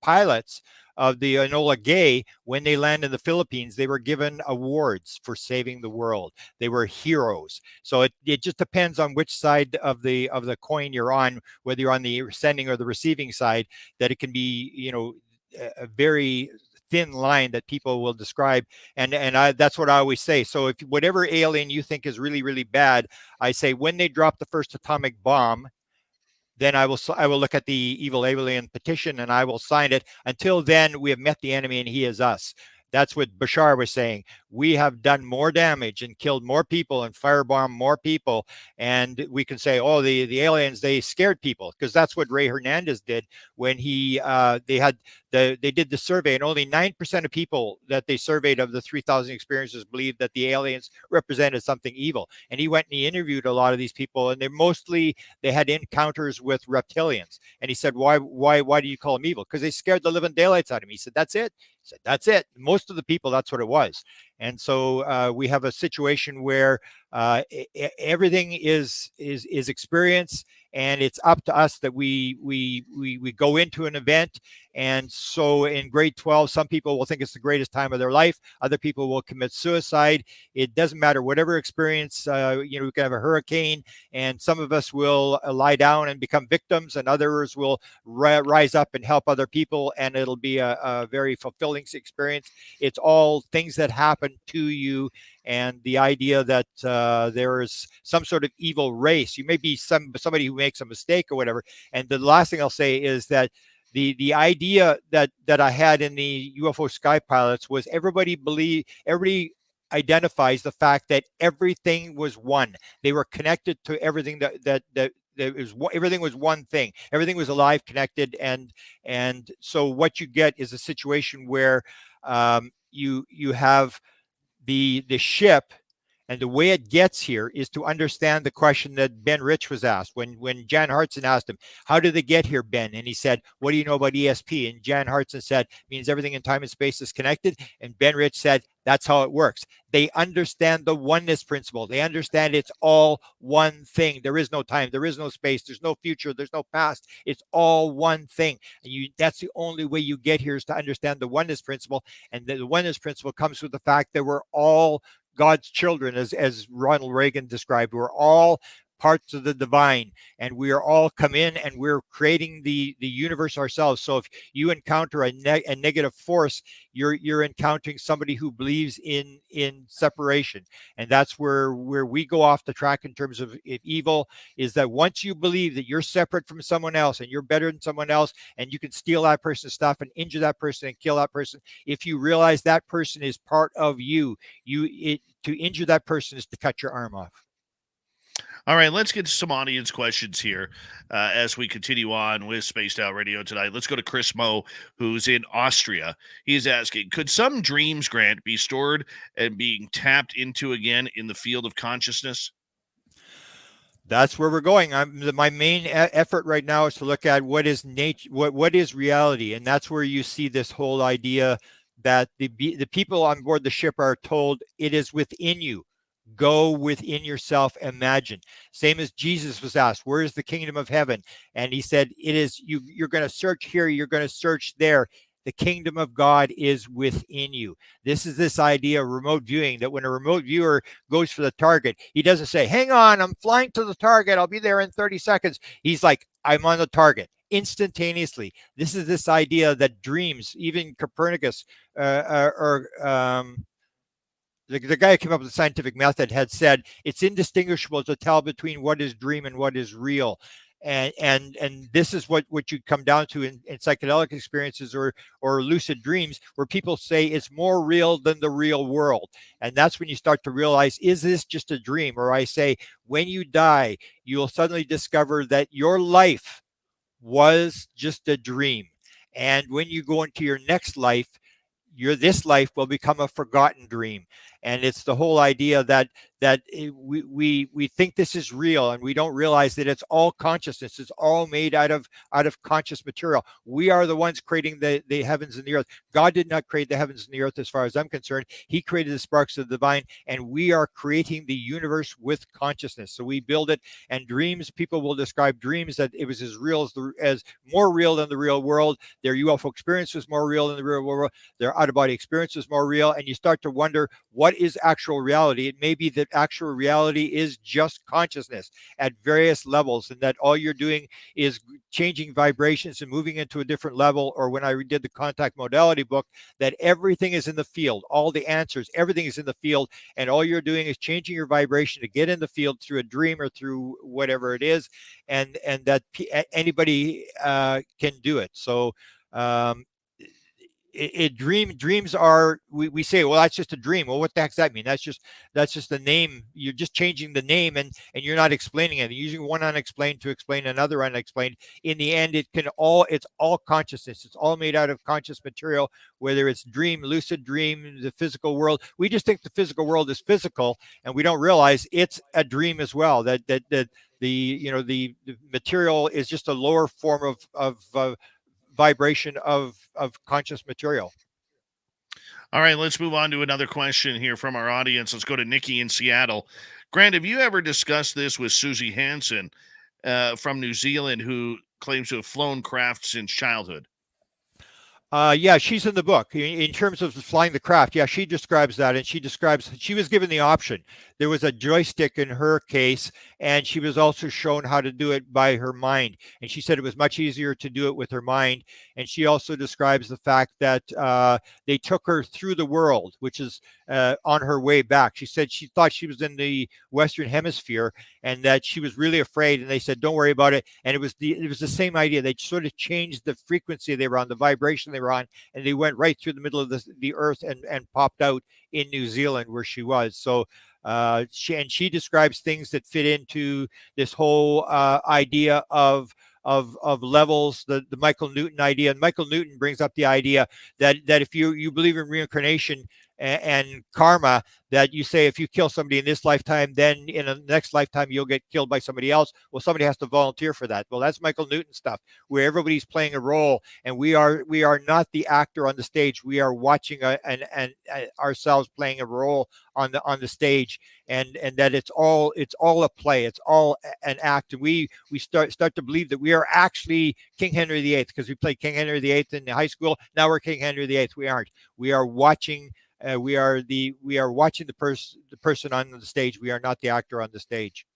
pilots of the Enola Gay, when they land in the Philippines, they were given awards for saving the world. They were heroes. So it just depends on which side of the coin you're on, whether you're on the sending or the receiving side, that it can be, a very thin line that people will describe. And that's what I always say. So if whatever alien you think is really, really bad, I say when they drop the first atomic bomb, then I will look at the evil alien petition and I will sign it. Until then, we have met the enemy and he is us. That's what Bashar was saying. We have done more damage and killed more people and firebombed more people. And we can say, oh, the aliens, they scared people, because that's what Ray Hernandez did when they did the survey, and only 9% of people that they surveyed of the 3,000 experiences believed that the aliens represented something evil. And he went and he interviewed a lot of these people, and they had encounters with reptilians. And he said, why do you call them evil? Because they scared the living daylights out of him. He said, that's it. He said, that's it. Most of the people, that's what it was. And so we have a situation where everything is experience, and it's up to us that we go into an event. And so in grade 12, some people will think it's the greatest time of their life. Other people will commit suicide. It doesn't matter. Whatever experience, we can have a hurricane, and some of us will lie down and become victims, and others will rise up and help other people, and it'll be a very fulfilling experience. It's all things that happen to you. And the idea that there is some sort of evil race, you may be somebody who makes a mistake or whatever. And the last thing I'll say is that the idea that I had in the UFO sky pilots was everybody identifies the fact that everything was one. They were connected to everything everything was one thing. Everything was alive, connected, and so what you get is a situation where you have the ship, and the way it gets here is to understand the question that Ben Rich was asked when Jan Hartson asked him, how did they get here, Ben? And he said, what do you know about ESP? And Jan Hartson said, means everything in time and space is connected. And Ben Rich said, that's how it works. They understand the oneness principle. They understand it's all one thing. There is no time. There is no space. There's no future. There's no past. It's all one thing. And that's the only way you get here, is to understand the oneness principle. And the oneness principle comes with the fact that we're all God's children, as Ronald Reagan described. We're all parts of the divine, and we are all come in, and we're creating the universe ourselves. So if you encounter a negative force, you're encountering somebody who believes in separation. And that's where we go off the track in terms of evil, is that once you believe that you're separate from someone else and you're better than someone else, and you can steal that person's stuff and injure that person and kill that person, if you realize that person is part of you, to injure that person is to cut your arm off. All right, let's get to some audience questions here as we continue on with Spaced Out Radio tonight. Let's go to Chris Moe, who's in Austria. He's asking, could some dreams, Grant, be stored and being tapped into again in the field of consciousness? That's where we're going. My main effort right now is to look at what is nature, what is reality, and that's where you see this whole idea that the people on board the ship are told it is within you. Go within yourself, imagine. Same as Jesus was asked, where is the kingdom of heaven? And he said, it is you. You're going to search here, you're going to search there. The kingdom of God is within you. This is this idea of remote viewing, that when a remote viewer goes for the target, he doesn't say, hang on, I'm flying to the target, I'll be there in 30 seconds. He's like, I'm on the target instantaneously. This is this idea that dreams, even Copernicus the guy who came up with the scientific method had said it's indistinguishable to tell between what is dream and what is real. And this is what you come down to in psychedelic experiences or lucid dreams, where people say it's more real than the real world. And that's when you start to realize, is this just a dream? Or I say, when you die, you'll suddenly discover that your life was just a dream. And when you go into your next life, this life will become a forgotten dream. And it's the whole idea that we think this is real, and we don't realize that it's all consciousness. It's all made out of conscious material. We are the ones creating the heavens and the earth. God did not create the heavens and the earth, as far as I'm concerned. He created the sparks of the divine, and we are creating the universe with consciousness. So we build it. And dreams, people will describe dreams that it was as real as more real than the real world. Their UFO experience was more real than the real world. Their out-of-body experience was more real. And you start to wonder, what is actual reality? It may be that actual reality is just consciousness at various levels, and that all you're doing is changing vibrations and moving into a different level. Or when I did the contact modality book, that everything is in the field, all the answers, everything is in the field, and all you're doing is changing your vibration to get in the field through a dream or through whatever it is, and that anybody can do it. So dreams are, we say, well, that's just a dream. Well, what the heck does that mean? That's just the name. You're just changing the name, and you're not explaining it. You're using one unexplained to explain another unexplained. In the end, it's all consciousness. It's all made out of conscious material, whether it's dream, lucid dream, the physical world. We just think the physical world is physical, and we don't realize it's a dream as well. That the material is just a lower form of vibration of conscious material. All right, let's move on to another question here from our audience. Let's go to Nikki in Seattle. Grant, have you ever discussed this with Susie Hansen from New Zealand, who claims to have flown craft since childhood? Yeah, she's in the book. In terms of flying the craft, yeah, she describes that, and she was given the option. There was a joystick in her case, and she was also shown how to do it by her mind. And she said it was much easier to do it with her mind. And she also describes the fact that they took her through the world, which is on her way back. She said she thought she was in the Western Hemisphere, and that she was really afraid. And they said, "Don't worry about it." And it was the same idea. They sort of changed the frequency they were on, the vibration they were on, and they went right through the middle of the earth and popped out in New Zealand where she was. So she describes things that fit into this whole idea of levels, the Michael Newton idea. And Michael Newton brings up the idea that if you believe in reincarnation and karma, that you say if you kill somebody in this lifetime, then in the next lifetime you'll get killed by somebody else. Well, somebody has to volunteer for that. Well, that's Michael Newton stuff, where everybody's playing a role, and we are not the actor on the stage. We are watching ourselves playing a role on the stage, and that it's all a play. It's all an act. And we start to believe that we are actually King Henry VIII, because we played King Henry VIII in high school. Now we're King Henry VIII. We aren't. We are watching. We are watching the person on the stage. We are not the actor on the stage.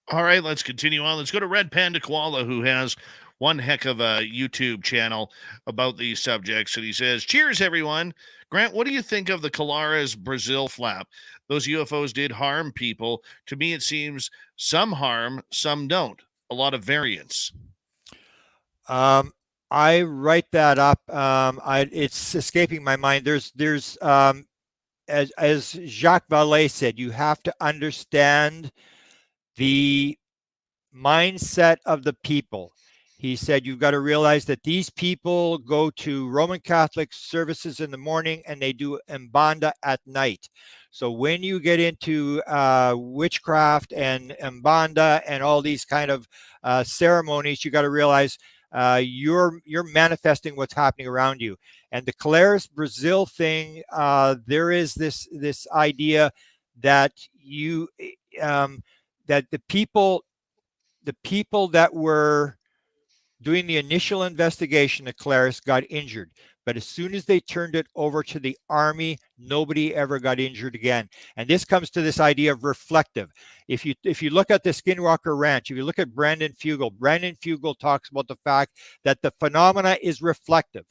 All right, let's continue on. Let's go to Red Panda Koala, who has one heck of a YouTube channel about these subjects. And he says, "Cheers, everyone. Grant, what do you think of the Colares Brazil flap? Those UFOs did harm people. To me, it seems some harm, some don't. A lot of variance." I write that up. It's escaping my mind. There's as Jacques Vallée said, you have to understand the mindset of the people. He said, you've got to realize that these people go to Roman Catholic services in the morning and they do Umbanda at night. So when you get into witchcraft and Umbanda and all these kind of ceremonies, you got to realize you're manifesting what's happening around you. And the Colares Brazil thing, there is this idea that that the people that were doing the initial investigation at Colares got injured. But as soon as they turned it over to the army, nobody ever got injured again. And this comes to this idea of reflective. If you look at the Skinwalker Ranch, if you look at Brandon Fugel talks about the fact that the phenomena is reflective.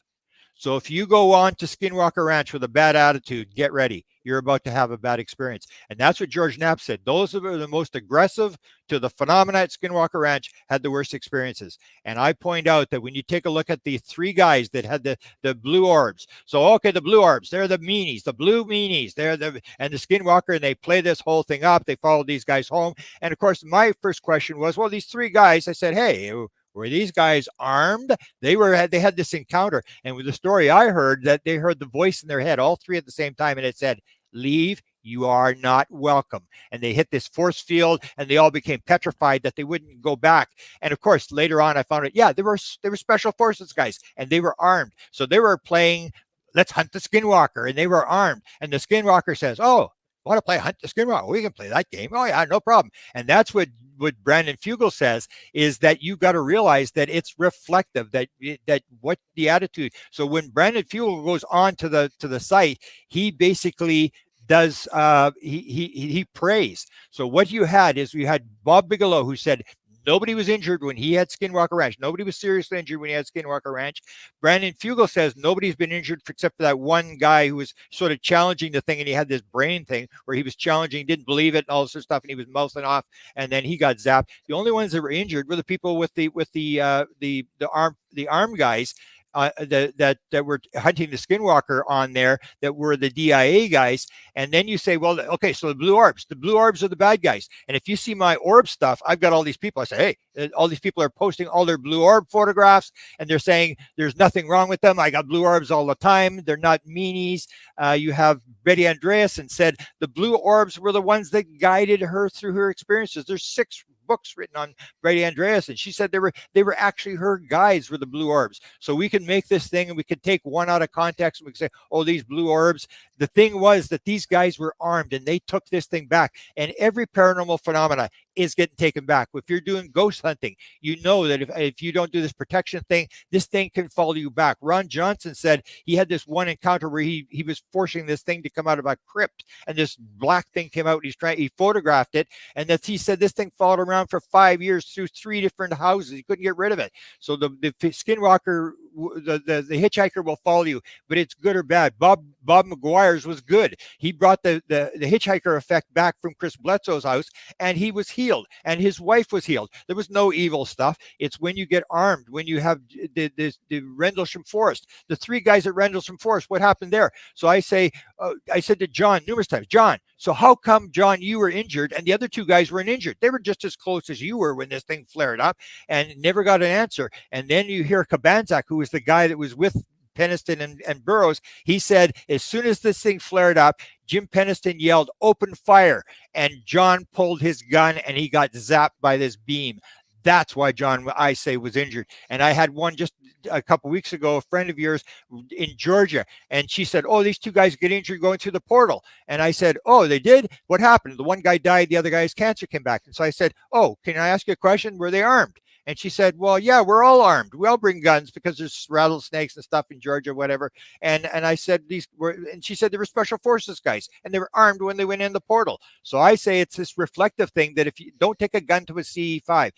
So if you go on to Skinwalker Ranch with a bad attitude, get ready. You're about to have a bad experience. And that's what George Knapp said. Those who are the most aggressive to the phenomena at Skinwalker Ranch had the worst experiences. And I point out that when you take a look at the three guys that had the blue orbs. So, okay, the blue orbs, they're the meanies, the blue meanies. And the Skinwalker, and they play this whole thing up. They follow these guys home. And of course, my first question was, well, these three guys, I said, hey, were these guys armed? They had this encounter. And with the story I heard, that they heard the voice in their head, all three at the same time, and it said, leave. You are not welcome. And they hit this force field, and they all became petrified that they wouldn't go back. And of course, later on, I found out, yeah, they were special forces guys, and they were armed. So they were playing, let's hunt the skinwalker, and they were armed. And the skinwalker says, oh, want to play hunt the skinwalker? We can play that game. Oh yeah, no problem. And that's what Brandon Fugel says, is that you got to realize that it's reflective, that what the attitude. So when Brandon Fugel goes on to the site, he basically does he prays. So what you had is, we had Bob Bigelow, who said nobody was injured when he had Skinwalker Ranch. Nobody was seriously injured when he had Skinwalker Ranch. Brandon Fugel says nobody's been injured except for that one guy who was sort of challenging the thing, and he had this brain thing where he was challenging, didn't believe it, and all this sort of stuff, and he was mouthing off, and then he got zapped. The only ones that were injured were the people with the arm guys. That were hunting the skinwalker on there, that were the DIA guys. And then you say, well, okay, so the blue orbs are the bad guys. And if you see my orb stuff, I've got all these people. I say, hey, all these people are posting all their blue orb photographs, and they're saying there's nothing wrong with them. I got blue orbs all the time. They're not meanies. You have Betty Andreasen said the blue orbs were the ones that guided her through her experiences. There's 6 books written on Brady Andreas, and she said they were actually her guides were the blue orbs. So we can make this thing, and we can take one out of context, and we can say, oh, these blue orbs. The thing was that these guys were armed, and they took this thing back. And every paranormal phenomena is getting taken back. If you're doing ghost hunting, you know that if you don't do this protection thing, this thing can follow you back. Ron Johnson said he had this one encounter where he was forcing this thing to come out of a crypt, and this black thing came out. He photographed it, and that he said this thing followed around for 5 years through 3 different houses. He couldn't get rid of it. So the skinwalker, the hitchhiker will follow you, but it's good or bad. Bob McGuire's was good. He brought the hitchhiker effect back from Chris Bledsoe's house, and he was healed, and his wife was healed. There was no evil stuff. It's when you get armed, when you have the Rendlesham Forest, the 3 guys at Rendlesham Forest. What happened there? So I said to John numerous times, John, so how come, John, you were injured and the other 2 guys weren't injured? They were just as close as you were when this thing flared up, and never got an answer. And then you hear Kabanzak, who was the guy that was with Peniston and Burroughs. He said as soon as this thing flared up, Jim Peniston yelled, open fire, and John pulled his gun, and he got zapped by this beam. That's why John, I say, was injured. And I had one just a couple weeks ago, a friend of yours in Georgia, and she said, oh, these 2 guys get injured going through the portal. And I said, oh, they did? What happened? The one guy died, the other guy's cancer came back. And so I said, oh, can I ask you a question? Were they armed? And she said, well, yeah, we're all armed. We all bring guns because there's rattlesnakes and stuff in Georgia, whatever. And I said, and she said they were special forces guys, and they were armed when they went in the portal. So I say it's this reflective thing that if you don't take a gun to a CE5,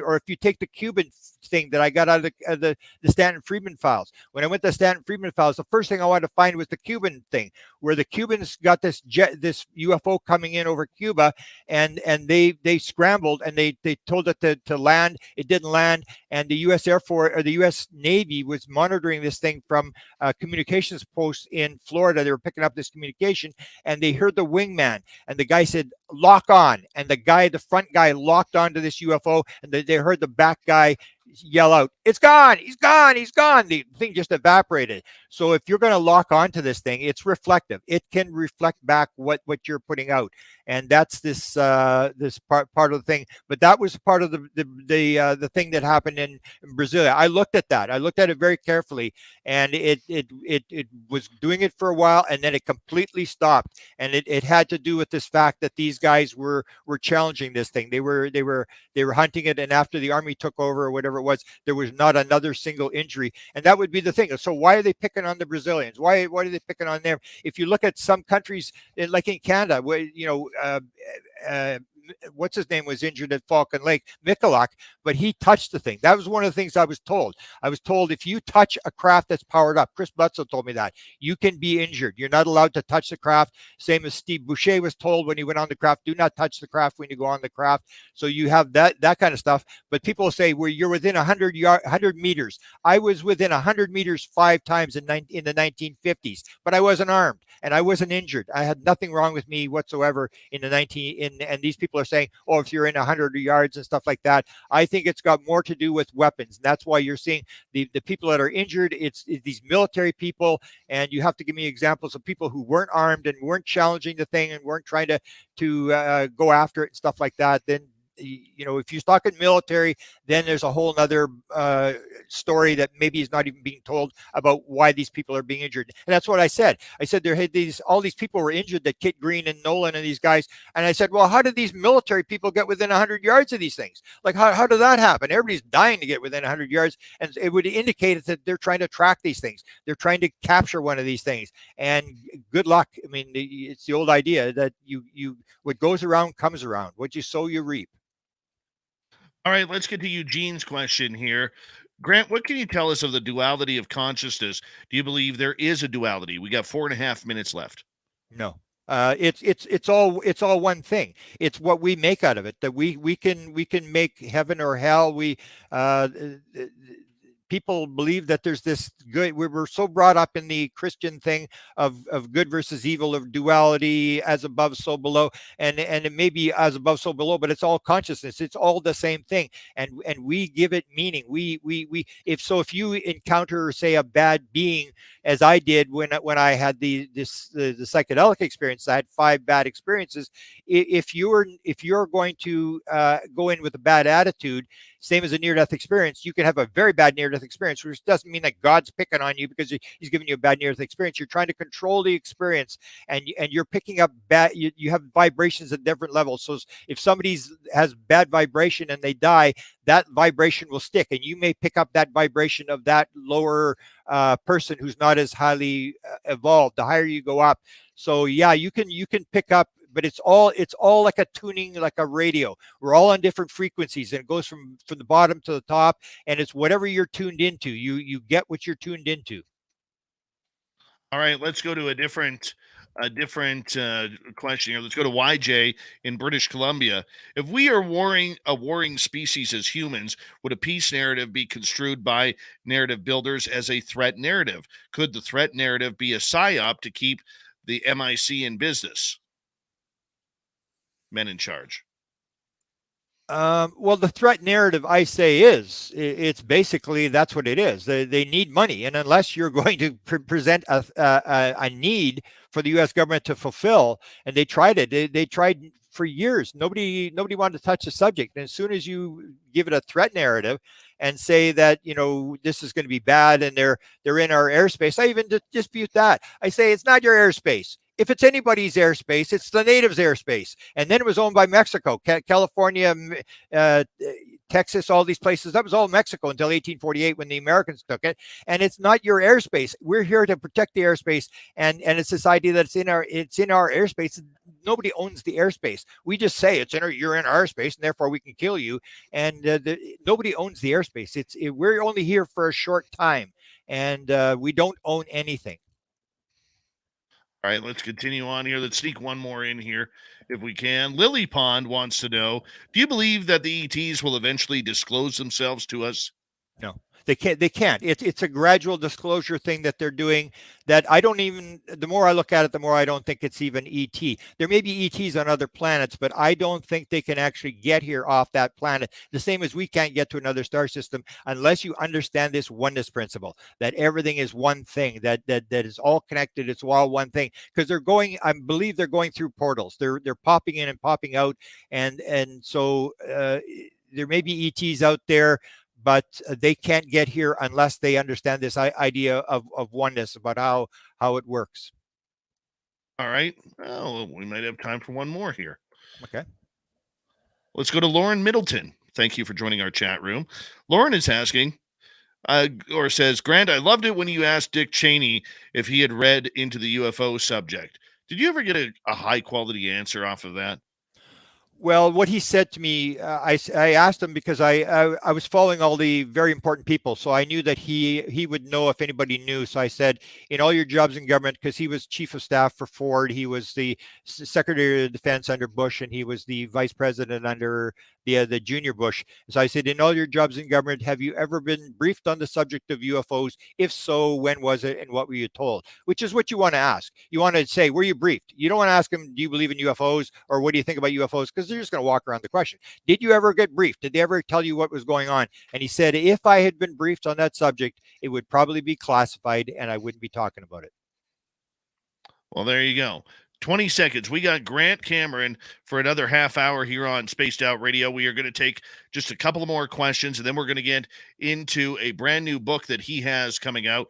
or if you take the Cuban thing that I got out of the Stanton Friedman files. When I went to Stanton Friedman files, the first thing I wanted to find was the Cuban thing, where the Cubans got this UFO coming in over Cuba, and they scrambled, and they told it to land. It didn't land, and the U.S. Air Force or the U.S. Navy was monitoring this thing from communications posts in Florida. They were picking up this communication, and they heard the wingman, and the guy said, lock on. And the front guy locked onto this UFO, and they heard the back guy yell out, it's gone, he's gone, he's gone. The thing just evaporated. So if you're going to lock onto this thing, it's reflective. It can reflect back what you're putting out. And that's this part of the thing. But that was part of the thing that happened in Brazil. I looked at that. I looked at it very carefully, and it was doing it for a while, and then it completely stopped. And it had to do with this fact that these guys were challenging this thing. They were hunting it, and after the army took over or whatever it was, there was not another single injury. And that would be the thing. So why are they picking on the Brazilians? Why are they picking on them? If you look at some countries, like in Canada, where what's his name was injured at Falcon Lake, Mikulak, but he touched the thing. That was one of the things I was told. I was told if you touch a craft that's powered up, Chris Bledsoe told me that, you can be injured. You're not allowed to touch the craft. Same as Steve Boucher was told when he went on the craft, do not touch the craft when you go on the craft. So you have that kind of stuff. But people say, well, you're within 100 meters. I was within 100 meters 5 times in the 1950s, but I wasn't armed and I wasn't injured. I had nothing wrong with me whatsoever and these people people are saying, oh, if you're in 100 yards and stuff like that. I think it's got more to do with weapons. And that's why you're seeing the people that are injured. It's these military people, and you have to give me examples of people who weren't armed and weren't challenging the thing and weren't trying to go after it and stuff like that. Then, if you're talking military, then there's a whole nother story that maybe is not even being told about why these people are being injured. And that's what I said. I said there had all these people were injured, that Kit Green and Nolan and these guys. And I said, well, how did these military people get within 100 yards of these things? Like, how did that happen? Everybody's dying to get within 100 yards. And it would indicate that they're trying to track these things. They're trying to capture one of these things. And good luck. I mean, it's the old idea that you what goes around comes around. What you sow, you reap. All right, let's get to Eugene's question here. Grant, what can you tell us of the duality of consciousness? Do you believe there is a duality? We got 4.5 minutes left. No. It's all one thing. It's what we make out of it. That we can make heaven or hell. People believe that there's this good. We were so brought up in the Christian thing of good versus evil, of duality, as above, so below, and it may be as above, so below, but it's all consciousness. It's all the same thing, and we give it meaning. If you encounter, say, a bad being, as I did when I had the psychedelic experience, I had 5 bad experiences. If you're going to go in with a bad attitude, same as a near-death experience, you can have a very bad near-death experience, which doesn't mean that God's picking on you because he's giving you a bad near-death experience. You're trying to control the experience, and you're picking up bad. You have vibrations at different levels. So if somebody has bad vibration and they die, that vibration will stick, and you may pick up that vibration of that lower person who's not as highly evolved. The higher you go up, so yeah, you can pick up. But it's all like a tuning, like a radio. We're all on different frequencies, and it goes from the bottom to the top, and it's whatever you're tuned into. You get what you're tuned into. All right, let's go to a different question here. Let's go to YJ in British Columbia. If we are a warring species as humans, would a peace narrative be construed by narrative builders as a threat narrative? Could the threat narrative be a psyop to keep the MIC in business? Men in charge. Well, the threat narrative, I say, it's basically, that's what it is. They need money, and unless you're going to present a need for the U.S. government to fulfill, and they tried it. They tried for years. Nobody wanted to touch the subject. And as soon as you give it a threat narrative and say that this is going to be bad and they're in our airspace, I even dispute that. I say it's not your airspace. If it's anybody's airspace, it's the natives' airspace. And then it was owned by Mexico, California, Texas, all these places. That was all Mexico until 1848 when the Americans took it. And it's not your airspace. We're here to protect the airspace. And it's this idea that it's in our airspace. Nobody owns the airspace. We just say you're in our airspace, and therefore we can kill you. And nobody owns the airspace. We're only here for a short time, and we don't own anything. All right, let's continue on here. Let's sneak one more in here if we can. Lily Pond wants to know, do you believe that the ETs will eventually disclose themselves to us? No, they can't. It's a gradual disclosure thing that they're doing that the more I look at it, the more I don't think it's even ET. There may be ETs on other planets, but I don't think they can actually get here off that planet. The same as we can't get to another star system unless you understand this oneness principle, that everything is one thing, that is all connected. It's all one thing, because I believe they're going through portals. They're popping in and popping out. And so there may be ETs out there, but they can't get here unless they understand this idea of oneness, about how it works. All right. Well, we might have time for one more here. Okay. Let's go to Lauren Middleton. Thank you for joining our chat room. Lauren is asking, or says, Grant, I loved it when you asked Dick Cheney if he had read into the UFO subject. Did you ever get a high-quality answer off of that? Well, what he said to me, I asked him because I was following all the very important people, so I knew that he would know if anybody knew. So I said, in all your jobs in government, because he was chief of staff for Ford, he was the Secretary of Defense under Bush, and he was the vice president under the junior Bush. So I said, in all your jobs in government, have you ever been briefed on the subject of UFOs? If so, when was it, and what were you told? Which is what you want to ask. You want to say, were you briefed? You don't want to ask him, do you believe in UFOs, or what do you think about UFOs? Because because they're just going to walk around the question. Did you ever get briefed? Did they ever tell you what was going on? And he said, if I had been briefed on that subject, it would probably be classified and I wouldn't be talking about it. Well, there you go. 20 seconds. We got Grant Cameron for another half hour here on Spaced Out Radio. We are going to take just a couple of more questions, and then we're going to get into a brand new book that he has coming out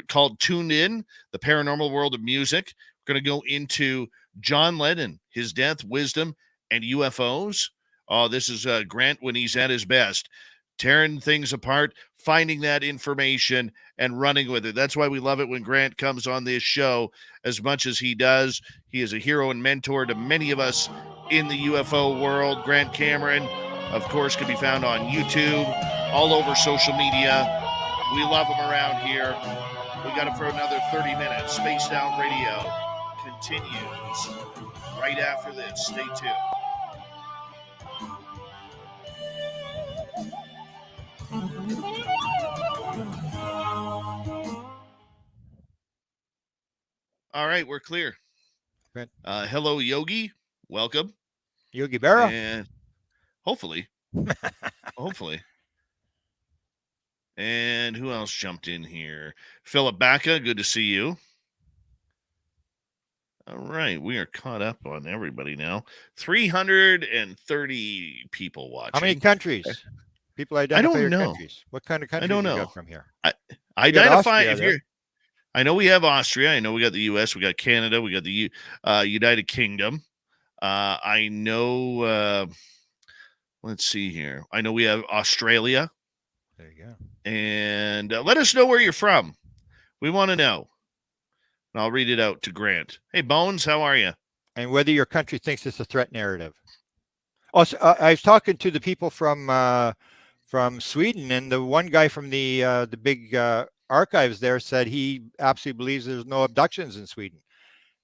called Tuned In, The Paranormal World of Music. We're going to go into John Lennon, his death, wisdom, and UFOs. Oh, this is Grant when he's at his best, tearing things apart, finding that information, and running with it. That's why we love it when Grant comes on this show as much as he does. He is a hero and mentor to many of us in the UFO world. Grant Cameron, of course, can be found on YouTube, all over social media. We love him around here. We got him for another 30 minutes. Spaced Out Radio continues right after this. Stay tuned. All right, we're clear. Good. Hello, Yogi. Welcome. Yogi Berra. And hopefully. And who else jumped in here? Philip Baca, good to see you. All right, we are caught up on everybody now. 330 people watching. How many countries? People identify your countries. What kind of countries I don't know. You got from here? Identify if you're. I know we have Austria. I know we got the U.S. We got Canada. We got the United Kingdom. I know. Let's see here. I know we have Australia. There you go. And let us know where you're from. We want to know. And I'll read it out to Grant. Hey, Bones, how are you? And whether your country thinks it's a threat narrative. Also, I was talking to the people from Sweden, and the one guy from the big archives there said he absolutely believes there's no abductions in Sweden.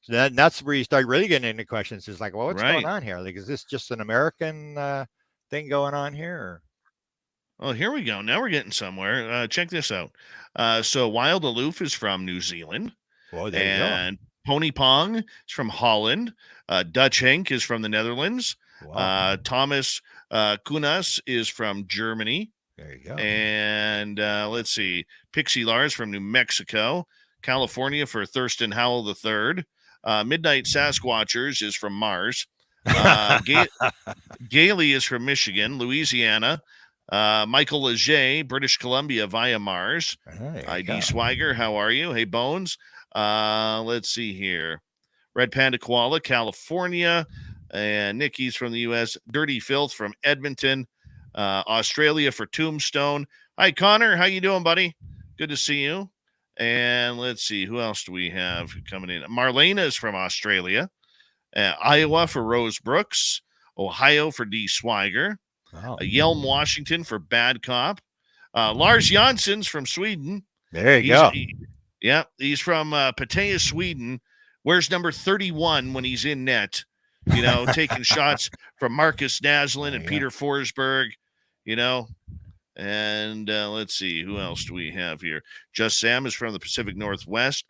So that's where you start really getting into questions. It's like, well, what's going on here? Like, is this just an American thing going on here? Or? Oh, here we go. Now we're getting somewhere. Check this out. So Wild Aloof is from New Zealand. Well, there you go. Pony Pong is from Holland. Dutch Henk is from the Netherlands. Wow. Thomas Kunas is from Germany. There you go. And let's see. Pixie Lars from New Mexico. California for Thurston Howell III. Midnight Sasquatchers is from Mars. Gailey is from Michigan. Louisiana. Michael Leger, British Columbia via Mars. ID Swiger, how are you? Hey, Bones. Let's see here. Red Panda Koala, California. And Nikki's from the U.S. Dirty Filth from Edmonton. Australia for Tombstone. Hi, Connor. How you doing, buddy? Good to see you. And let's see. Who else do we have coming in? Marlena is from Australia. Iowa for Rose Brooks. Ohio for D. Swiger. Wow. Yelm, Washington for Bad Cop. Lars Jansson's from Sweden. There you go. He's from Pattaya, Sweden. Wears number 31 when he's in net. You know, taking shots from Marcus Naslin and Peter Forsberg. You know, and let's see, who else do we have here? Just Sam is from the Pacific Northwest,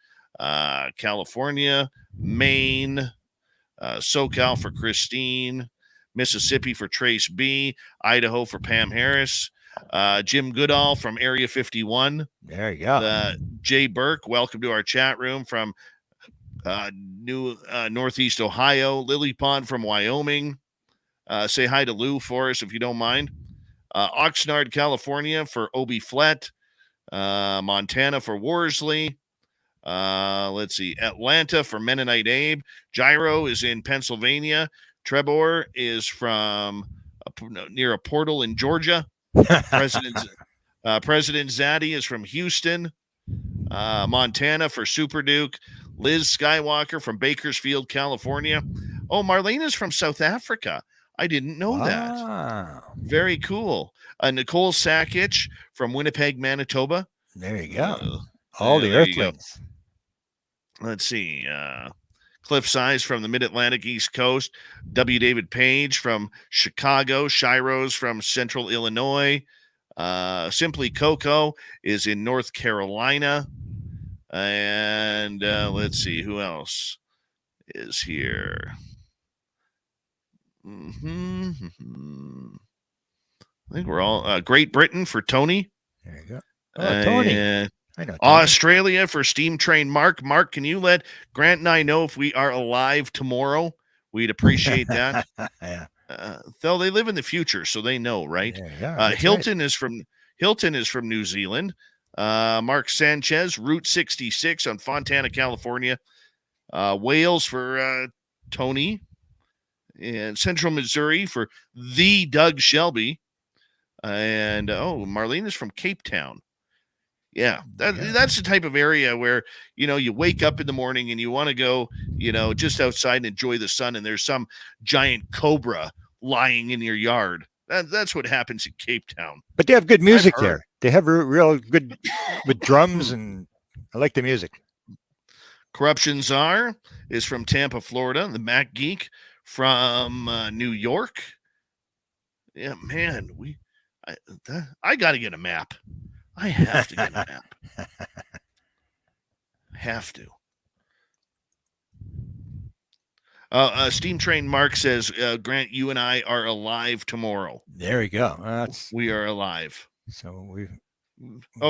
California, Maine, SoCal for Christine, Mississippi for Trace B, Idaho for Pam Harris, Jim Goodall from Area 51. There you go. Jay Burke, welcome to our chat room from Northeast Ohio. Lily Pond from Wyoming. Say hi to Lou for us if you don't mind. Oxnard, California for Obie Flett. Montana for Worsley. Let's see. Atlanta for Mennonite Abe. Gyro is in Pennsylvania. Trebor is from near a portal in Georgia. President Zaddy is from Houston. Montana for Super Duke. Liz Skywalker from Bakersfield, California. Oh, Marlena's from South Africa. I didn't know that. Very cool. Nicole Sakich from Winnipeg, Manitoba. There you go. All the Earthlings. Let's see. Cliff Size from the Mid-Atlantic East Coast. W. David Page from Chicago. Shiro's from Central Illinois. Simply Coco is in North Carolina. And let's see, who else is here? I think we're all Great Britain for Tony. There you go. Oh, Tony. I know Tony. Australia for Steam Train Mark. Mark, can you let Grant and I know if we are alive tomorrow? We'd appreciate that. Yeah. Though they live in the future, so they know, right? Yeah, Hilton is from New Zealand. Mark Sanchez, Route 66 on Fontana, California. Wales for Tony. And Central Missouri for the Doug Shelby. And Marlene is from Cape Town. Yeah, that's the type of area where, you wake up in the morning and you want to go, just outside and enjoy the sun, and there's some giant cobra lying in your yard. That's what happens in Cape Town. But they have good music there. They have real good with drums, and I like the music. Corruption Czar is from Tampa, Florida. The Mac Geek from New York. Yeah, man, I got to get a map. I have to get a map. Have to. Steam Train Mark says, Grant, you and I are alive tomorrow. There we go. We are alive. So we.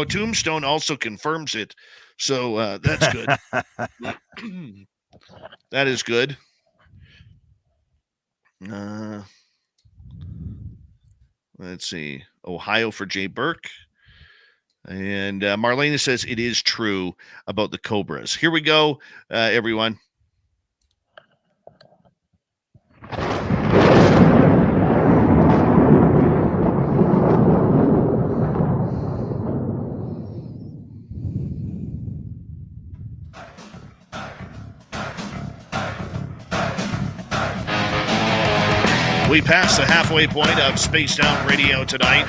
Tombstone also confirms it. So that's good. That is good. Let's see. Ohio for Jay Burke. And Marlena says it is true about the cobras. Here we go, everyone. We passed the halfway point of Spaced Out Radio tonight.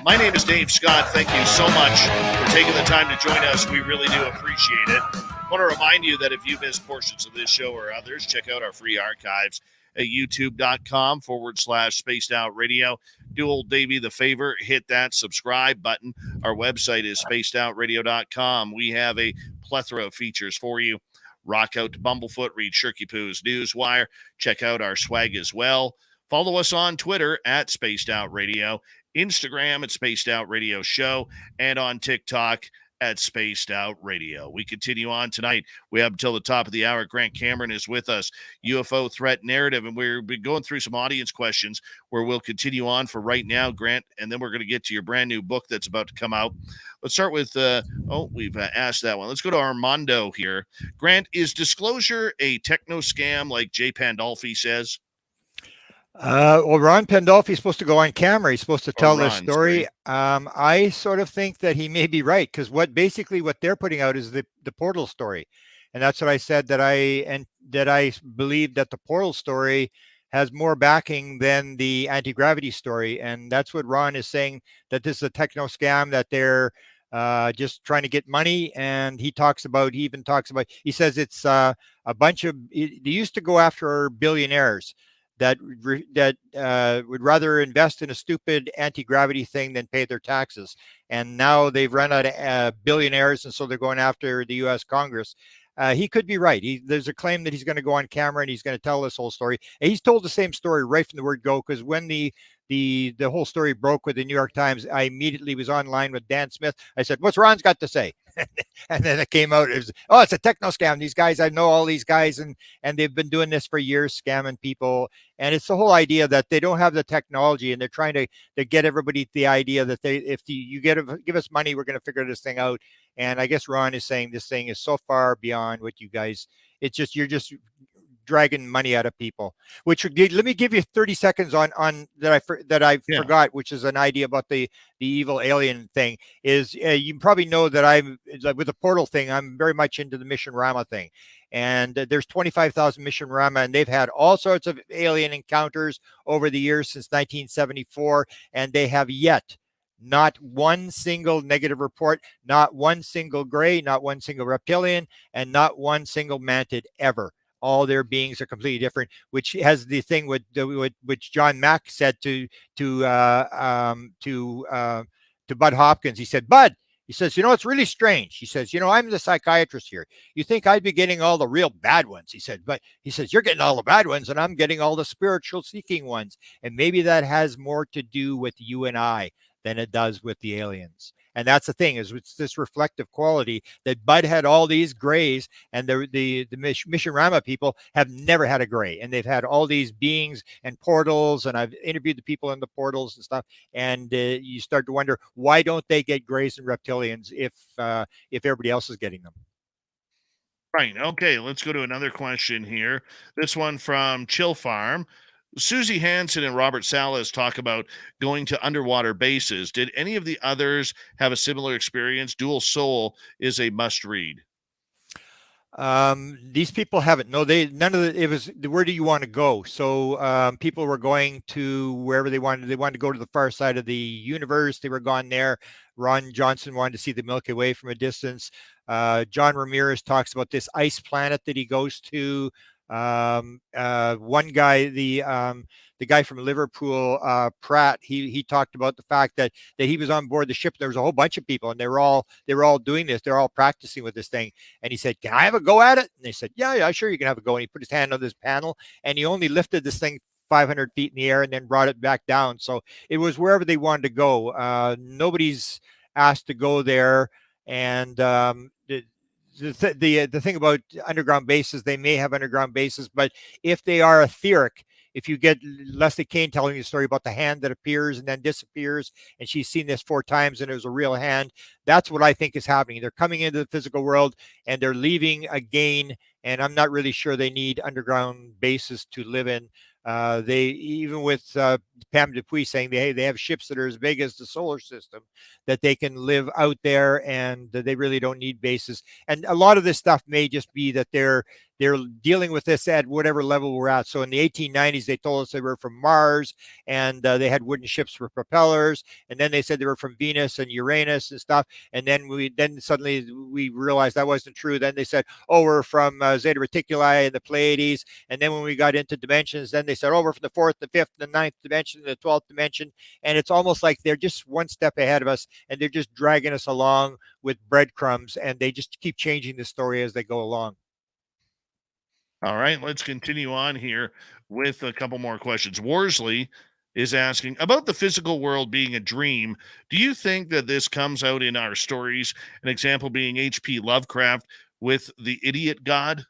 My name is Dave Scott. Thank you so much for taking the time to join us. We really do appreciate it. I want to remind you that if you missed portions of this show or others, check out our free archives at youtube.com/Spaced Out Radio. Do old Davey the favor, hit that subscribe button. Our website is spacedoutradio.com. We have a plethora of features for you. Rock out to Bumblefoot, read Shirky Poo's Newswire. Check out our swag as well. Follow us on Twitter at Spaced Out Radio, Instagram at Spaced Out Radio Show, and on TikTok at Spaced Out Radio. We continue on tonight. We have until the top of the hour. Grant Cameron is with us, UFO threat narrative, and we've been going through some audience questions where we'll continue on for right now, Grant, and then we're going to get to your brand new book that's about to come out. Let's start with, we've asked that one. Let's go to Armando here. Grant, is disclosure a techno scam like Jay Pandolfi says? Well, Ron Pandolfi is supposed to go on camera. He's supposed to tell this story. Right. I sort of think that he may be right, because what they're putting out is the portal story, and that's what I said, that I believe that the portal story has more backing than the anti-gravity story, and that's what Ron is saying, that this is a techno scam, that they're just trying to get money. And he says it's a bunch of, they used to go after billionaires that would rather invest in a stupid anti-gravity thing than pay their taxes. And now they've run out of billionaires, and so they're going after the U.S. Congress. He could be right. There's a claim that he's going to go on camera and he's going to tell this whole story. And he's told the same story right from the word go, because when the whole story broke with the New York Times, I immediately was online with Dan Smith. I said, "What's Ron's got to say?" And then it came out, it's a techno scam. These guys, I know all these guys, and they've been doing this for years, scamming people. And it's the whole idea that they don't have the technology, and they're trying to get everybody the idea that if you give us money, we're going to figure this thing out. And I guess Ron is saying this thing is so far beyond what you guys, you're just dragging money out of people. Which let me give you 30 seconds on that I forgot, which is an idea about the evil alien thing. Is you probably know that I'm, like, with the portal thing, I'm very much into the Mission Rama thing, and there's 25,000 Mission Rama, and they've had all sorts of alien encounters over the years since 1974, and they have yet not one single negative report, not one single gray, not one single reptilian, and not one single mantid ever. All their beings are completely different, which has the thing which John Mack said to Bud Hopkins. He said, "Bud, He says, it's really strange. He says, I'm the psychiatrist here. You think I'd be getting all the real bad ones. He said, but he says, you're getting all the bad ones and I'm getting all the spiritual seeking ones. And maybe that has more to do with you and I than it does with the aliens. And that's the thing, is it's this reflective quality that Bud had all these grays, and the Mission Rama people have never had a gray, and they've had all these beings and portals. And I've interviewed the people in the portals and stuff, and you start to wonder, why don't they get grays and reptilians if everybody else is getting them? Right. Okay. Let's go to another question here. This one from Chill Farm. Susie Hansen and Robert Salas talk about going to underwater bases. Did any of the others have a similar experience? Dual Soul is a must read. These people haven't. No, none of it was, where do you want to go? So people were going to wherever they wanted. They wanted to go to the far side of the universe. They were gone there. Ron Johnson wanted to see the Milky Way from a distance. John Ramirez talks about this ice planet that he goes to. One guy, the guy from Liverpool, Pratt, he talked about the fact that he was on board the ship. There was a whole bunch of people, and they were all doing this. They're all practicing with this thing. And he said, "Can I have a go at it?" And they said, "Yeah, sure, you can have a go." And he put his hand on this panel, and he only lifted this thing 500 feet in the air and then brought it back down. So it was wherever they wanted to go. Nobody's asked to go there. And the thing about underground bases, they may have underground bases, but if they are etheric, if you get Leslie Kane telling you a story about the hand that appears and then disappears, and she's seen this 4 times and it was a real hand, that's what I think is happening. They're coming into the physical world and they're leaving again, and I'm not really sure they need underground bases to live in. They, even with Pam Dupuis saying they have ships that are as big as the solar system, that they can live out there, and they really don't need bases. And a lot of this stuff may just be that they're dealing with this at whatever level we're at. So in the 1890s, they told us they were from Mars, and they had wooden ships for propellers. And then they said they were from Venus and Uranus and stuff. And then suddenly we realized that wasn't true. Then they said, oh, we're from Zeta Reticuli and the Pleiades. And then when we got into dimensions, then they said, oh, we're from the 4th, the 5th, the 9th dimension, the 12th dimension. And it's almost like they're just one step ahead of us, and they're just dragging us along with breadcrumbs, and they just keep changing the story as they go along. All right, let's continue on here with a couple more questions. Worsley is asking about the physical world being a dream. Do you think that this comes out in our stories? An example being H.P. Lovecraft with the idiot god?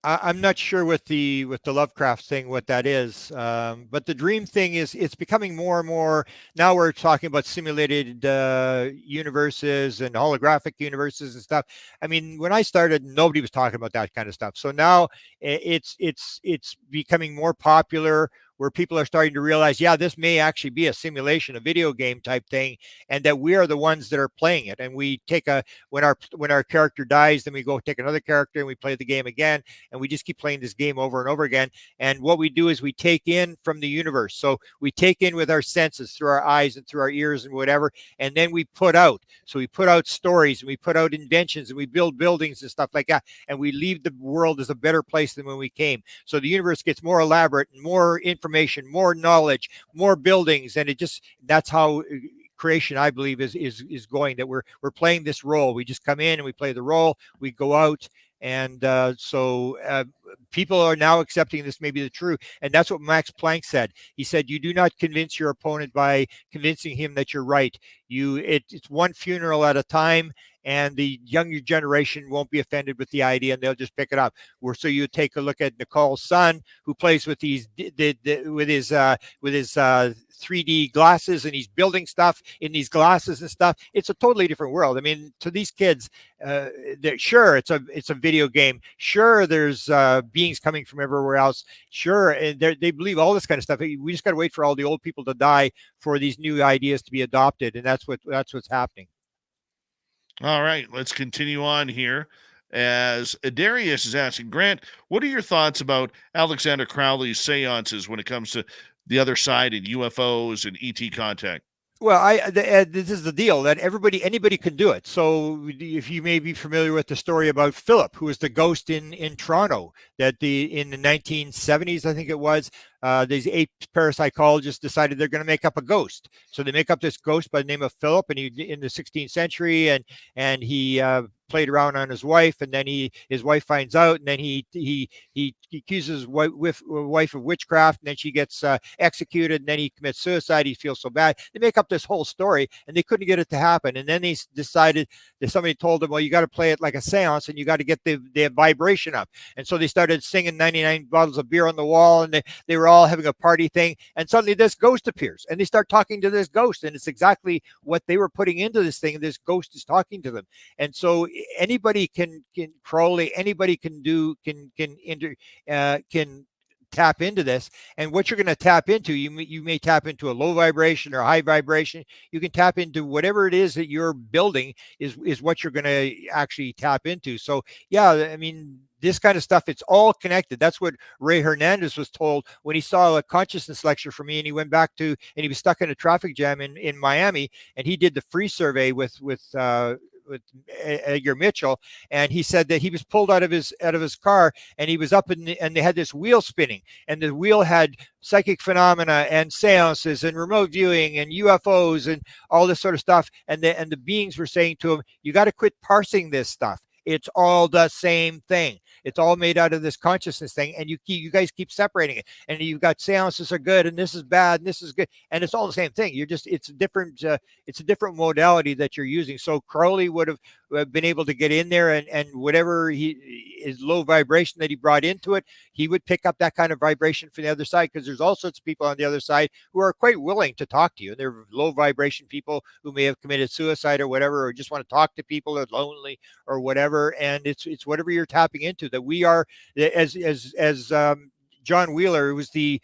I'm not sure with the Lovecraft thing what that is, but the dream thing it's becoming more and more. Now we're talking about simulated universes and holographic universes and stuff. I mean, when I started, nobody was talking about that kind of stuff. So now it's becoming more popular, where people are starting to realize, yeah, this may actually be a simulation, a video game type thing, and that we are the ones that are playing it. And we take when our character dies, then we go take another character and we play the game again, and we just keep playing this game over and over again. And what we do is we take in from the universe. So we take in with our senses, through our eyes and through our ears and whatever, and then we put out. So we put out stories, and we put out inventions, and we build buildings and stuff like that, and we leave the world as a better place than when we came. So the universe gets more elaborate and more information, more knowledge, more buildings, and that's how creation, I believe, is going. That we're playing this role. We just come in and we play the role. We go out, and so people are now accepting this may be the truth, and that's what Max Planck said. He said, "You do not convince your opponent by convincing him that you're right. It's one funeral at a time." And the younger generation won't be offended with the idea, and they'll just pick it up. So you take a look at Nicole's son, who plays with his 3D glasses, and he's building stuff in these glasses and stuff. It's a totally different world. I mean, to these kids, sure, it's a video game. Sure, there's beings coming from everywhere else. Sure, and they believe all this kind of stuff. We just got to wait for all the old people to die for these new ideas to be adopted, and that's what's happening. All right, let's continue on here. As Darius is asking, Grant, what are your thoughts about Alexander Crowley's seances when it comes to the other side and UFOs and ET contact? Well, this is the deal that anybody can do it. So, if you may be familiar with the story about Philip, who was the ghost in Toronto, that in the 1970s, I think it was, these 8 parapsychologists decided they're going to make up a ghost. So they make up this ghost by the name of Philip, and he in the 16th century, and he played around on his wife, and then his wife finds out, and then he accuses his wife of witchcraft, and then she gets executed, and then he commits suicide. He feels so bad. They make up this whole story, and they couldn't get it to happen. And then they decided that somebody told them, well, you got to play it like a seance, and you got to get the vibration up. And so they started singing 99 bottles of beer on the wall, and they were all having a party thing. And suddenly this ghost appears, and they start talking to this ghost, and it's exactly what they were putting into this thing. And this ghost is talking to them. And so anybody can Crowley, anybody can tap into this. And what you're going to tap into, you may tap into a low vibration or high vibration. You can tap into whatever it is that you're building is what you're going to actually tap into. So yeah, I mean, this kind of stuff, it's all connected. That's what Ray Hernandez was told when he saw a consciousness lecture from me, and he went back to, and he was stuck in a traffic jam in Miami, and he did the free survey with Edgar Mitchell, and he said that he was pulled out of his car, and he was up and they had this wheel spinning, and the wheel had psychic phenomena and seances and remote viewing and UFOs and all this sort of stuff, and the beings were saying to him, you got to quit parsing this stuff. It's all the same thing. It's all made out of this consciousness thing, and you guys keep separating it. And you've got seances are good, and this is bad, and this is good, and it's all the same thing. It's a different modality that you're using. So Crowley would have been able to get in there, and whatever his low vibration that he brought into it, he would pick up that kind of vibration from the other side, because there's all sorts of people on the other side who are quite willing to talk to you. They're low vibration people who may have committed suicide or whatever, or just want to talk to people, or lonely or whatever. And it's whatever you're tapping into, that we are, as John Wheeler, who was a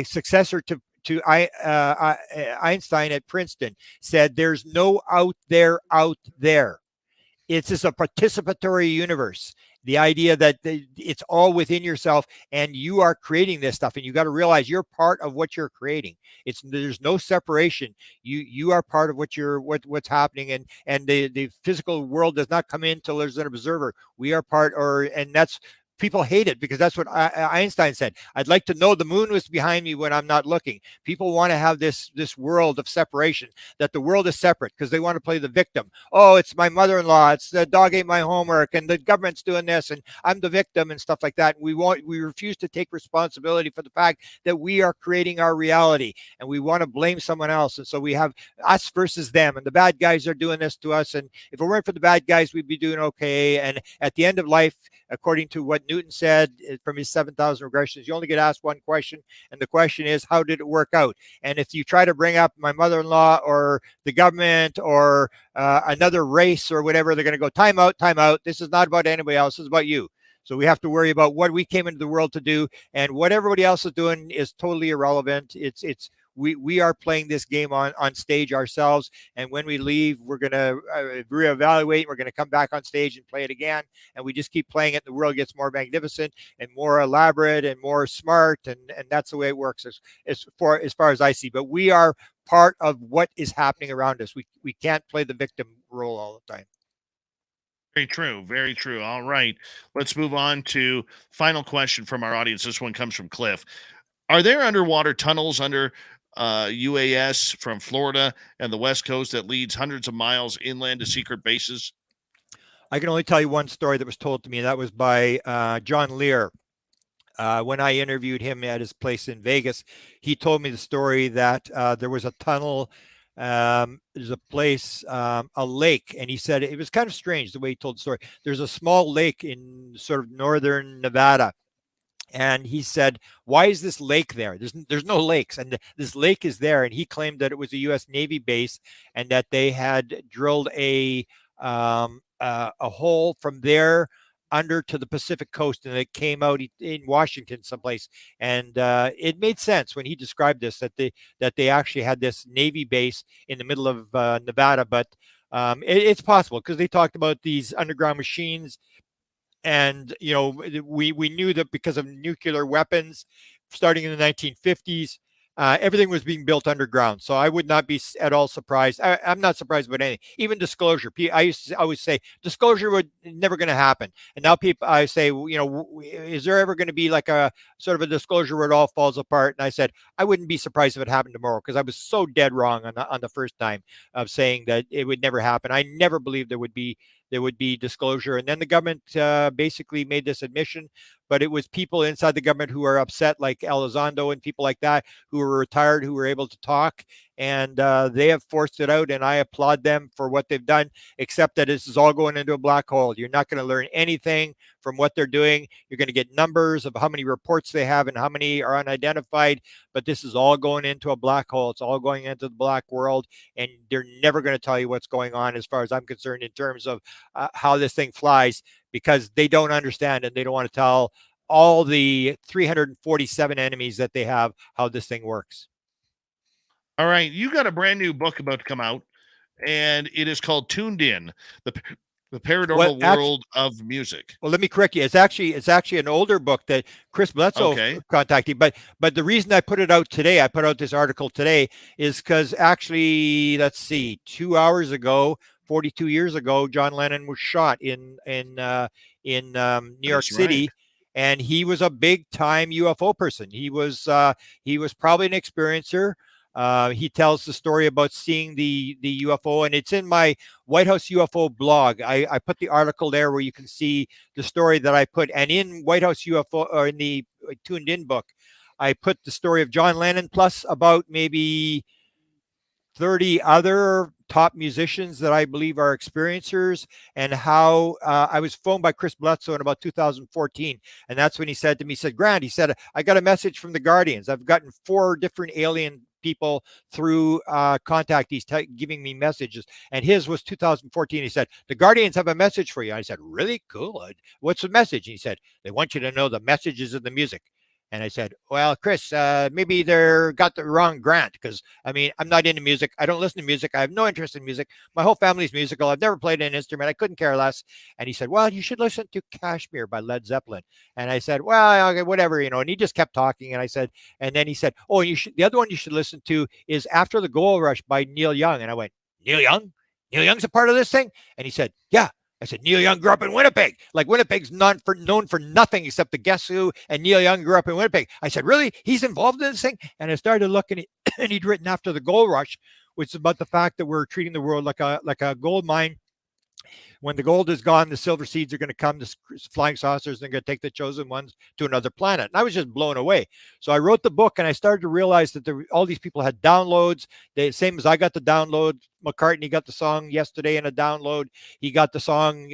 successor to Einstein at Princeton, said, there's no out there. It's just a participatory universe. The idea that it's all within yourself, and you are creating this stuff, and you got to realize you're part of what you're creating. There's no separation. You are part of what's happening, and the physical world does not come in till there's an observer. We are part, and that's. People hate it because that's what Einstein said. I'd like to know the moon was behind me when I'm not looking. People want to have this world of separation, that the world is separate, because they want to play the victim. Oh, it's my mother-in-law. It's the dog ate my homework, and the government's doing this, and I'm the victim, and stuff like that. And we refuse to take responsibility for the fact that we are creating our reality, and we want to blame someone else. And so we have us versus them, and the bad guys are doing this to us. And if it weren't for the bad guys, we'd be doing okay. And at the end of life, according to what Newton said from his 7,000 regressions, you only get asked one question, and the question is, how did it work out? And if you try to bring up my mother-in-law or the government or another race or whatever, they're going to go, time out. This is not about anybody else. This is about you. So we have to worry about what we came into the world to do, and what everybody else is doing is totally irrelevant. We are playing this game on stage ourselves, and when we leave, we're going to reevaluate. We're going to come back on stage and play it again, and we just keep playing it. The world gets more magnificent and more elaborate and more smart, and that's the way it works as far as I see. But we are part of what is happening around us. We can't play the victim role all the time. Very true. Very true. All right. Let's move on to final question from our audience. This one comes from Cliff. Are there underwater tunnels under UAS from Florida and the West Coast that leads hundreds of miles inland to secret bases? I can only tell you one story that was told to me, and that was by John Lear. When I interviewed him at his place in Vegas, he told me the story that there was a tunnel. There's a place, a lake, and he said it was kind of strange the way he told the story. There's a small lake in sort of northern Nevada. And he said, why is this lake there? There's no lakes. And this lake is there. And he claimed that it was a U.S. Navy base, and that they had drilled a hole from there under to the Pacific coast, and it came out in Washington someplace. And it made sense when he described this, that they actually had this Navy base in the middle of Nevada. But it's possible, because they talked about these underground machines. And, we knew that because of nuclear weapons starting in the 1950s, everything was being built underground. So I would not be at all surprised. I'm not surprised about anything. Even disclosure. I used to always say disclosure would never going to happen. And now people, I say, is there ever going to be like a sort of a disclosure where it all falls apart? And I said, I wouldn't be surprised if it happened tomorrow, because I was so dead wrong on the first time of saying that it would never happen. I never believed there would be disclosure. And then the government basically made this admission, but it was people inside the government who are upset, like Elizondo and people like that, who were retired, who were able to talk, and they have forced it out, and I applaud them for what they've done, except that this is all going into a black hole. You're not going to learn anything from what they're doing. You're going to get numbers of how many reports they have and how many are unidentified, but this is all going into a black hole. It's all going into the black world, and they're never going to tell you what's going on, as far as I'm concerned, in terms of how this thing flies, because they don't understand, and they don't want to tell all the 347 enemies that they have how this thing works. All right, you got a brand new book about to come out, and it is called Tuned In, the paranormal world of music. Well, let me correct you. It's actually an older book that Chris Bledsoe contacted. But the reason I put it out today, I put out this article today, is because actually, let's see, 2 hours ago, 42 years ago, John Lennon was shot in New York City. Right. And he was a big time UFO person. He was probably an experiencer. He tells the story about seeing the UFO, and it's in my White House UFO blog. I put the article there where you can see the story that I put. And in White House UFO, or in the Tuned In book, I put the story of John Lennon plus about maybe 30 other top musicians that I believe are experiencers, and how I was phoned by Chris Bledsoe in about 2014. And that's when he said to me, he said, Grant, he said, I got a message from the Guardians. I've gotten 4 different alien people through contact. He's giving me messages, and his was 2014. He said, the Guardians have a message for you. I said, really? Cool. What's the message? And he said, they want you to know the messages of the music. And I said, well, Chris, maybe they got the wrong Grant, because, I mean, I'm not into music. I don't listen to music. I have no interest in music. My whole family's musical. I've never played an instrument. I couldn't care less. And he said, well, you should listen to Kashmir by Led Zeppelin. And I said, well, okay, whatever, and he just kept talking. And I said, and then he said, oh, the other one you should listen to is After the Gold Rush by Neil Young. And I went, Neil Young? Neil Young's a part of this thing? And he said, yeah. I said, Neil Young grew up in Winnipeg. Like, Winnipeg's known for nothing except the Guess Who, and Neil Young grew up in Winnipeg. I said, really? He's involved in this thing? And I started looking, and he'd written After the Gold Rush, which is about the fact that we're treating the world like a gold mine. When the gold is gone, the silver seeds are going to come, the flying saucers, and they're going to take the chosen ones to another planet. And I was just blown away. So I wrote the book, and I started to realize that all these people had downloads. Same as I got the download. McCartney got the song yesterday in a download. He got the song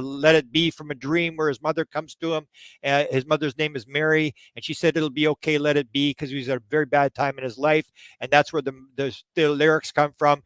Let It Be from a Dream, where his mother comes to him. His mother's name is Mary, and she said it'll be okay, let it be, because he was at a very bad time in his life. And that's where the lyrics come from.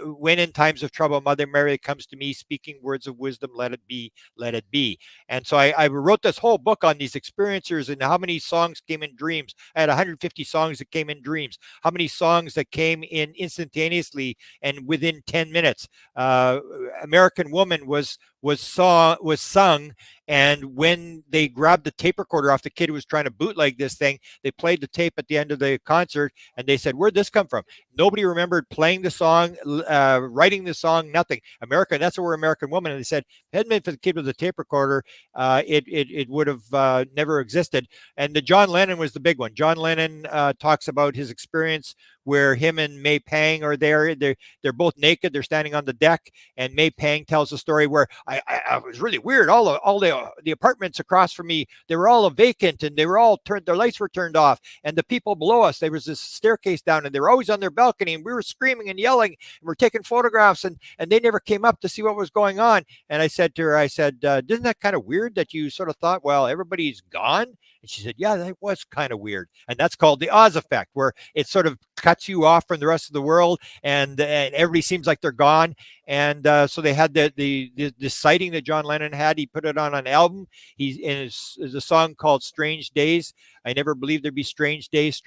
When in times of trouble, Mother Mary comes to me, speaking words of wisdom, let it be, let it be. And so I wrote this whole book on these experiencers and how many songs came in dreams. I had 150 songs that came in dreams. How many songs that came in instantaneously and within 10 minutes. American Woman was sung, and when they grabbed the tape recorder off the kid who was trying to bootleg this thing, they played the tape at the end of the concert, and they said, where'd this come from? Nobody remembered playing the song, writing the song, nothing. That's what we're American Woman. And they said, if it hadn't been for the kid with the tape recorder, it would have never existed. And the John Lennon was the big one. John Lennon talks about his experience where him and May Pang are there. They're both naked. They're standing on the deck, and May Pang tells a story where I was really weird. All the apartments across from me, they were all vacant, and they were all turned. Their lights were turned off, and the people below us, there was this staircase down, and they were always on their balcony, and we were screaming and yelling, and we're taking photographs, and they never came up to see what was going on. And I said to her, isn't that kind of weird that you sort of thought, well, everybody's gone? And she said, yeah, that was kind of weird. And that's called the Oz effect, where it sort of cuts you off from the rest of the world, and everybody seems like they're gone. And so they had the sighting that John Lennon had. He put it on an album. There's a song called Strange Days. I never believed there'd be strange days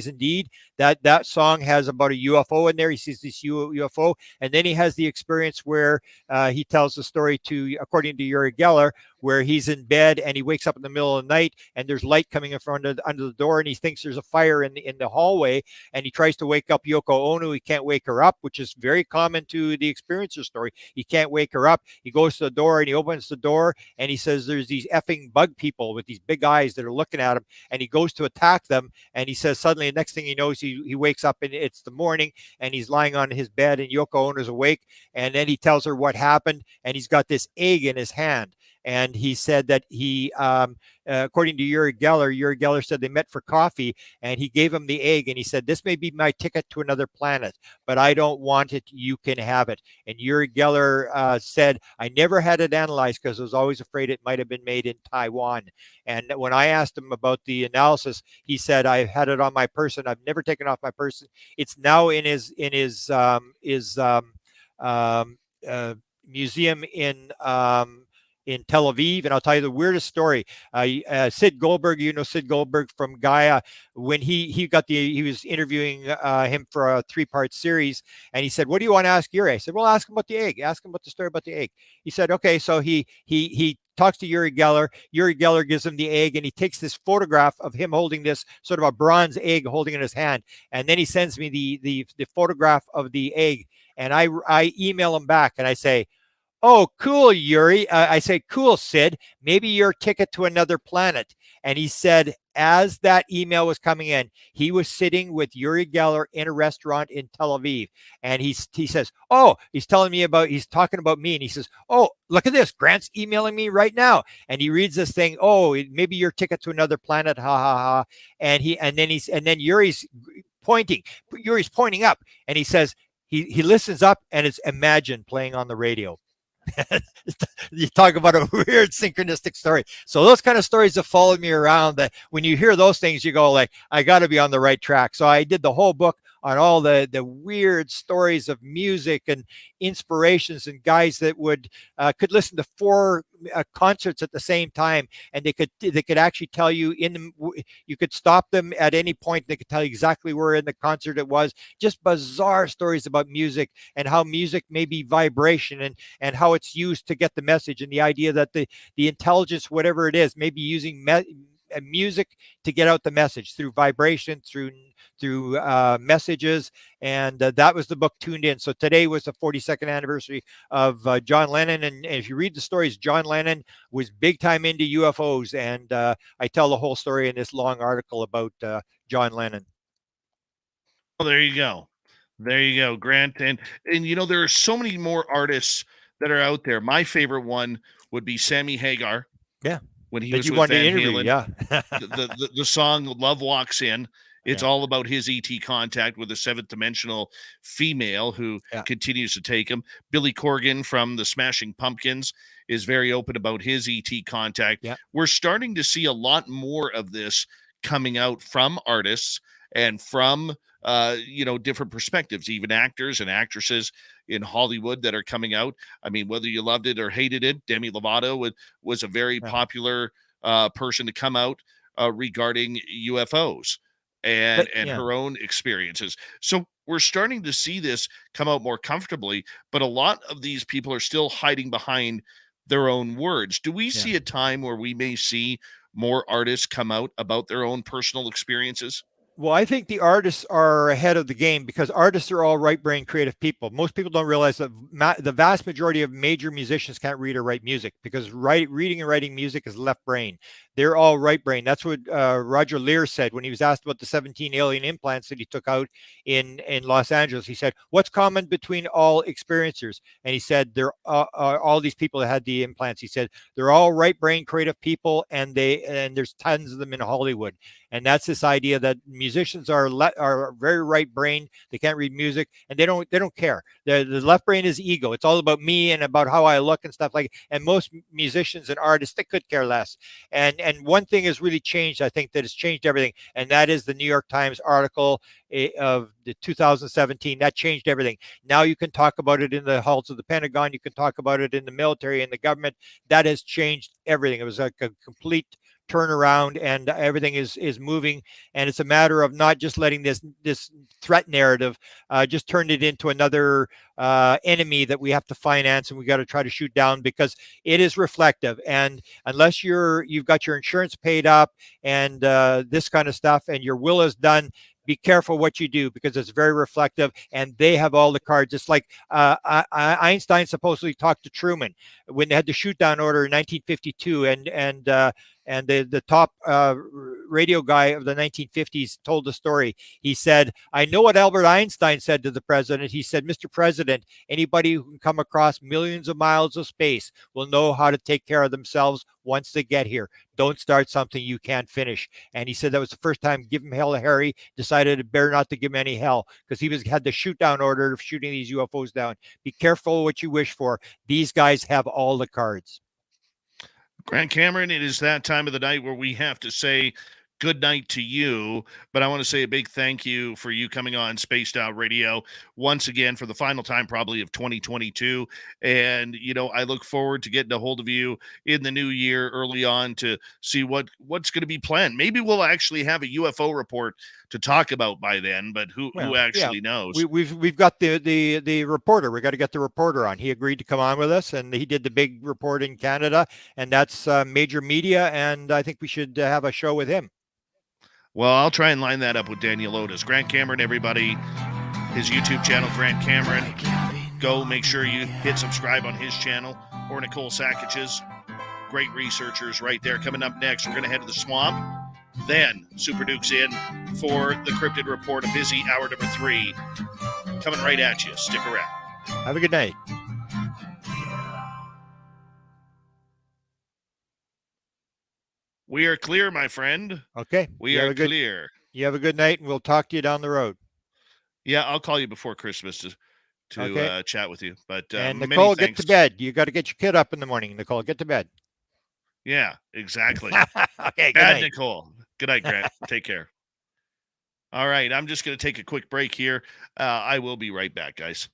indeed. That song has about a UFO in there. He sees this UFO, and then he has the experience where he tells the story to, according to Uri Geller, where he's in bed and he wakes up in the middle of the night and there's light coming in front of under the door, and he thinks there's a fire in the hallway, and he tries to wake up Yoko Ono. He can't wake her up, which is very common to the experiencer story. He can't wake her up. He goes to the door and he opens the door and he says there's these effing bug people with these big eyes that are looking at him, and he goes to attack them, and he says suddenly the next thing he knows, he wakes up and it's the morning and he's lying on his bed and Yoko Ono's awake, and then he tells her what happened, and he's got this egg in his hand. And he said that he, according to Uri Geller said they met for coffee, and he gave him the egg, and he said, this may be my ticket to another planet, but I don't want it. You can have it. And Uri Geller said, I never had it analyzed because I was always afraid it might have been made in Taiwan. And when I asked him about the analysis, he said, I had it on my person. I've never taken off my person. It's now in his museum in Tel Aviv. And I'll tell you the weirdest story. Sid Goldberg, Sid Goldberg from Gaia, when he was interviewing him for a 3-part series, and he said, what do you want to ask Uri? I said, well, ask him about the egg. Ask him about the story about the egg. He said, okay. So he talks to Uri Geller. Uri Geller gives him the egg, and he takes this photograph of him holding this sort of a bronze egg holding in his hand. And then he sends me the photograph of the egg. And I email him back and I say, oh, cool, Uri. I say, cool, Sid. Maybe your ticket to another planet. And he said, as that email was coming in, he was sitting with Uri Geller in a restaurant in Tel Aviv. And he says, oh, he's talking about me. And he says, oh, look at this. Grant's emailing me right now. And he reads this thing. Oh, maybe your ticket to another planet. Ha, ha, ha. And then Yuri's pointing up, and he says, he listens up, and it's Imagine playing on the radio. You talk about a weird synchronistic story. So those kind of stories have followed me around, that when you hear those things, you go like, I got to be on the right track. So I did the whole book on all the weird stories of music and inspirations, and guys that could listen to 4 concerts at the same time, and they could actually tell you you could stop them at any point. They could tell you exactly where in the concert it was. Just bizarre stories about music, and how music may be vibration, and how it's used to get the message, and the idea that the intelligence, whatever it is, may be using music to get out the message through vibration, through messages. And that was the book Tuned In. So today was the 42nd anniversary of John Lennon. And if you read the stories, John Lennon was big time into UFOs. And I tell the whole story in this long article about John Lennon. Oh, there you go. There you go, Grant. And there are so many more artists that are out there. My favorite one would be Sammy Hagar. Yeah. When he was with Van Halen, yeah. the song "Love Walks In," it's all about his ET contact with a 7th dimensional female who continues to take him. Billy Corgan from the Smashing Pumpkins is very open about his ET contact. Yeah. We're starting to see a lot more of this coming out from artists and from different perspectives, even actors and actresses in Hollywood that are coming out. I mean, whether you loved it or hated it, Demi Lovato was a very popular person to come out regarding UFOs and her own experiences. So we're starting to see this come out more comfortably, but a lot of these people are still hiding behind their own words. Do we see a time where we may see more artists come out about their own personal experiences? Well, I think the artists are ahead of the game, because artists are all right-brain creative people. Most people don't realize that the vast majority of major musicians can't read or write music, because reading and writing music is left brain. They're all right brain. That's what Roger Lear said when he was asked about the 17 alien implants that he took out in Los Angeles. He said, what's common between all experiencers? And he said, they're all these people that had the implants. He said, they're all right brain creative people, and there's tons of them in Hollywood. And that's this idea that musicians are very right brain. They can't read music, and they don't care. The left brain is ego. It's all about me and about how I look and stuff like. And most musicians and artists, they could care less. And one thing has really changed, I think, that has changed everything, and that is the New York Times article of the 2017. That changed everything. Now you can talk about it in the halls of the Pentagon. You can talk about it in the military and the government. That has changed everything. It was like a complete turn around and everything is moving, and it's a matter of not just letting this threat narrative just turn it into another enemy that we have to finance and we got to try to shoot down, because it is reflective. And unless you've got your insurance paid up and this kind of stuff and your will is done, be careful what you do, because it's very reflective and they have all the cards. It's like Einstein supposedly talked to Truman when they had the shoot down order in 1952, and the top radio guy of the 1950s told the story. He said, I know what Albert Einstein said to the president. He said, Mr. President, anybody who can come across millions of miles of space will know how to take care of themselves once they get here. Don't start something you can't finish. And he said that was the first time Give Him Hell Harry decided it better not to give him any hell, because he had the shoot down order of shooting these UFOs down. Be careful what you wish for. These guys have all the cards. Grant Cameron, it is that time of the night where we have to say good night to you, but I want to say a big thank you for you coming on Spaced Out Radio once again for the final time probably of 2022. And, I look forward to getting a hold of you in the new year early on to see what's going to be planned. Maybe we'll actually have a UFO report to talk about by then, but who actually knows? We've got the reporter. We got to get the reporter on. He agreed to come on with us, and he did the big report in Canada, and that's major media, and I think we should have a show with him. Well, I'll try and line that up with Daniel Otis. Grant Cameron, everybody, his YouTube channel, Grant Cameron. Go make sure you hit subscribe on his channel, or Nicole Sackich's. Great researchers right there. Coming up next, we're going to head to the swamp. Then Super Duke's in for the Cryptid Report, a busy hour number 3. Coming right at you. Stick around. Have a good night. We are clear, my friend. Okay. We are clear. You have a good night, and we'll talk to you down the road. Yeah, I'll call you before Christmas to chat with you. But and Nicole, get to bed. You got to get your kid up in the morning. Nicole, get to bed. Yeah, exactly. Okay, good Bad night. Nicole. Good night, Grant. Take care. All right, I'm just going to take a quick break here. I will be right back, guys.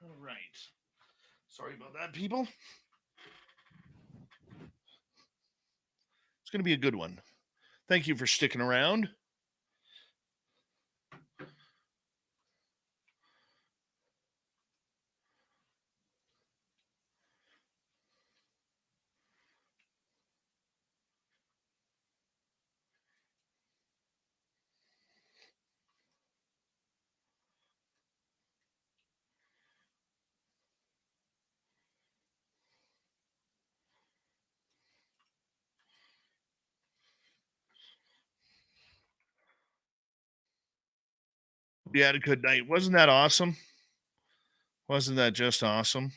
All right. Sorry about that, people. It's going to be a good one. Thank you for sticking around. You had a good night. Wasn't that awesome? Wasn't that just awesome?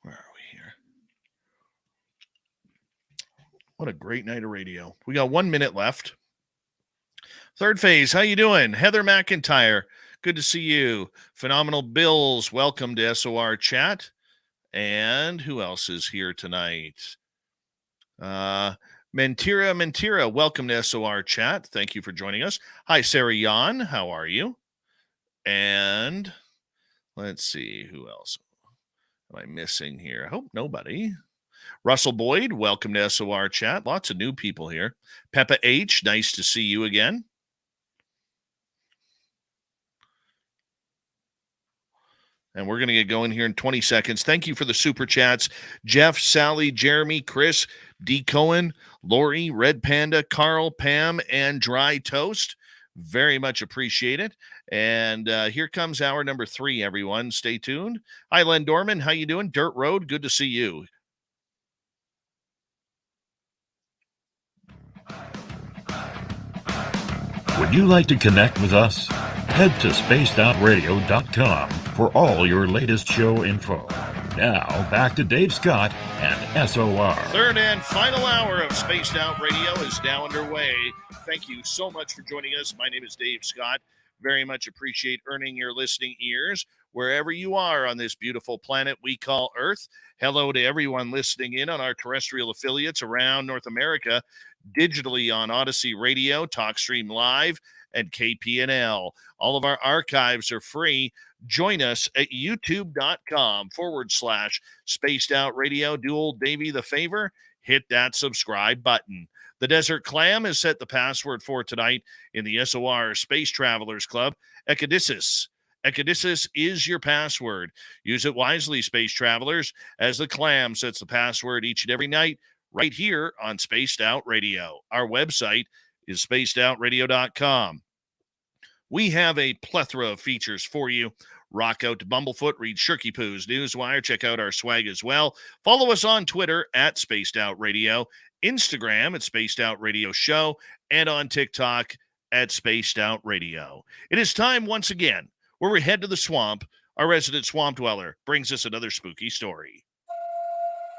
Where are we here? What a great night of radio. We got 1 minute left. Third phase, how you doing? Heather McIntyre, good to see you. Phenomenal Bills, welcome to SOR Chat. And who else is here tonight? Mentira, welcome to SOR Chat. Thank you for joining us. Hi, Sarah Yan, how are you? And let's see, who else am I missing here? I hope nobody. Russell Boyd, welcome to SOR Chat. Lots of new people here. Peppa H, nice to see you again. And we're going to get going here in 20 seconds. Thank you for the super chats. Jeff, Sally, Jeremy, Chris, D. Cohen, Lori, Red Panda, Carl, Pam, and Dry Toast. Very much appreciate it. And here comes hour number 3, everyone. Stay tuned. Hi, Len Dorman. How you doing? Dirt Road, good to see you. Would you like to connect with us? Head to spacedoutradio.com for all your latest show info. Now, back to Dave Scott and SOR. Third and final hour of Spaced Out Radio is now underway. Thank you so much for joining us. My name is Dave Scott. Very much appreciate earning your listening ears wherever you are on this beautiful planet we call Earth. Hello to everyone listening in on our terrestrial affiliates around North America, digitally on Odyssey Radio, TalkStream Live, and KPNL. All of our archives are free. Join us at youtube.com/Spaced Out Radio. Do old Davey the favor, hit that subscribe button. The Desert Clam has set the password for tonight in the SOR Space Travelers Club. Ecodyssis. Ecodyssis is your password. Use it wisely, space travelers, as the Clam sets the password each and every night right here on Spaced Out Radio. Our website is spacedoutradio.com. We have a plethora of features for you. Rock out to Bumblefoot, read Shirky Poo's Newswire, check out our swag as well. Follow us on Twitter at Spaced Out Radio, Instagram at Spaced Out Radio Show, and on TikTok at Spaced Out Radio. It is time once again where we head to the swamp. Our resident swamp dweller brings us another spooky story.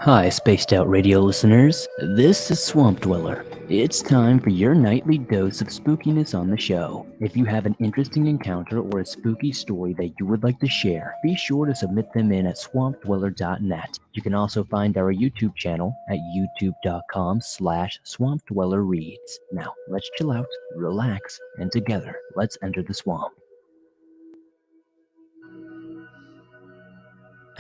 Hi, Spaced Out Radio listeners. This is Swamp Dweller. It's time for your nightly dose of spookiness on the show. If you have an interesting encounter or a spooky story that you would like to share, be sure to submit them in at swampdweller.net. You can also find our YouTube channel at youtube.com/swampdwellerreads. Now, let's chill out, relax, and together, let's enter the swamp.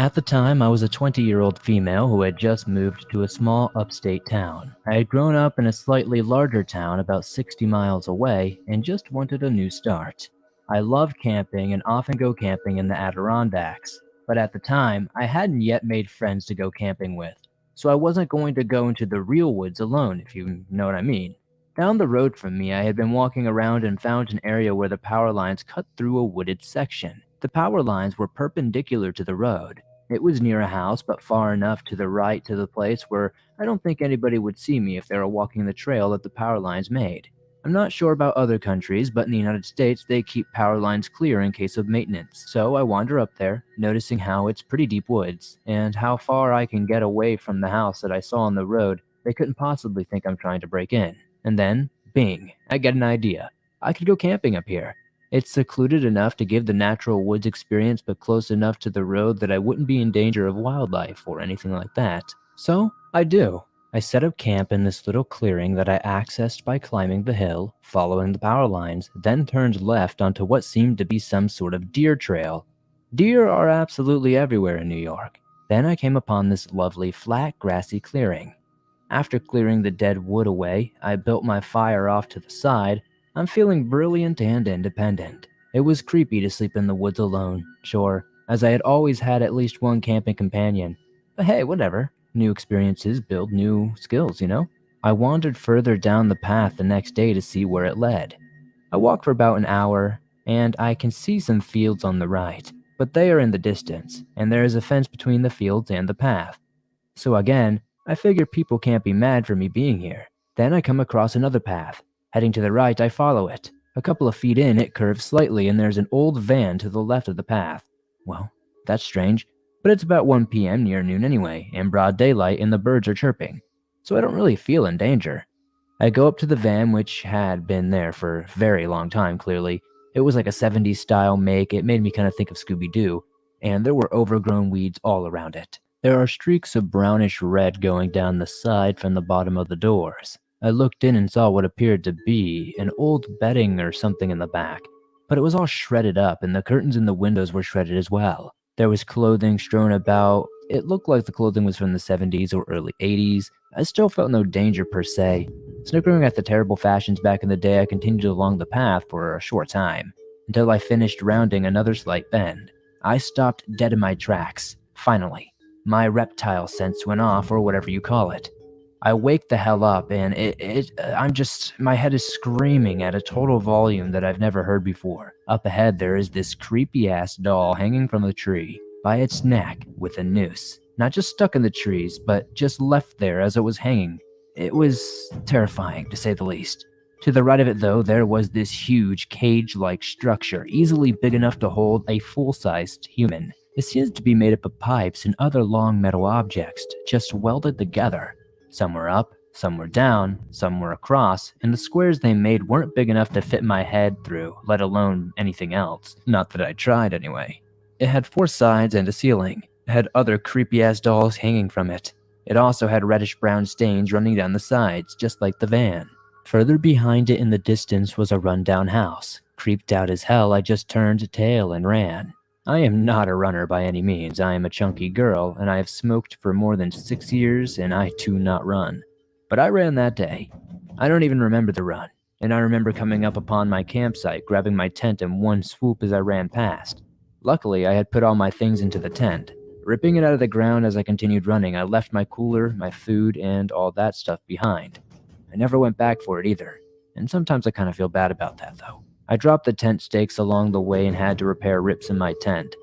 At the time, I was a 20-year-old female who had just moved to a small upstate town. I had grown up in a slightly larger town about 60 miles away and just wanted a new start. I love camping and often go camping in the Adirondacks. but at the time, I hadn't yet made friends to go camping with, so I wasn't going to go into the real woods alone, if you know what I mean. Down the road from me, I had been walking around and found an area where the power lines cut through a wooded section. The power lines were perpendicular to the road. It was near a house, but far enough to the right to the place where I don't think anybody would see me if they were walking the trail that the power lines made. I'm not sure about other countries, but in the United States, they keep power lines clear in case of maintenance. So I wander up there, noticing how it's pretty deep woods, and how far I can get away from the house that I saw on the road. They couldn't possibly think I'm trying to break in. And then, bing, I get an idea. I could go camping up here. It's secluded enough to give the natural woods experience, but close enough to the road that I wouldn't be in danger of wildlife or anything like that. So, I do. I set up camp in this little clearing that I accessed by climbing the hill, following the power lines, then turned left onto what seemed to be some sort of deer trail. Deer are absolutely everywhere in New York. Then I came upon this lovely, flat, grassy clearing. After clearing the dead wood away, I built my fire off to the side. I'm feeling brilliant and independent. It was creepy to sleep in the woods alone, sure, as I had always had at least one camping companion. But hey, whatever. New experiences build new skills, you know? I wandered further down the path the next day to see where it led. I walked for about an hour, and I can see some fields on the right, but they are in the distance, and there is a fence between the fields and the path. So again, I figure people can't be mad for me being here. Then I come across another path. Heading to the right, I follow it. A couple of feet in, it curves slightly, and there's an old van to the left of the path. Well, that's strange. But it's about 1 p.m. near noon anyway, in broad daylight, and the birds are chirping. So I don't really feel in danger. I go up to the van, which had been there for a very long time, clearly. It was like a 70s style make. It made me kind of think of Scooby-Doo. And there were overgrown weeds all around it. There are streaks of brownish red going down the side from the bottom of the doors. I looked in and saw what appeared to be an old bedding or something in the back. But it was all shredded up, and the curtains in the windows were shredded as well. There was clothing strewn about. It looked like the clothing was from the 70s or early 80s. I still felt no danger per se. Snickering at the terrible fashions back in the day, I continued along the path for a short time, until I finished rounding another slight bend. I stopped dead in my tracks, finally. My reptile sense went off, or whatever you call it. I wake the hell up, and my head is screaming at a total volume that I've never heard before. Up ahead, there is this creepy-ass doll hanging from a tree by its neck with a noose. Not just stuck in the trees, but just left there as it was hanging. It was terrifying, to say the least. To the right of it, though, there was this huge cage-like structure, easily big enough to hold a full-sized human. It seems to be made up of pipes and other long metal objects, just welded together. Some were up, some were down, some were across, and the squares they made weren't big enough to fit my head through, let alone anything else. Not that I tried, anyway. It had 4 sides and a ceiling. It had other creepy-ass dolls hanging from it. It also had reddish-brown stains running down the sides, just like the van. Further behind it in the distance was a run-down house. Creeped out as hell, I just turned tail and ran. I am not a runner by any means. I am a chunky girl, and I have smoked for more than 6 years, and I do not run. But I ran that day. I don't even remember the run, and I remember coming up upon my campsite, grabbing my tent in one swoop as I ran past. Luckily, I had put all my things into the tent. Ripping it out of the ground as I continued running, I left my cooler, my food, and all that stuff behind. I never went back for it either, and sometimes I kind of feel bad about that, though. I dropped the tent stakes along the way and had to repair rips in my tent.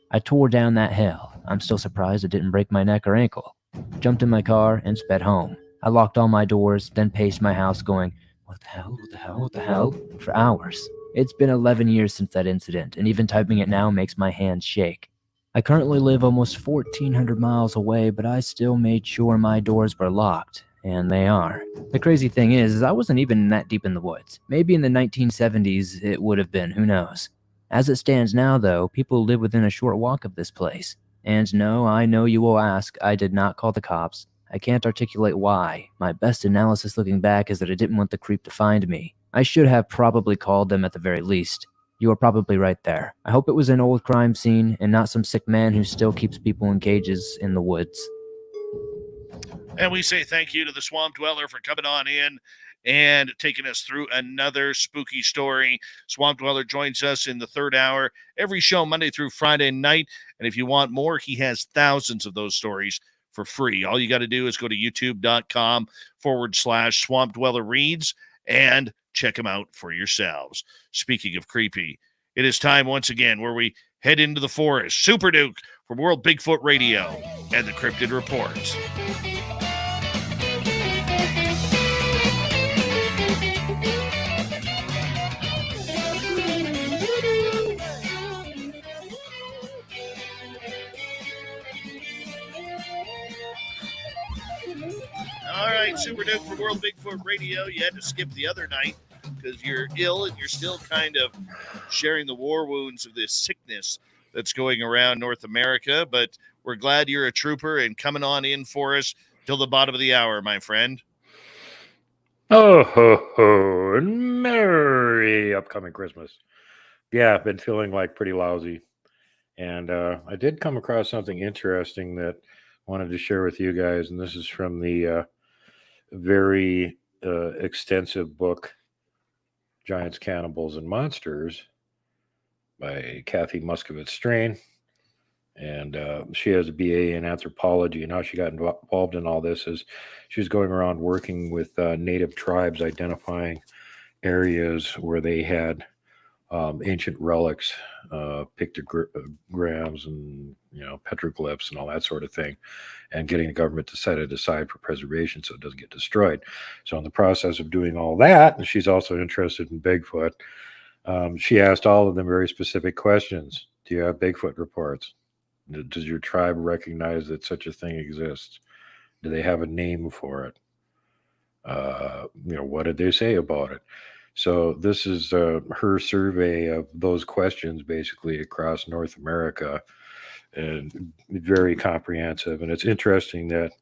I tore down that hill. I'm still surprised it didn't break my neck or ankle. Jumped in my car and sped home. I locked all my doors, then paced my house going, what the hell, what the hell, what the hell, for hours. It's been 11 years since that incident, and even typing it now makes my hands shake. I currently live almost 1,400 miles away, but I still made sure my doors were locked. And they are. The crazy thing is I wasn't even that deep in the woods. Maybe in the 1970s it would have been, who knows. As it stands now, though, people live within a short walk of this place. And no, I know you will ask, I did not call the cops. I can't articulate why. My best analysis looking back is that I didn't want the creep to find me. I should have probably called them at the very least. You are probably right there. I hope it was an old crime scene and not some sick man who still keeps people in cages in the woods. And we say thank you to the Swamp Dweller for coming on in and taking us through another spooky story. Swamp Dweller joins us in the third hour every show, Monday through Friday night. And if you want more, he has thousands of those stories for free. All you got to do is go to youtube.com/Swamp Dweller Reads and check them out for yourselves. Speaking of creepy, it is time once again where we head into the forest. Super Duke from World Bigfoot Radio and the Cryptid Reports. All right, Super Duke from World Bigfoot Radio. You had to skip the other night because you're ill and you're still kind of sharing the war wounds of this sickness that's going around North America. But we're glad you're a trooper and coming on in for us till the bottom of the hour, my friend. Oh, ho, ho, and merry upcoming Christmas. Yeah, I've been feeling like pretty lousy. And I did come across something interesting that I wanted to share with you guys. And this is from the very extensive book, Giants, Cannibals, and Monsters by Kathy Muscovitz Strain. And she has a BA in anthropology, and how she got involved in all this is she was going around working with native tribes, identifying areas where they had ancient relics, pictograms, and petroglyphs, and all that sort of thing, and getting the government to set it aside for preservation so it doesn't get destroyed. So in the process of doing all that, and she's also interested in Bigfoot, she asked all of them very specific questions. Do you have Bigfoot reports? Does your tribe recognize that such a thing exists? Do they have a name for it? What did they say about it? So this is her survey of those questions basically across North America, and very comprehensive. And it's interesting that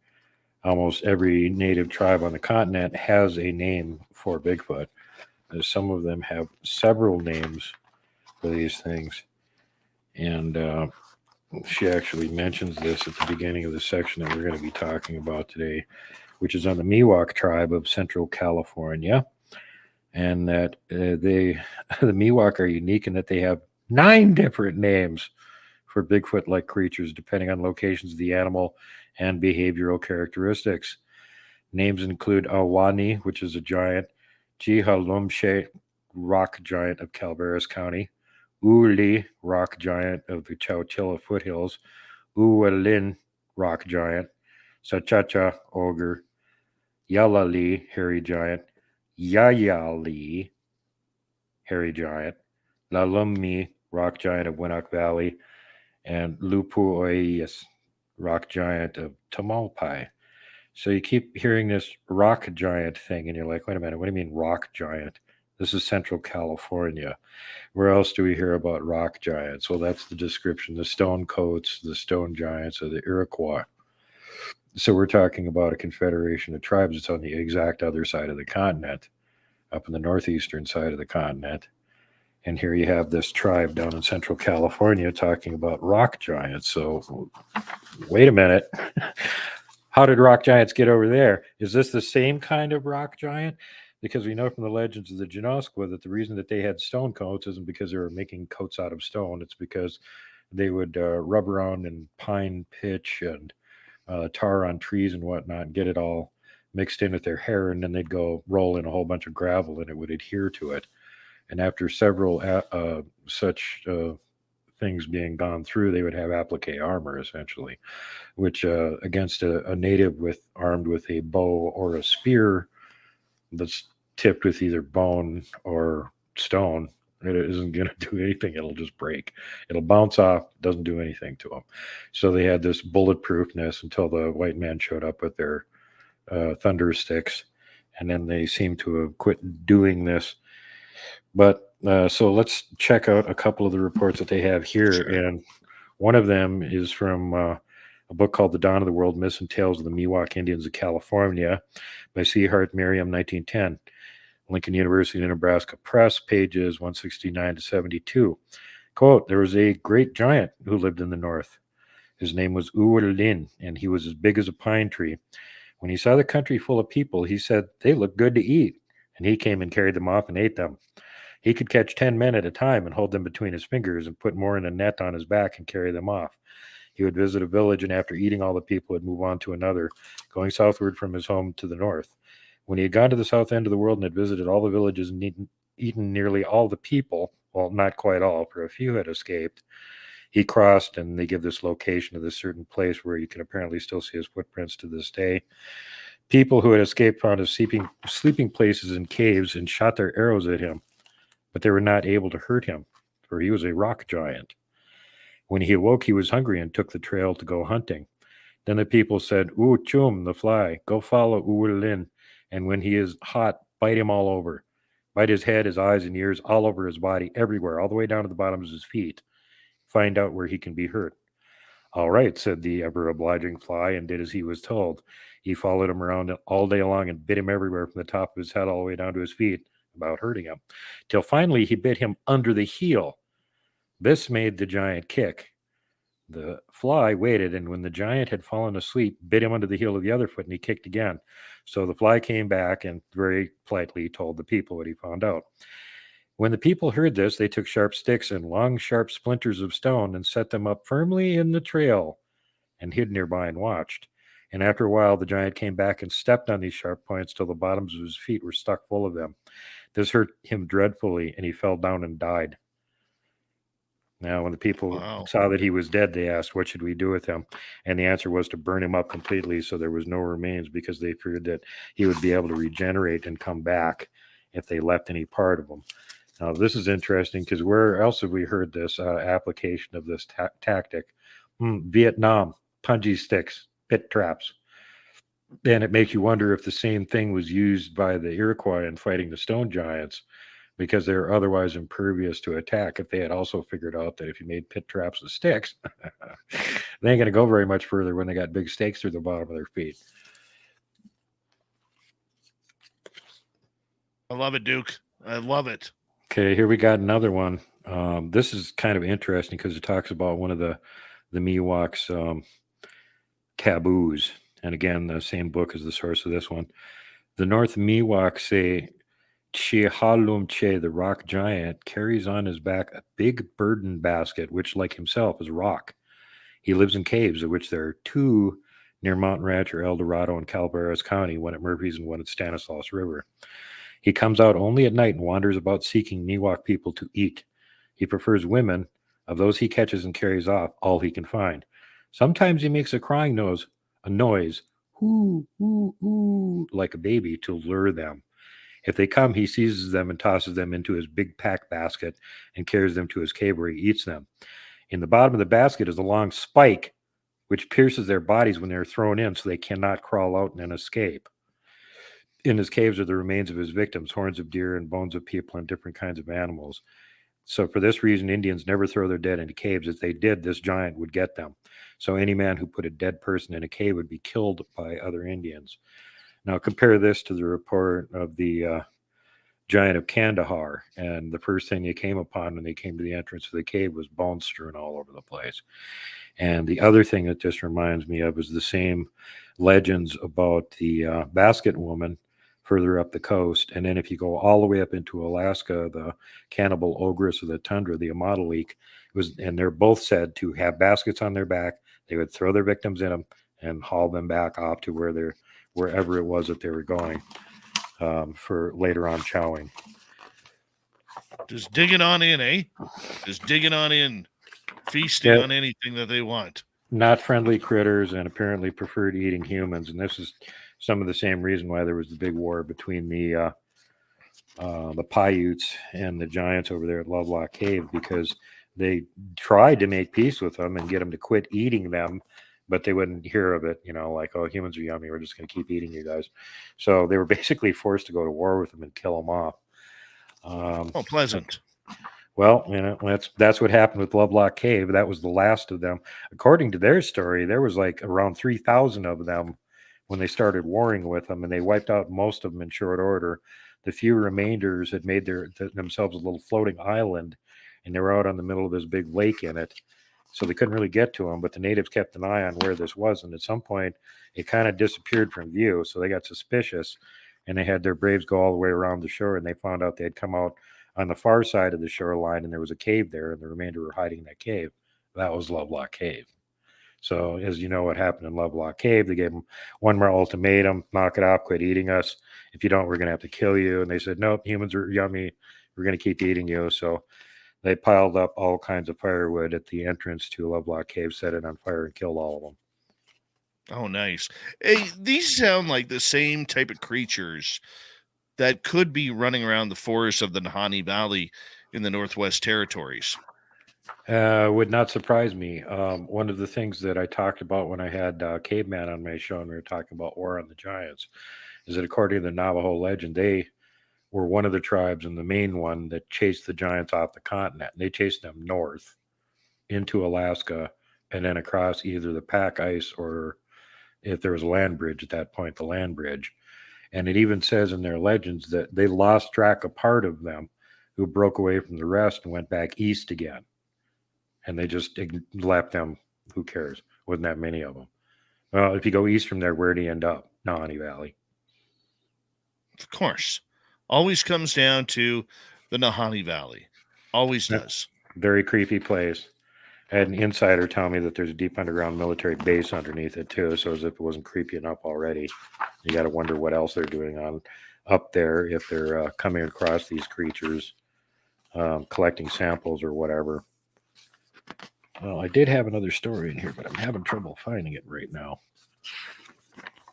almost every native tribe on the continent has a name for Bigfoot. Some of them have several names for these things. And she actually mentions this at the beginning of the section that we're going to be talking about today, which is on the Miwok tribe of Central California. And that the Miwok are unique in that they have 9 different names for Bigfoot-like creatures, depending on locations of the animal and behavioral characteristics. Names include Awani, which is a giant, Jihalumshe, rock giant of Calaveras County, Uli, rock giant of the Chowchilla foothills, Uwalin, rock giant, Sachacha, ogre, Yalali, hairy giant, Yayali, hairy giant, Lalummi, rock giant of Winnock Valley, and Lupuoias, rock giant of Tamalpai. So you keep hearing this rock giant thing, and you're like, wait a minute, what do you mean rock giant? This is Central California. Where else do we hear about rock giants? Well, that's the description, the stone coats, the stone giants of the Iroquois. So we're talking about a confederation of tribes that's on the exact other side of the continent, up in the northeastern side of the continent. And here you have this tribe down in Central California talking about rock giants. So wait a minute. How did rock giants get over there? Is this the same kind of rock giant? Because we know from the legends of the Janoskwa that the reason that they had stone coats isn't because they were making coats out of stone. It's because they would rub around in pine pitch and tar on trees and whatnot and get it all mixed in with their hair, and then they'd go roll in a whole bunch of gravel and it would adhere to it. And after several such things being gone through, they would have applique armor, essentially, which against a native armed with a bow or a spear that's tipped with either bone or stone, it isn't going to do anything. It'll just break. It'll bounce off. Doesn't do anything to them. So they had this bulletproofness until the white man showed up with their thunder sticks, and then they seem to have quit doing this. But so let's check out a couple of the reports that they have here. Sure. And one of them is from a book called The Dawn of the World, Myths and Tales of the Miwok Indians of California by C. Hart Merriam, 1910. Lincoln University, Nebraska Press, pages 169 to 72. Quote, there was a great giant who lived in the north. His name was Uwalin, and he was as big as a pine tree. When he saw the country full of people, he said, they look good to eat. and he came and carried them off and ate them. He could catch 10 men at a time and hold them between his fingers and put more in a net on his back and carry them off. He would visit a village, and after eating all the people, would move on to another, going southward from his home to the north. When he had gone to the south end of the world and had visited all the villages and eaten nearly all the people, well, not quite all, for a few had escaped, he crossed, and they give this location of this certain place where you can apparently still see his footprints to this day. People who had escaped found his sleeping places in caves and shot their arrows at him, but they were not able to hurt him, for he was a rock giant. When he awoke, he was hungry and took the trail to go hunting. Then the people said, "Ooh, Chum, the fly, go follow Uwulin, and when he is hot, bite him all over. Bite his head, his eyes, and ears, all over his body, everywhere, all the way down to the bottoms of his feet. Find out where he can be hurt." "All right," said the ever-obliging fly, and did as he was told. He followed him around all day long and bit him everywhere from the top of his head all the way down to his feet, about hurting him, till finally he bit him under the heel. This made the giant kick. The fly waited, and when the giant had fallen asleep, bit him under the heel of the other foot, and he kicked again. So the fly came back and very politely told the people what he found out. When the people heard this, they took sharp sticks and long, sharp splinters of stone and set them up firmly in the trail and hid nearby and watched. And after a while, the giant came back and stepped on these sharp points till the bottoms of his feet were stuck full of them. This hurt him dreadfully, and he fell down and died. Now, when the people saw that he was dead, they asked, "What should we do with him?" And the answer was to burn him up completely so there was no remains, because they feared that he would be able to regenerate and come back if they left any part of him. Now, this is interesting, because where else have we heard this application of this tactic? Vietnam, punji sticks, pit traps. And it makes you wonder if the same thing was used by the Iroquois in fighting the stone giants, because they're otherwise impervious to attack. If they had also figured out that if you made pit traps with sticks, they ain't going to go very much further when they got big stakes through the bottom of their feet. I love it, Duke. I love it. Okay, here we got another one. This is kind of interesting because it talks about one of the Miwoks' taboos. And again, the same book is the source of this one. The North Miwok say Chihalumche, the rock giant, carries on his back a big burden basket, which, like himself, is rock. He lives in caves, of which there are two near Mountain Ranch or El Dorado in Calaveras County, one at Murphy's and one at Stanislaus River. He comes out only at night and wanders about seeking Miwok people to eat. He prefers women. Of those he catches and carries off, all he can find. Sometimes he makes a crying noise, hoo, hoo, hoo, like a baby, to lure them. If they come, he seizes them and tosses them into his big pack basket and carries them to his cave where he eats them. In the bottom of the basket is a long spike, which pierces their bodies when they are thrown in, so they cannot crawl out and escape. In his caves are the remains of his victims, horns of deer and bones of people and different kinds of animals. So for this reason, Indians never throw their dead into caves. If they did, this giant would get them. So any man who put a dead person in a cave would be killed by other Indians. Now compare this to the report of the giant of Kandahar. And the first thing they came upon when they came to the entrance of the cave was bones strewn all over the place. And the other thing that this reminds me of is the same legends about the basket woman further up the coast. And then if you go all the way up into Alaska, the cannibal ogress of the tundra, the Amatolik, and they're both said to have baskets on their back. They would throw their victims in them and haul them back off to wherever it was that they were going for later on chowing. Just digging on in, eh? Just digging on in, feasting on anything that they want. Not friendly critters, and apparently preferred eating humans. And this is some of the same reason why there was the big war between the Paiutes and the giants over there at Lovelock Cave, because they tried to make peace with them and get them to quit eating them, but they wouldn't hear of it, like, "Oh, humans are yummy, we're just going to keep eating you guys." So they were basically forced to go to war with them and kill them off. Pleasant. Well, that's what happened with Lovelock Cave. That was the last of them. According to their story, there was like around 3,000 of them when they started warring with them, and they wiped out most of them in short order. The few remainders had made themselves a little floating island, and they were out on the middle of this big lake in it. So they couldn't really get to them, but the natives kept an eye on where this was. And at some point, it kind of disappeared from view. So they got suspicious. and they had their braves go all the way around the shore, and they found out they had come out on the far side of the shoreline, and there was a cave there, and the remainder were hiding in that cave. That was Lovelock Cave. So, as you know, what happened in Lovelock Cave, they gave them one more ultimatum: knock it off, quit eating us. If you don't, we're going to have to kill you. And they said, nope, humans are yummy. We're going to keep eating you. So they piled up all kinds of firewood at the entrance to Lovelock Cave, set it on fire, and killed all of them. Oh, nice. Hey, these sound like the same type of creatures that could be running around the forests of the Nahanni Valley in the Northwest Territories. Would not surprise me. One of the things that I talked about when I had Caveman on my show, and we were talking about War on the Giants, is that according to the Navajo legend, they were one of the tribes, and the main one, that chased the giants off the continent. And they chased them north into Alaska and then across either the pack ice, or if there was a land bridge at that point, the land bridge. And it even says in their legends that they lost track of part of them, who broke away from the rest and went back east again. And they just left them. Who cares? Wasn't that many of them. Well, if you go east from there, where do you end up? Nahanni Valley. Of course. Always comes down to the Nahanni Valley. Always does. Very creepy place. I had an insider tell me that there's a deep underground military base underneath it too. So as if it wasn't creepy enough already, you got to wonder what else they're doing on up there, if they're coming across these creatures, collecting samples or whatever. Well, I did have another story in here, but I'm having trouble finding it right now.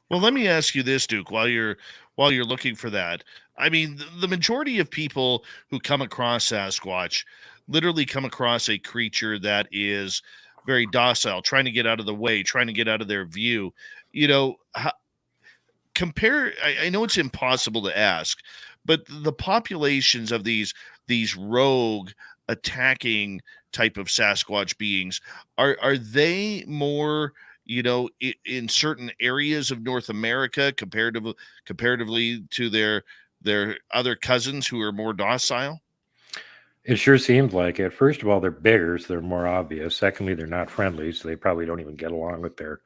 Well, let me ask you this, Duke, while you're looking for that. I mean, the majority of people who come across Sasquatch literally come across a creature that is very docile, trying to get out of the way, trying to get out of their view. You know, I know it's impossible to ask, but the populations of these rogue attacking type of Sasquatch beings, are they more, in certain areas of North America comparatively to their other cousins who are more docile? It sure seems like it. First of all, they're bigger, so they're more obvious. Secondly, they're not friendly, so they probably don't even get along with their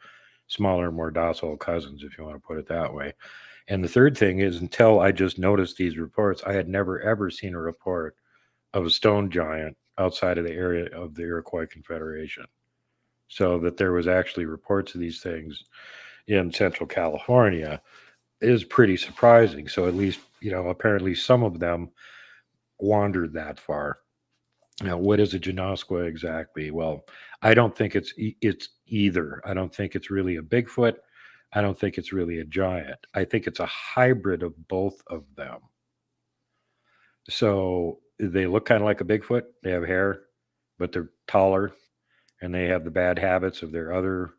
smaller, more docile cousins, if you want to put it that way. And the third thing is, until I just noticed these reports, I had never, ever seen a report of a stone giant outside of the area of the Iroquois Confederation. So that there was actually reports of these things in Central California is pretty surprising. So at least, apparently some of them wandered that far. Now, what is a Genoskwa exactly? Well, I don't think it's either. I don't think it's really a Bigfoot. I don't think it's really a giant. I think it's a hybrid of both of them. So they look kind of like a Bigfoot. They have hair, but they're taller, and they have the bad habits of their other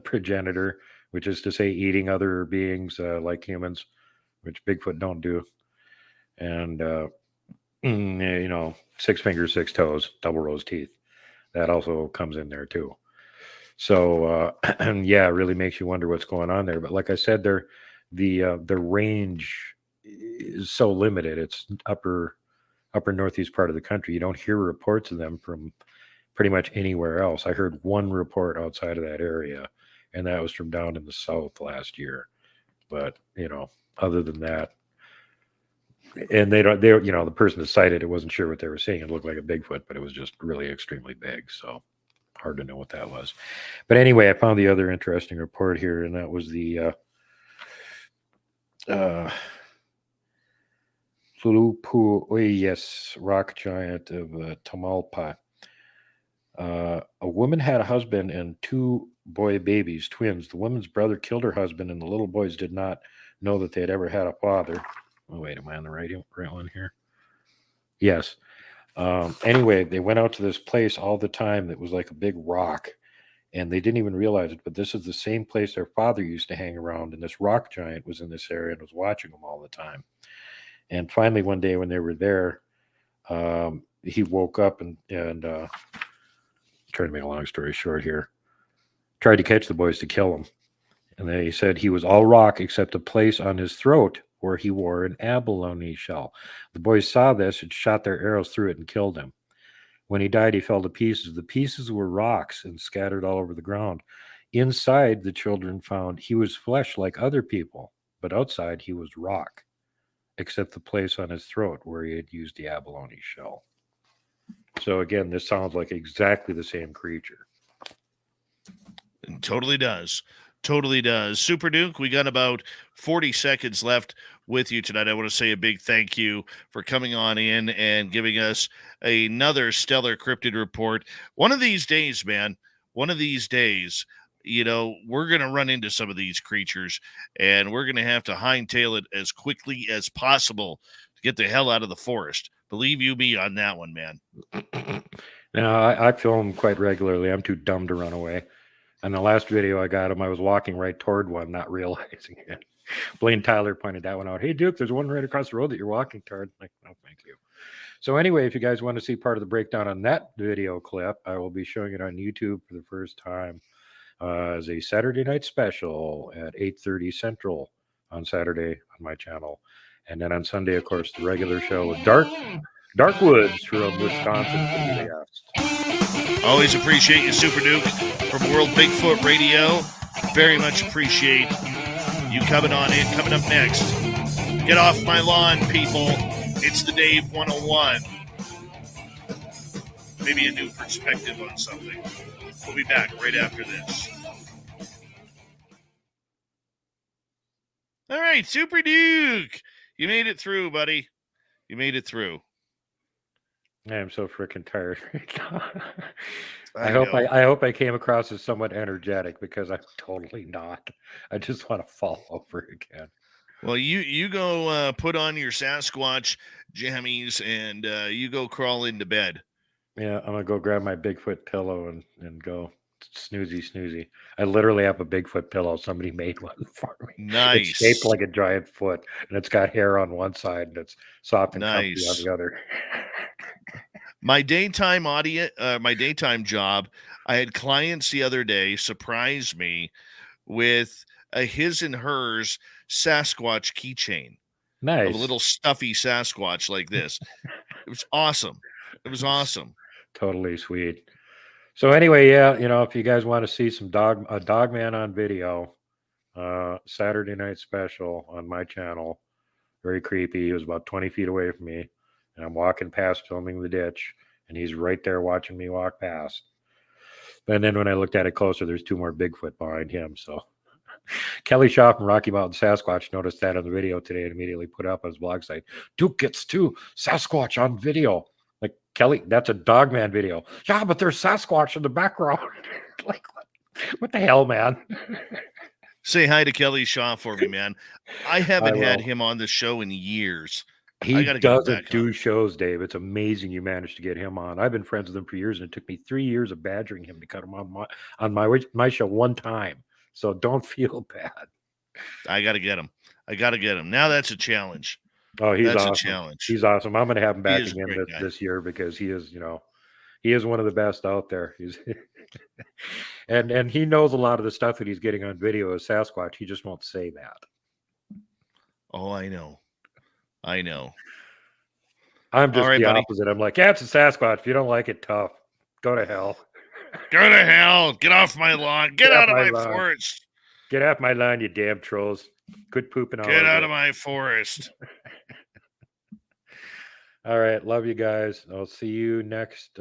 progenitor, which is to say eating other beings like humans, which Bigfoot don't do. And, 6 fingers, 6 toes, double rows teeth. That also comes in there too. So, yeah, it really makes you wonder what's going on there. But like I said, the range is so limited. It's upper northeast part of the country. You don't hear reports of them from pretty much anywhere else. I heard one report outside of that area, and that was from down in the south last year. But, other than that, and the person that cited it wasn't sure what they were seeing. It looked like a Bigfoot, but it was just really extremely big. So hard to know what that was. But anyway, I found the other interesting report here, and that was the Tulupu'uyes rock giant of Tamalpa. A woman had a husband and 2 boy babies, twins. The woman's brother killed her husband, and the little boys did not know that they had ever had a father. Oh, wait, am I on the right one here? Yes. Anyway, they went out to this place all the time that was like a big rock, and they didn't even realize it, but this is the same place their father used to hang around, and this rock giant was in this area and was watching them all the time. And finally, one day when they were there, he woke up and trying to make a long story short here, tried to catch the boys to kill them. And they said he was all rock except a place on his throat where he wore an abalone shell. The boys saw this and shot their arrows through it and killed him. When he died, he fell to pieces. The pieces were rocks and scattered all over the ground. Inside, the children found he was flesh like other people, but outside he was rock, except the place on his throat where he had used the abalone shell. So again, this sounds like exactly the same creature. It totally does. Totally does. Super Duke, we got about 40 seconds left with you tonight. I want to say a big thank you for coming on in and giving us another stellar cryptid report. One of these days, man, one of these days, you know, we're going to run into some of these creatures, and we're going to have to hightail it as quickly as possible to get the hell out of the forest. Believe you me on that one, man. Now, I film quite regularly. I'm too dumb to run away. And the last video I got him, I was walking right toward one, not realizing it. Blaine Tyler pointed that one out. Hey, Duke, there's one right across the road that you're walking toward. I'm like, no, thank you. So anyway, if you guys want to see part of the breakdown on that video clip, I will be showing it on YouTube for the first time as a Saturday night special at 8:30 Central on Saturday on my channel. And then on Sunday, of course, the regular show with Dark Woods from Wisconsin for the guest. Always appreciate you, Super Duke, from World Bigfoot Radio. Very much appreciate you coming on in. Coming up next, get off my lawn, people. It's the Dave 101. Maybe a new perspective on something. We'll be back right after this. All right, Super Duke. You made it through, buddy. You made it through. I am so freaking tired right now. I I hope I came across as somewhat energetic, because I'm totally not. I just want to fall over again. Well, you go put on your Sasquatch jammies and you go crawl into bed. Yeah, I'm gonna go grab my Bigfoot pillow and go snoozy. I literally have a Bigfoot pillow. Somebody made one for me. Nice. It's shaped like a giant foot, and it's got hair on one side, and it's soft and comfy on the other. My daytime job, I had clients the other day surprise me with a his and hers Sasquatch keychain. Nice. Of a little stuffy Sasquatch like this. It was awesome. It was awesome. Totally sweet. So anyway, yeah, if you guys want to see a dog man on video, Saturday night special on my channel, very creepy. He was about 20 feet away from me, and I'm walking past filming the ditch, and he's right there watching me walk past. And then when I looked at it closer, there's two more Bigfoot behind him. So Kelly Shaw from Rocky Mountain Sasquatch noticed that on the video today and immediately put up on his blog site, Duke gets two Sasquatch on video. Like, Kelly, that's a dogman video. Yeah, but there's Sasquatch in the background. Like, what the hell, man? Say hi to Kelly Shaw for me, man. I haven't had him on the show in years. He doesn't do shows, Dave. It's amazing you managed to get him on. I've been friends with him for years, and it took me 3 years of badgering him to cut him on my show one time. So don't feel bad. I got to get him. Now that's a challenge. Oh, that's awesome. A challenge. He's awesome. I'm going to have him back again this year, because he is one of the best out there. He's and he knows a lot of the stuff that he's getting on video as Sasquatch. He just won't say that. Oh, I know. I'm just the opposite. I'm like, yeah, it's a Sasquatch. If you don't like it, tough. Go to hell. Go to hell. Get off my lawn. Get out of my forest. Get off my lawn, you damn trolls. Quit pooping all over. Get out of my forest. All right. Love you guys. I'll see you next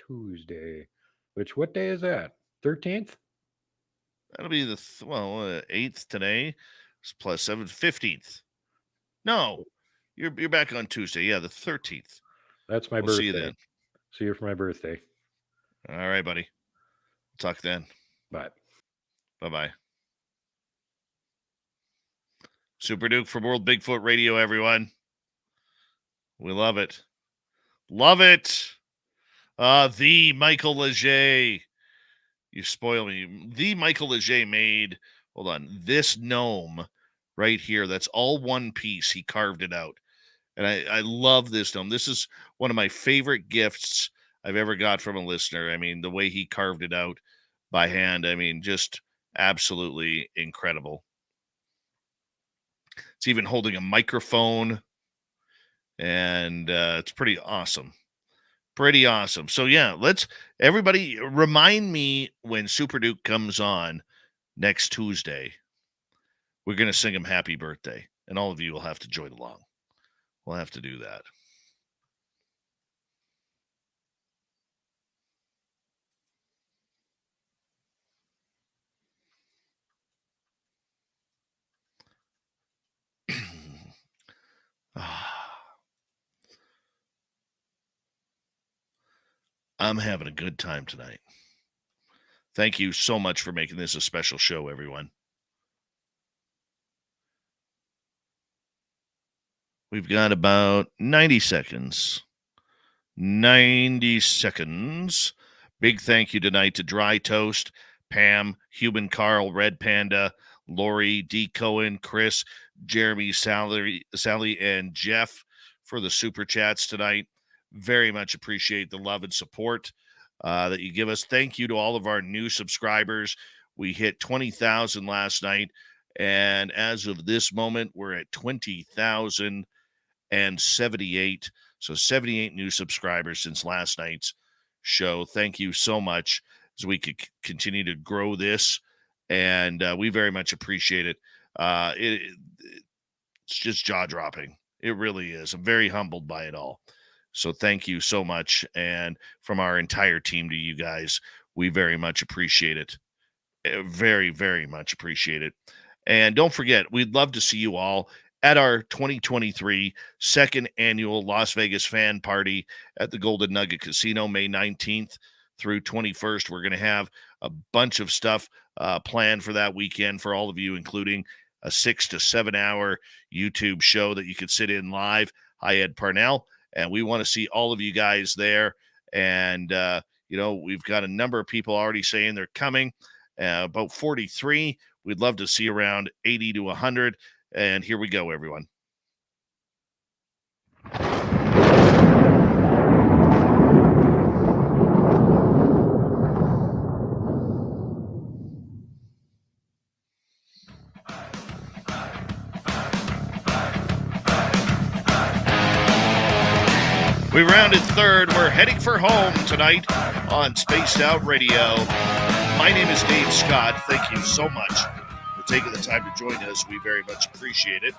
Tuesday. What day is that? 13th? That'll be the 8th today. Plus 7, 15th. No. You're back on Tuesday. Yeah, the 13th. That's my birthday. See you then. See you for my birthday. All right, buddy. Talk then. Bye. Bye-bye. Super Duke from World Bigfoot Radio, everyone. We love it. Love it. The Michael Leger. You spoil me. The Michael Leger made, hold on, this gnome right here. That's all one piece. He carved it out. And I love this gnome. This is one of my favorite gifts I've ever got from a listener. I mean, the way he carved it out by hand, I mean, just absolutely incredible. It's even holding a microphone, and it's pretty awesome. Pretty awesome. So, yeah, everybody remind me when Super Duke comes on next Tuesday. we're going to sing him happy birthday, and all of you will have to join along. We'll have to do that. I'm having a good time tonight. Thank you so much for making this a special show, everyone. We've got about 90 seconds. 90 seconds. Big thank you tonight to Dry Toast, Pam, Human Carl, Red Panda, Lori, D. Cohen, Chris, Jeremy, Sally, and Jeff for the super chats tonight. Very much appreciate the love and support that you give us. Thank you to all of our new subscribers. We hit 20,000 last night, and as of this moment, we're at 20,078. So 78 new subscribers since last night's show. Thank you so much as we could continue to grow this, and we very much appreciate it. It's just jaw-dropping. It really is. I'm very humbled by it all. So thank you so much, and from our entire team to you guys, we very much appreciate it. Very, very much appreciate it. And don't forget, we'd love to see you all at our 2023 second annual Las Vegas fan party at the Golden Nugget Casino, May 19th through 21st. We're going to have a bunch of stuff planned for that weekend for all of you, including a 6 to 7 hour YouTube show that you could sit in live. Hi, Ed Parnell. And we want to see all of you guys there. And, we've got a number of people already saying they're coming, about 43. We'd love to see around 80 to 100. And here we go, everyone. We rounded third. We're heading for home tonight on Spaced Out Radio. My name is Dave Scott. Thank you so much for taking the time to join us. We very much appreciate it.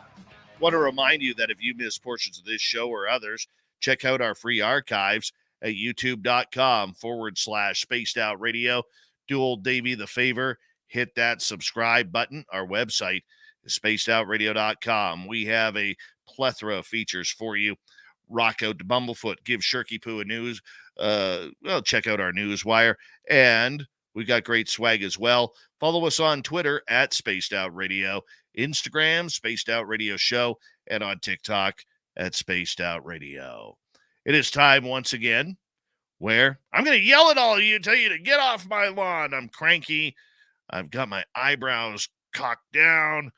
Want to remind you that if you miss portions of this show or others, check out our free archives at youtube.com/Spaced Out Radio. Do old Davey the favor, hit that subscribe button. Our website is spacedoutradio.com. We have a plethora of features for you. Rock out to Bumblefoot, give Shirky Poo a news. Check out our news wire. And we got great swag as well. Follow us on Twitter at Spaced Out Radio, Instagram, Spaced Out Radio Show, and on TikTok at Spaced Out Radio. It is time once again where I'm going to yell at all of you, tell you to get off my lawn. I'm cranky. I've got my eyebrows cocked down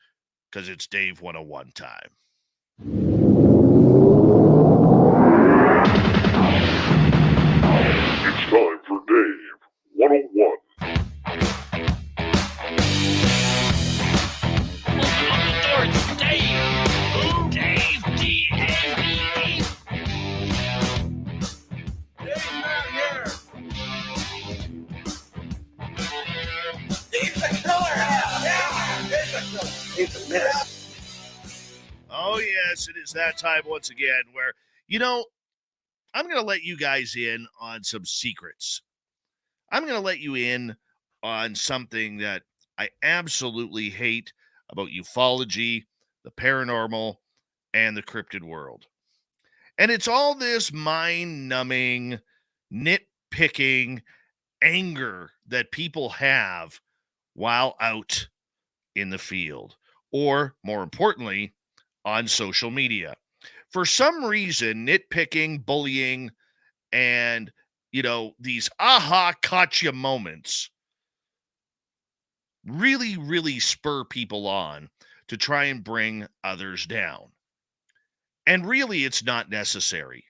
because it's Dave 101 time. It's time for Dave 101. Oh, yes, it is that time once again where, I'm going to let you guys in on some secrets. I'm going to let you in on something that I absolutely hate about ufology, the paranormal, and the cryptid world. And it's all this mind-numbing, nitpicking anger that people have while out in the field, or more importantly, on social media. For some reason, nitpicking, bullying, and, these aha gotcha moments really, really spur people on to try and bring others down. And really, it's not necessary.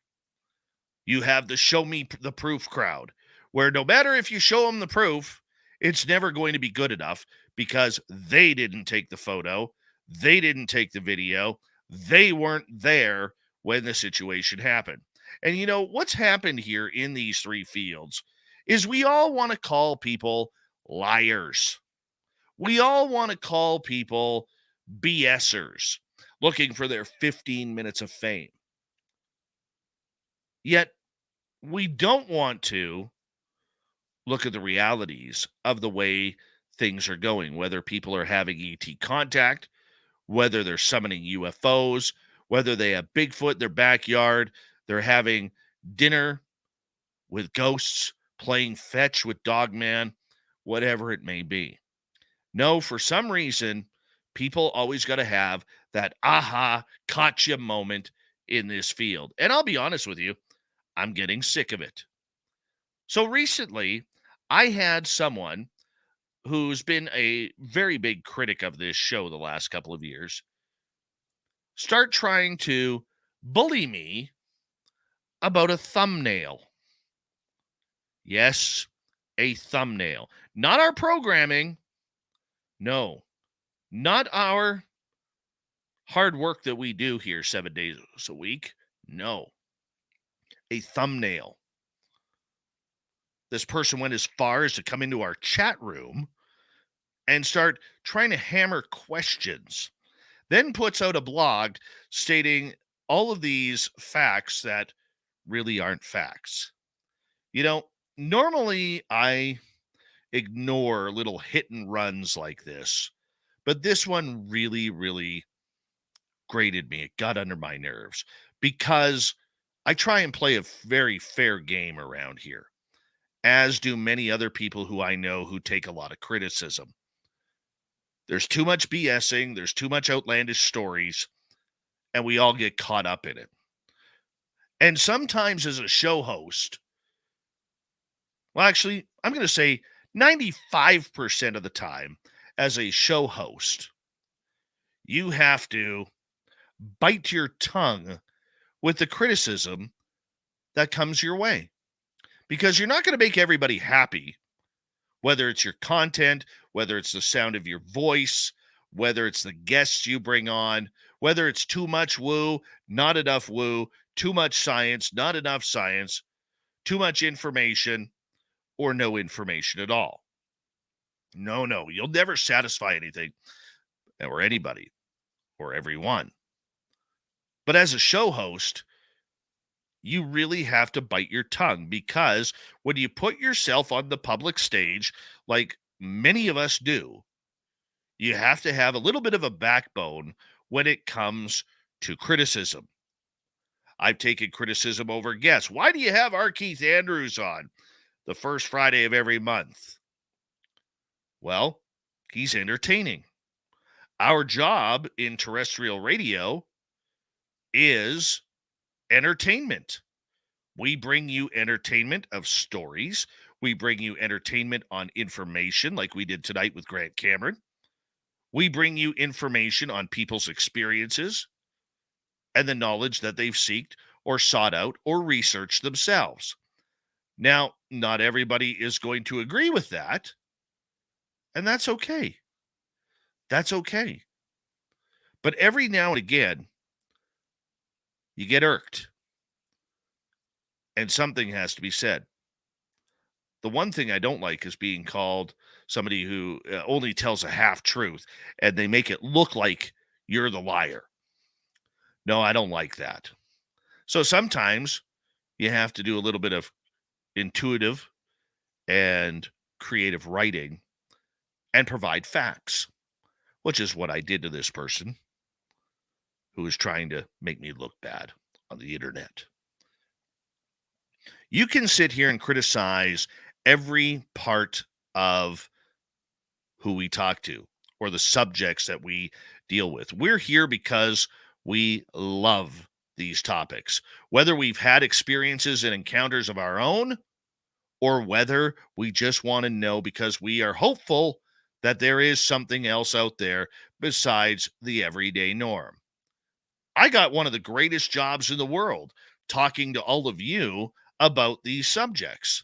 You have the show me the proof crowd, where no matter if you show them the proof, it's never going to be good enough because they didn't take the photo, they didn't take the video, they weren't there when the situation happened. And what's happened here in these three fields is we all want to call people liars. We all want to call people BSers looking for their 15 minutes of fame. Yet, we don't want to look at the realities of the way things are going, whether people are having ET contact, whether they're summoning UFOs, whether they have Bigfoot in their backyard, they're having dinner with ghosts, playing fetch with Dogman, whatever it may be. No, for some reason, people always got to have that aha, caught you moment in this field. And I'll be honest with you, I'm getting sick of it. So recently, I had someone who's been a very big critic of this show the last couple of years start trying to bully me about a thumbnail. Yes, a thumbnail. Not our programming. No, not our hard work that we do here 7 days a week. No, a thumbnail. This person went as far as to come into our chat room and start trying to hammer questions. Then puts out a blog stating all of these facts that really aren't facts. You know, normally I ignore little hit and runs like this, but this one really, really grated me. It got under my nerves because I try and play a very fair game around here, as do many other people who I know who take a lot of criticism. There's too much BSing, there's too much outlandish stories, and we all get caught up in it. And sometimes as a show host, well, actually, I'm going to say 95% of the time as a show host, you have to bite your tongue with the criticism that comes your way. Because you're not going to make everybody happy, whether it's your content, whether it's the sound of your voice, whether it's the guests you bring on, whether it's too much woo, not enough woo, too much science, not enough science, too much information, or no information at all. No, you'll never satisfy anything or anybody or everyone. But as a show host, you really have to bite your tongue, because when you put yourself on the public stage, like many of us do, you have to have a little bit of a backbone when it comes to criticism. I've taken criticism over guests. Why do you have R. Keith Andrews on the first Friday of every month? Well, he's entertaining. Our job in terrestrial radio is entertainment. We bring you entertainment of stories. We bring you entertainment on information like we did tonight with Grant Cameron. We bring you information on people's experiences and the knowledge that they've sought or sought out or researched themselves. Now, not everybody is going to agree with that, and that's okay. That's okay. But every now and again, you get irked. And something has to be said. The one thing I don't like is being called somebody who only tells a half truth, and they make it look like you're the liar. No, I don't like that. So sometimes you have to do a little bit of intuitive and creative writing and provide facts, which is what I did to this person who was trying to make me look bad on the internet. You can sit here and criticize every part of who we talk to or the subjects that we deal with. We're here because we love these topics, whether we've had experiences and encounters of our own, or whether we just want to know because we are hopeful that there is something else out there besides the everyday norm. I got one of the greatest jobs in the world talking to all of you about these subjects.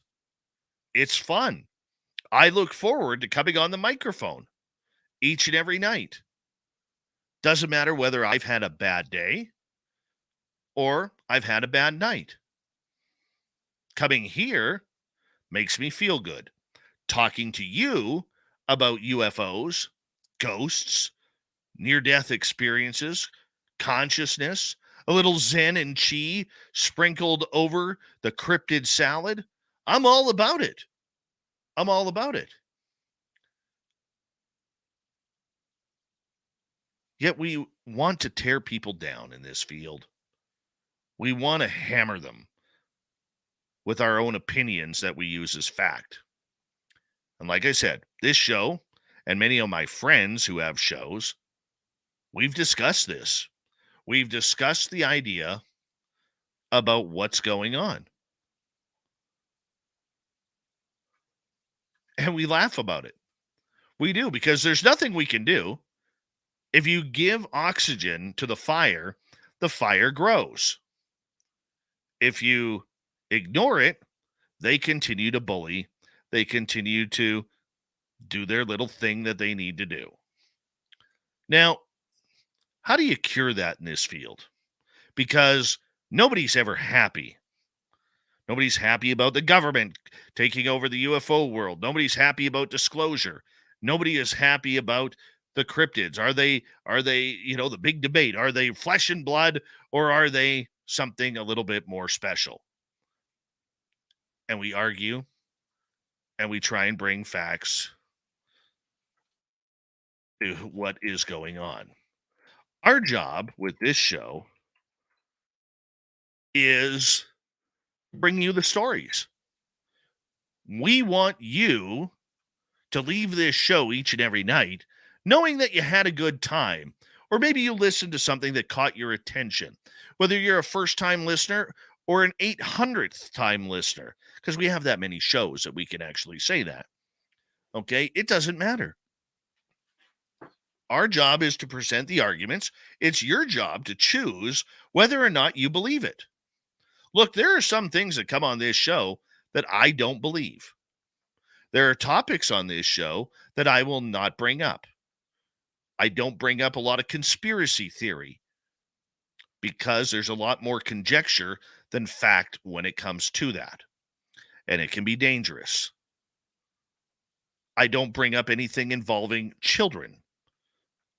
It's fun. I look forward to coming on the microphone each and every night. Doesn't matter whether I've had a bad day or I've had a bad night. Coming here makes me feel good. Talking to you about UFOs, ghosts, near-death experiences, consciousness, a little Zen and Chi sprinkled over the cryptid salad. I'm all about it. I'm all about it. Yet we want to tear people down in this field. We want to hammer them with our own opinions that we use as fact. And like I said, this show and many of my friends who have shows, we've discussed this. We've discussed the idea about what's going on. And we laugh about it. We do, because there's nothing we can do. If you give oxygen to the fire grows. If you ignore it, they continue to bully. They continue to do their little thing that they need to do. Now, how do you cure that in this field? Because nobody's ever happy. Nobody's happy about the government taking over the UFO world. Nobody's happy about disclosure. Nobody is happy about the cryptids. Are they, the big debate? Are they flesh and blood, or are they something a little bit more special? And we argue and we try and bring facts to what is going on. Our job with this show is bring you the stories. We want you to leave this show each and every night knowing that you had a good time, or maybe you listened to something that caught your attention, whether you're a first-time listener or an 800th time listener, because we have that many shows that we can actually say that. Okay? It doesn't matter. Our job is to present the arguments. It's your job to choose whether or not you believe it. Look, there are some things that come on this show that I don't believe. There are topics on this show that I will not bring up. I don't bring up a lot of conspiracy theory because there's a lot more conjecture than fact when it comes to that. And it can be dangerous. I don't bring up anything involving children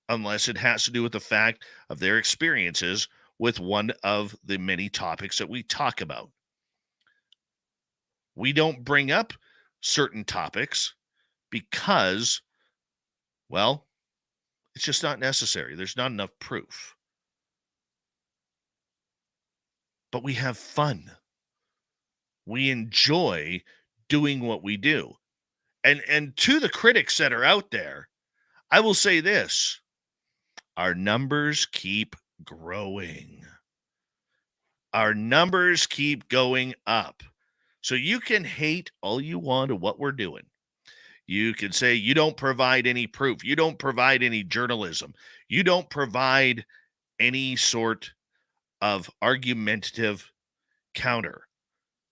unless it has to do with the fact of their experiences with one of the many topics that we talk about. We don't bring up certain topics because, well, it's just not necessary. There's not enough proof. But we have fun. We enjoy doing what we do. And to the critics that are out there, I will say this. Our numbers keep growing. Our numbers keep going up. So you can hate all you want of what we're doing. You can say you don't provide any proof. You don't provide any journalism. You don't provide any sort of argumentative counter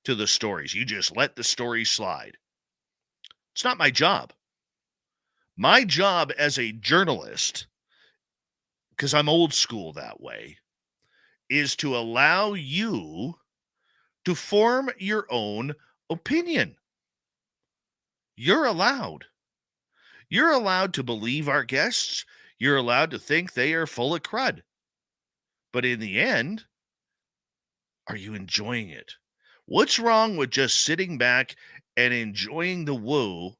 to the stories. You just let the stories slide. It's not my job. My job as a journalist, because I'm old school that way, is to allow you to form your own opinion. You're allowed. You're allowed to believe our guests. You're allowed to think they are full of crud. But in the end, are you enjoying it? What's wrong with just sitting back and enjoying the woo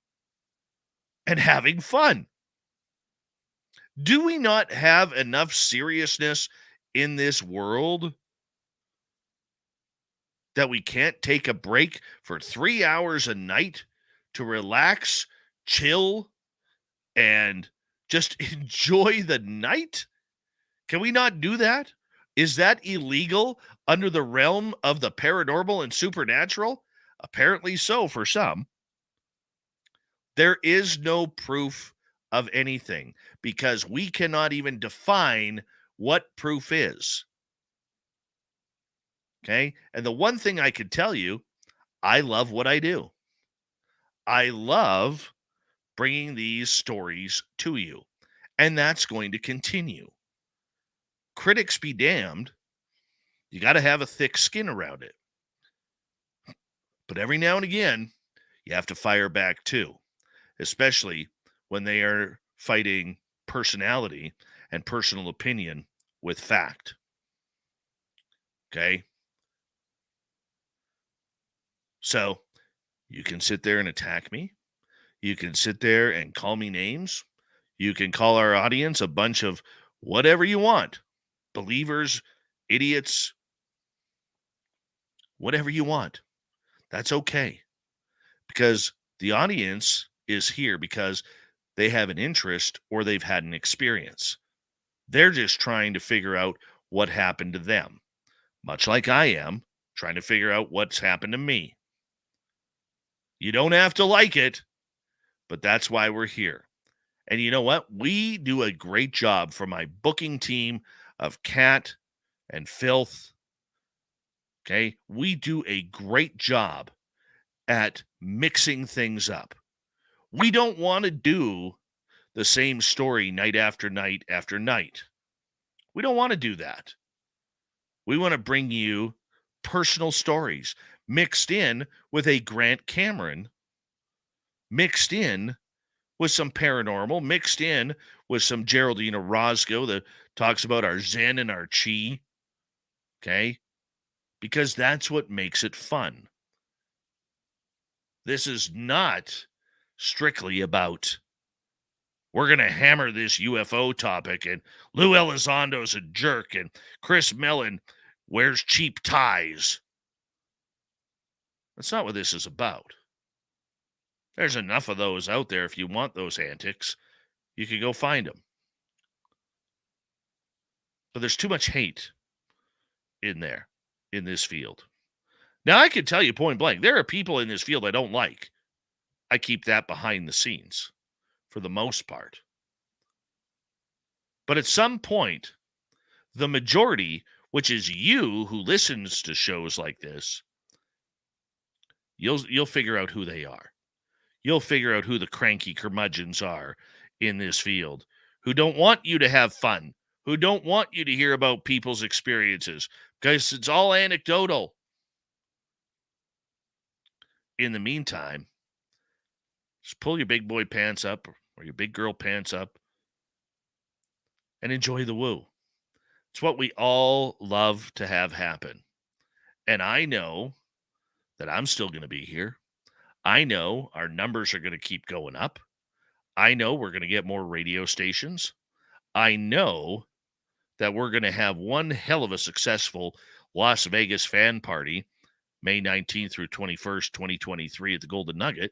and having fun? Do we not have enough seriousness in this world that we can't take a break for 3 hours a night to relax, chill, and just enjoy the night? Can we not do that? Is that illegal under the realm of the paranormal and supernatural? Apparently so for some. There is no proof of anything because we cannot even define what proof is. Okay? And the one thing I could tell you, I love what I do. I love bringing these stories to you, and that's going to continue. Critics be damned. You got to have a thick skin around it. But every now and again, you have to fire back too, especially when they are fighting personality and personal opinion with fact. Okay? So you can sit there and attack me. You can sit there and call me names. You can call our audience a bunch of whatever you want. Believers, idiots, whatever you want. That's okay. Because the audience is here because they have an interest or they've had an experience. They're just trying to figure out what happened to them, much like I am trying to figure out what's happened to me. You don't have to like it, but that's why we're here. And you know what? We do a great job for my booking team of Cat and Filth. Okay? We do a great job at mixing things up. We don't want to do the same story night after night after night. We don't want to do that. We want to bring you personal stories mixed in with a Grant Cameron, mixed in with some paranormal, mixed in with some Geraldine Orozco that talks about our Zen and our Chi. Okay? Because that's what makes it fun. This is not strictly about we're going to hammer this UFO topic and Lou Elizondo's a jerk and Chris Mellon wears cheap ties. That's not what this is about. There's enough of those out there. If you want those antics, you can go find them. But there's too much hate in there, in this field. Now, I can tell you point blank, there are people in this field I don't like. I keep that behind the scenes for the most part. But at some point, the majority, which is you who listens to shows like this, you'll figure out who they are. You'll figure out who the cranky curmudgeons are in this field, who don't want you to have fun, who don't want you to hear about people's experiences, because it's all anecdotal. In the meantime, just pull your big boy pants up or your big girl pants up and enjoy the woo. It's what we all love to have happen. And I know that I'm still going to be here. I know our numbers are going to keep going up. I know we're going to get more radio stations. I know that we're going to have one hell of a successful Las Vegas fan party, May 19th through 21st, 2023 at the Golden Nugget.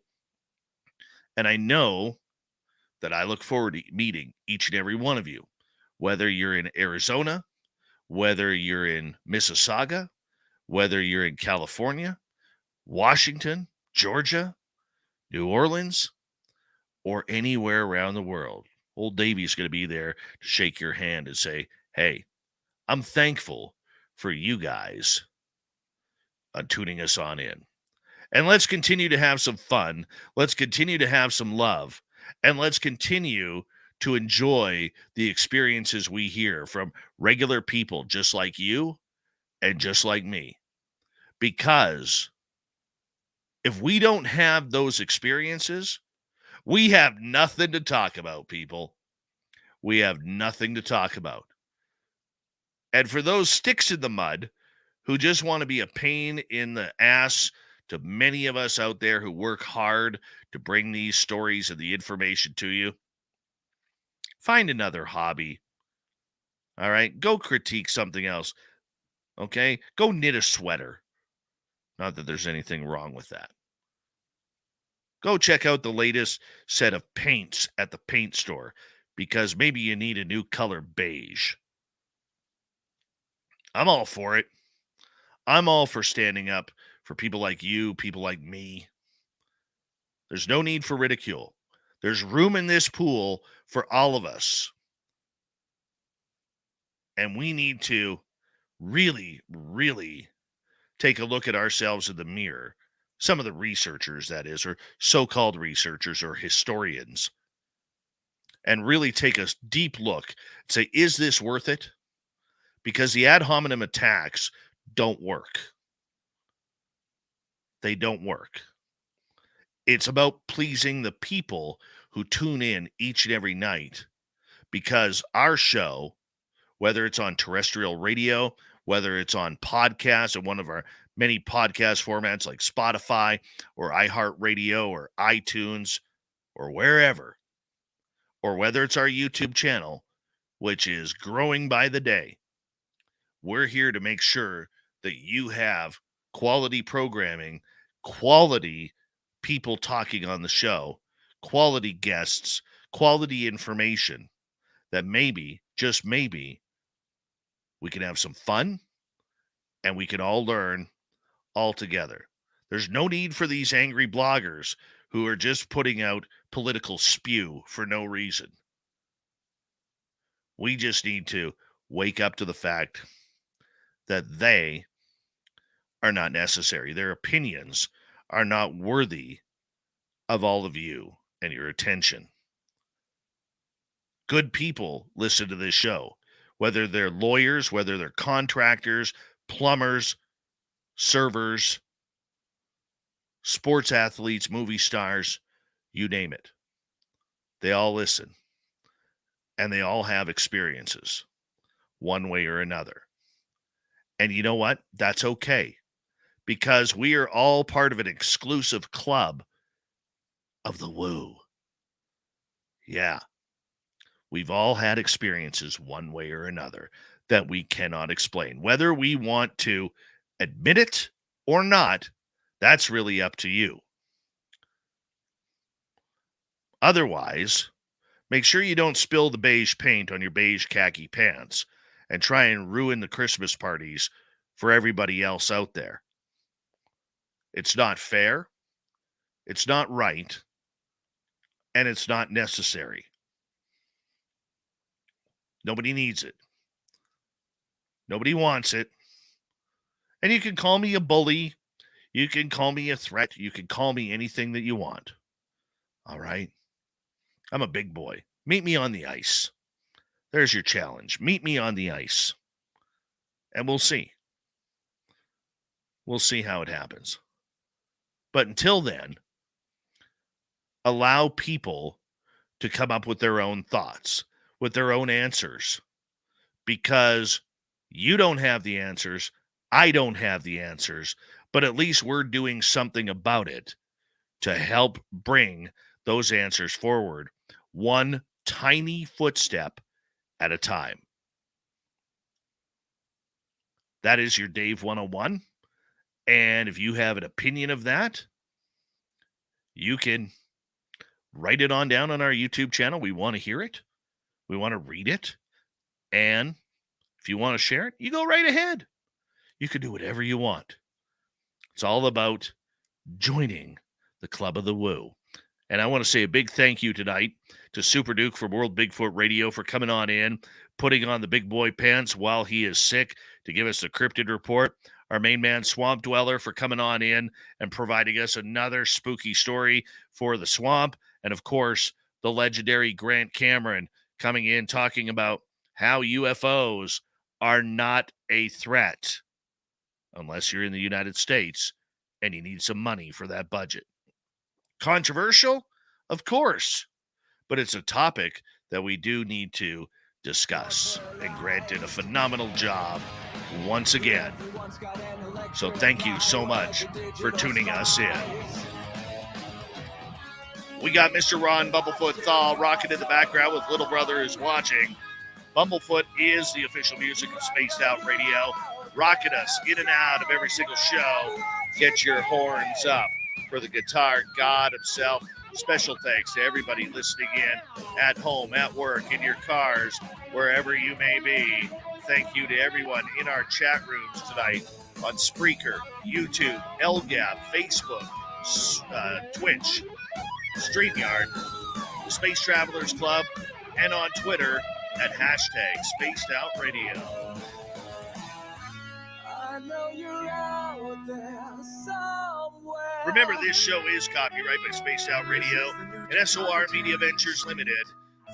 And I know that I look forward to meeting each and every one of you, whether you're in Arizona, whether you're in Mississauga, whether you're in California, Washington, Georgia, New Orleans, or anywhere around the world. Old Davey's going to be there to shake your hand and say, hey, I'm thankful for you guys tuning us on in. And let's continue to have some fun. Let's continue to have some love. And let's continue to enjoy the experiences we hear from regular people just like you and just like me. Because if we don't have those experiences, we have nothing to talk about, people. We have nothing to talk about. And for those sticks in the mud who just want to be a pain in the ass to many of us out there who work hard to bring these stories and the information to you, find another hobby. All right? Go critique something else. Okay? Go knit a sweater. Not that there's anything wrong with that. Go check out the latest set of paints at the paint store because maybe you need a new color beige. I'm all for it. I'm all for standing up for people like you, people like me. There's no need for ridicule. There's room in this pool for all of us. And we need to really, really take a look at ourselves in the mirror. Some of the researchers, that is, or so-called researchers or historians, and really take a deep look and say, is this worth it? Because the ad hominem attacks don't work. They don't work. It's about pleasing the people who tune in each and every night because our show, whether it's on terrestrial radio, whether it's on podcasts or one of our many podcast formats like Spotify or iHeartRadio or iTunes or wherever, or whether it's our YouTube channel, which is growing by the day, we're here to make sure that you have quality programming, quality people talking on the show, quality guests, quality information, that maybe, just maybe, we can have some fun and we can all learn all together. There's no need for these angry bloggers who are just putting out political spew for no reason. We just need to wake up to the fact that they are not necessary. Their opinions are not worthy of all of you and your attention. Good people listen to this show, whether they're lawyers, whether they're contractors, plumbers, servers, sports athletes, movie stars, you name it. They all listen, and they all have experiences one way or another. And you know what? That's okay, because we are all part of an exclusive club of the woo. Yeah. We've all had experiences one way or another that we cannot explain. Whether we want to admit it or not, that's really up to you. Otherwise, make sure you don't spill the beige paint on your beige khaki pants and try and ruin the Christmas parties for everybody else out there. It's not fair, it's not right, and it's not necessary. Nobody needs it. Nobody wants it. And you can call me a bully. You can call me a threat. You can call me anything that you want. All right? I'm a big boy. Meet me on the ice. There's your challenge. Meet me on the ice. And we'll see. We'll see how it happens. But until then, allow people to come up with their own thoughts, with their own answers, because you don't have the answers. I don't have the answers, but at least we're doing something about it to help bring those answers forward, one tiny footstep at a time. That is your Dave 101. And if you have an opinion of that, you can write it on down on our YouTube channel. We want to hear it. We want to read it. And if you want to share it, you go right ahead. You can do whatever you want. It's all about joining the Club of the Woo. And I want to say a big thank you tonight to Super Duke from World Bigfoot Radio for coming on in, putting on the big boy pants while he is sick to give us the Cryptid report. Our main man, Swamp Dweller, for coming on in and providing us another spooky story for the swamp. And, of course, the legendary Grant Cameron coming in talking about how UFOs are not a threat unless you're in the United States and you need some money for that budget. Controversial? Of course. But it's a topic that we do need to discuss. And Grant did a phenomenal job once again. So thank you so much for tuning us in. We got Mr. Ron Bumblefoot Thal rocking in the background with Little Brother Is Watching. Bumblefoot is the official music of Spaced Out Radio, rocking us in and out of every single show. Get your horns up for the guitar god himself. Special thanks to everybody listening in at home, at work, in your cars, wherever you may be. Thank you to everyone in our chat rooms tonight on Spreaker, YouTube, LGAP, Facebook, Twitch, StreamYard, the Space Travelers Club, and on Twitter at hashtag Spaced Out Radio. I know you're out there somewhere. Remember, this show is copyright by Spaced Out Radio and SOR Media Ventures Limited.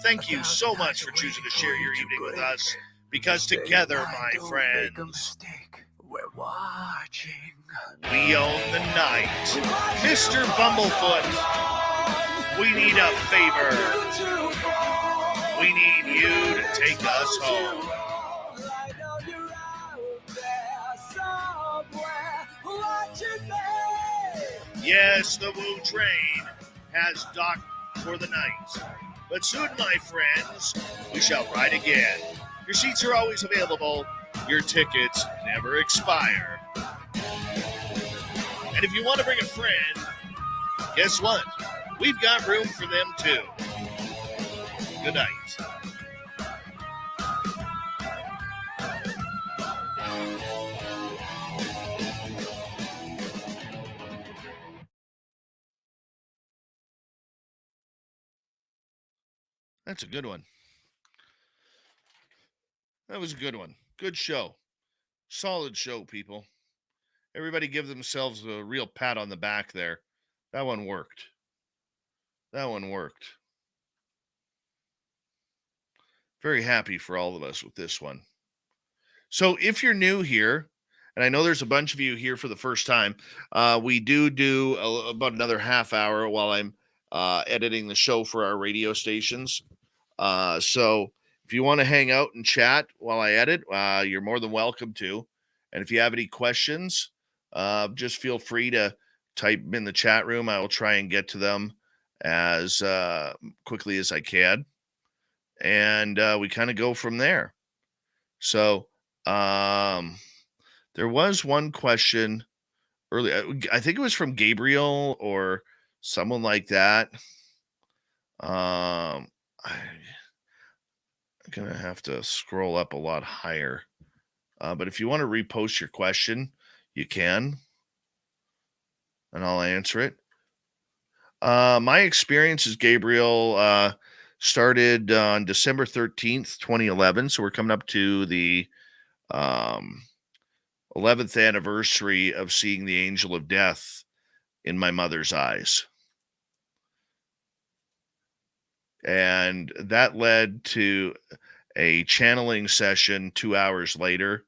Thank you so much for choosing to share your evening with us, because together, my friends, we're watching. We own the night. Mr. Bumblefoot, we need a favor. We need you to take us home. Yes, the Woo train has docked for the night. But soon, my friends, we shall ride again. Your seats are always available. Your tickets never expire. And if you want to bring a friend, guess what? We've got room for them too. Good night. That's a good one. That was a good one. Good show. Solid show, people. Everybody give themselves a real pat on the back there. That one worked. That one worked. Very happy for all of us with this one. So if you're new here, and I know there's a bunch of you here for the first time, we do about another half hour while I'm editing the show for our radio stations. So if you want to hang out and chat while I edit, you're more than welcome to. And if you have any questions, just feel free to type them in the chat room. I will try and get to them as quickly as I can. And we kind of go from there. So there was one question earlier. I think it was from Gabriel or someone like that. I'm going to have to scroll up a lot higher. But if you want to repost your question, you can. And I'll answer it. My experience as Gabriel started on December 13th, 2011. So we're coming up to the 11th anniversary of seeing the angel of death in my mother's eyes. And that led to a channeling session 2 hours later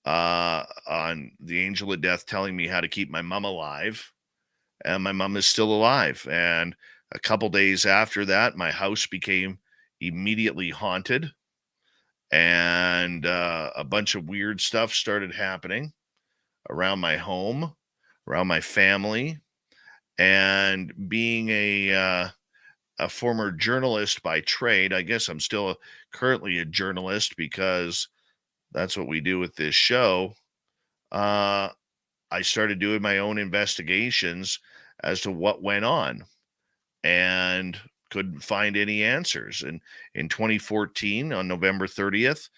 on the angel of death telling me how to keep my mom alive. And my mom is still alive. And a couple days after that, my house became immediately haunted. And a bunch of weird stuff started happening around my home, around my family. And being a former journalist by trade, I guess I'm still currently a journalist because that's what we do with this show. I started doing my own investigations as to what went on and couldn't find any answers. And in 2014, on November 30th,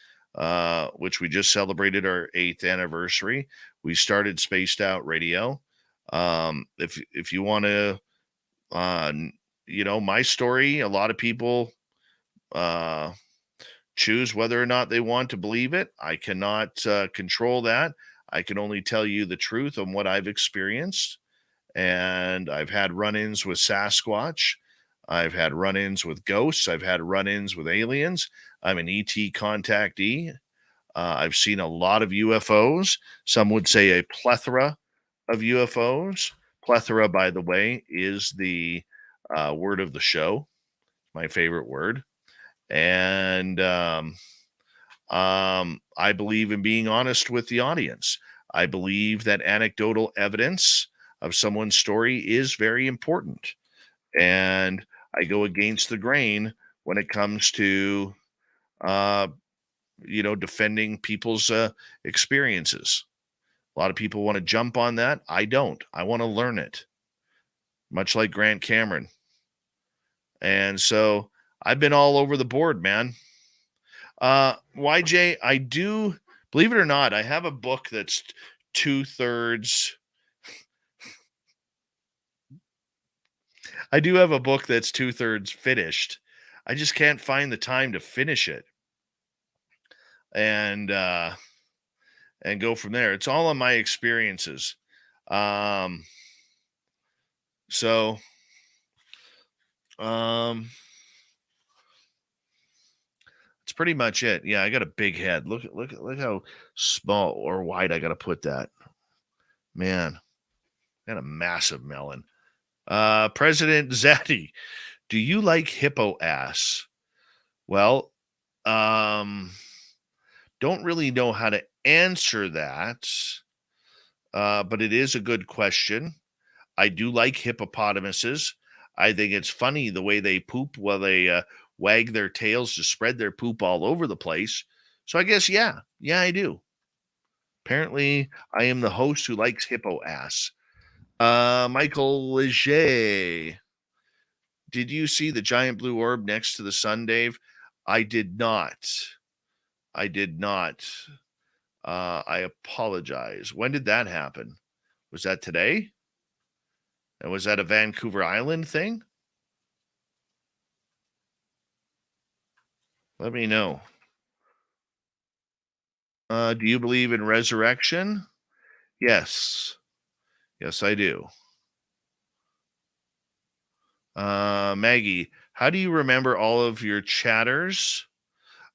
which we just celebrated our 8th anniversary, we started Spaced Out Radio. If you want to, my story, a lot of people choose whether or not they want to believe it. I cannot control that. I can only tell you the truth on what I've experienced. And I've had run-ins with Sasquatch. I've had run-ins with ghosts. I've had run-ins with aliens. I'm an ET contactee. I've seen a lot of UFOs. Some would say a plethora of UFOs. Plethora, by the way, is the word of the show. My favorite word. And I believe in being honest with the audience. I believe that anecdotal evidence of someone's story is very important. And I go against the grain when it comes to, defending people's experiences. A lot of people want to jump on that. I don't. I want to learn it, much like Grant Cameron. And so I've been all over the board, man. YJ, I do, believe it or not, I have a book that's 2/3. I do have a book that's 2/3 finished. I just can't find the time to finish it and go from there. It's all on my experiences. That's pretty much it. Yeah, I got a big head. Look how small or wide I got to put that. Man, got a massive melon. President Zaddy, do you like hippo ass? Well, don't really know how to answer that, but it is a good question. I do like hippopotamuses. I think it's funny the way they poop while they wag their tails to spread their poop all over the place. So I guess, yeah, I do. Apparently, I am the host who likes hippo ass. Michael Leger, did you see the giant blue orb next to the sun, Dave? I did not. I did not. I apologize. When did that happen? Was that today? And was that a Vancouver Island thing? Let me know. Do you believe in resurrection? Yes. Yes, I do. Maggie, how do you remember all of your chatters?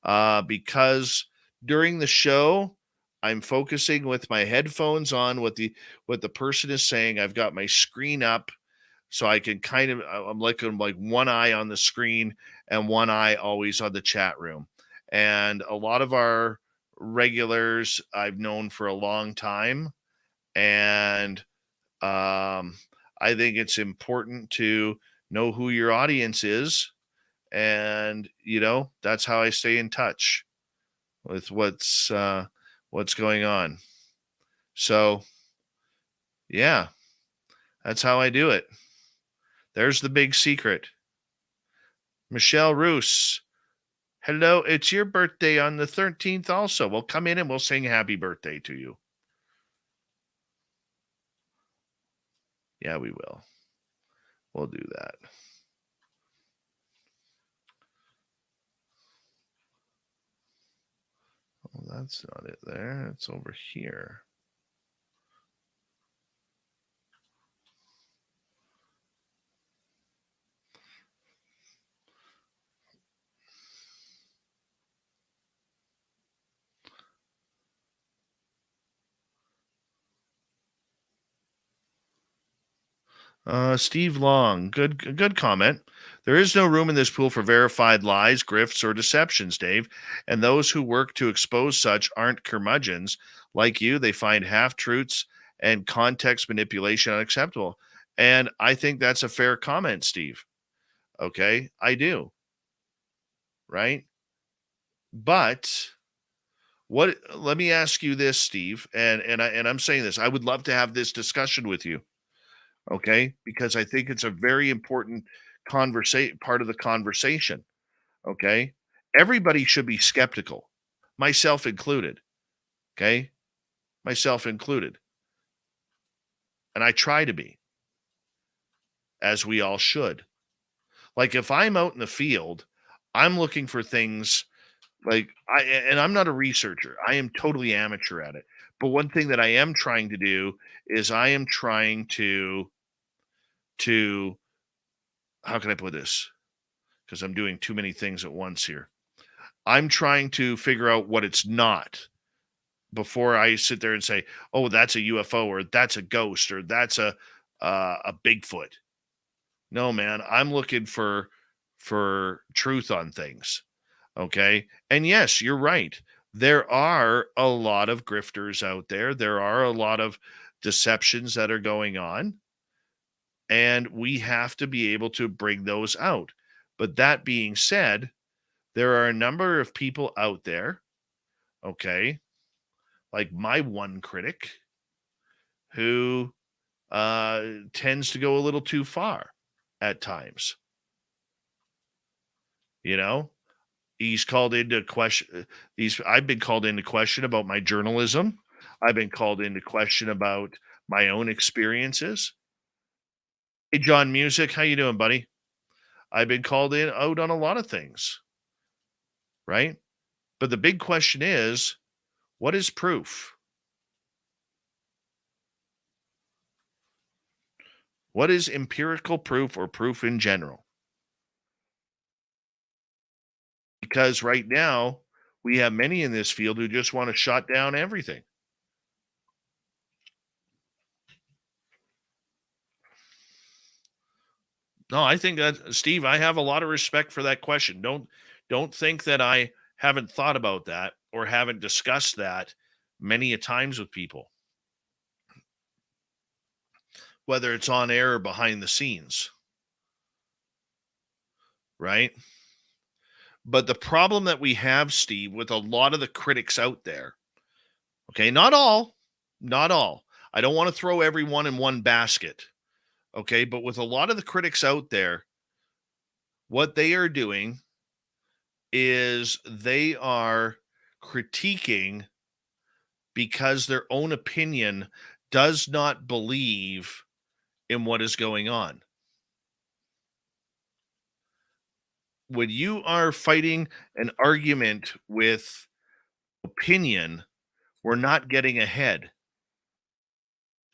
Because during the show, I'm focusing with my headphones on what the person is saying. I've got my screen up so I can kind of I'm like one eye on the screen and one eye always on the chat room. And a lot of our regulars I've known for a long time, and I think it's important to know who your audience is, and that's how I stay in touch with what's going on. So yeah, that's how I do it. There's the big secret. Michelle Roos, hello, it's your birthday on the 13th also. Well, come in and we'll sing happy birthday to you. Yeah, we will. We'll do that. Oh, that's not it there. It's over here. Steve Long, good comment. There is no room in this pool for verified lies, grifts, or deceptions, Dave. And those who work to expose such aren't curmudgeons like you. They find half truths and context manipulation unacceptable. And I think that's a fair comment, Steve. Okay, I do. Right? But let me ask you this, Steve, and I'm saying this. I would love to have this discussion with you. Okay, because I think it's a very important part of the conversation. Okay, everybody should be skeptical, myself included. Okay, myself included, and I try to be, as we all should. Like if I'm out in the field, I'm looking for things and I'm not a researcher. I am totally amateur at it. But one thing that I am trying to do is I am trying to how can I put this? Because I'm doing too many things at once here. I'm trying to figure out what it's not before I sit there and say, "Oh, that's a UFO, or that's a ghost, or that's a Bigfoot." No, man, I'm looking for truth on things. Okay, and yes, you're right. There are a lot of grifters out there. There are a lot of deceptions that are going on, and we have to be able to bring those out. But that being said, there are a number of people out there, okay, like my one critic, who tends to go a little too far at times. He's called into question I've been called into question about my journalism. I've been called into question about my own experiences. Hey, John Music, how you doing, buddy? I've been called out on a lot of things, right? But the big question is, what is proof? What is empirical proof or proof in general? Because right now, we have many in this field who just want to shut down everything. No, I think that, Steve, I have a lot of respect for that question. Don't think that I haven't thought about that or haven't discussed that many a times with people, whether it's on air or behind the scenes, right? But the problem that we have, Steve, with a lot of the critics out there, okay, not all, I don't want to throw everyone in one basket, okay, but with a lot of the critics out there, what they are doing is they are critiquing because their own opinion does not believe in what is going on. When you are fighting an argument with opinion, we're not getting ahead.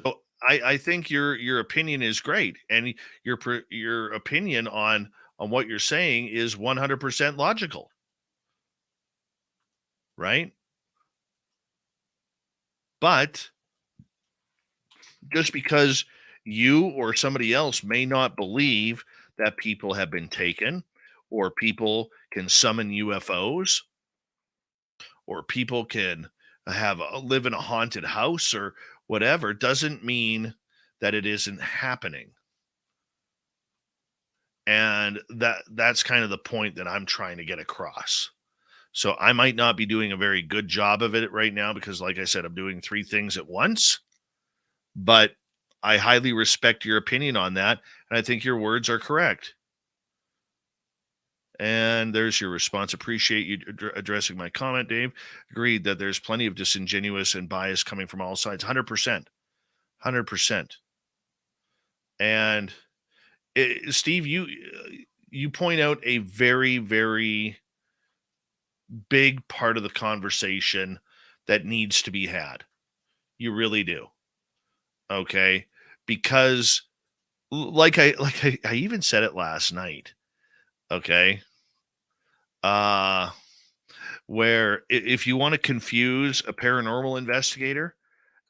So I think your opinion is great, and your opinion on what you're saying is 100% logical, right? But just because you or somebody else may not believe that people have been taken, or people can summon UFOs, or people can live in a haunted house or whatever, doesn't mean that it isn't happening. And that's kind of the point that I'm trying to get across. So I might not be doing a very good job of it right now because, like I said, I'm doing 3 things at once, but I highly respect your opinion on that, and I think your words are correct. And there's your response. Appreciate you addressing my comment, Dave. Agreed that there's plenty of disingenuous and bias coming from all sides. 100%. 100%. And Steve, you point out a very, very big part of the conversation that needs to be had. You really do. Okay? Because like I even said it last night. Okay? Where if you want to confuse a paranormal investigator,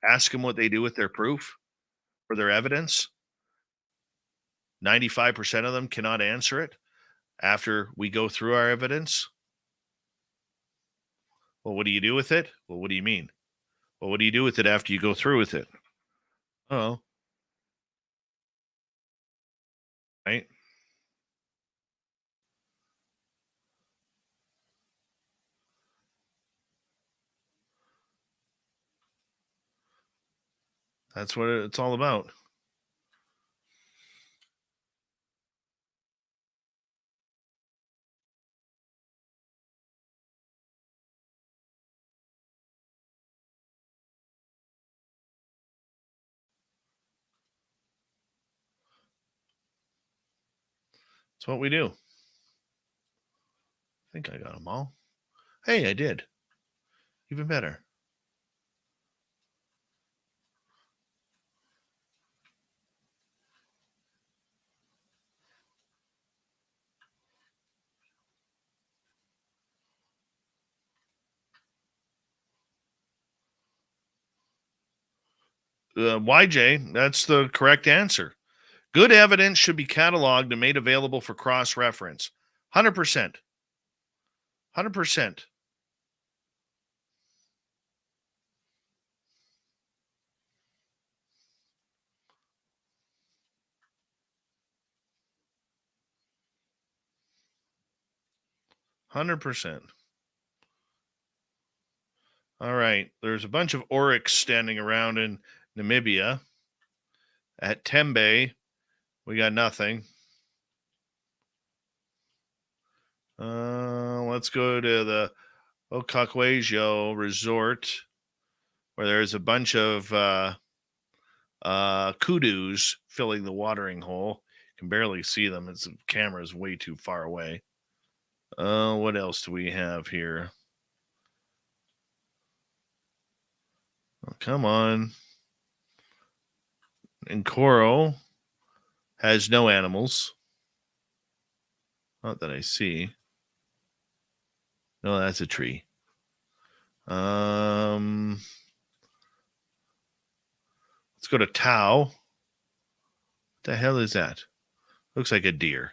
ask them what they do with their proof or their evidence. 95% of them cannot answer it after we go through our evidence. Well, what do you do with it? Well, what do you mean? Well, what do you do with it after you go through with it? Oh, right. That's what it's all about. That's what we do. I think I got them all. Hey, I did. Even better. YJ, that's the correct answer. Good evidence should be cataloged and made available for cross-reference. 100%. 100%. All right. There's a bunch of oryx standing around in Namibia. At Tembe, we got nothing. Let's go to the Okakwejo Resort, where there's a bunch of kudus filling the watering hole. You can barely see them. The camera's way too far away. What else do we have here? Oh, come on. Nkoro has no animals. Not that I see. No, that's a tree. Let's go to Tau. What the hell is that? Looks like a deer.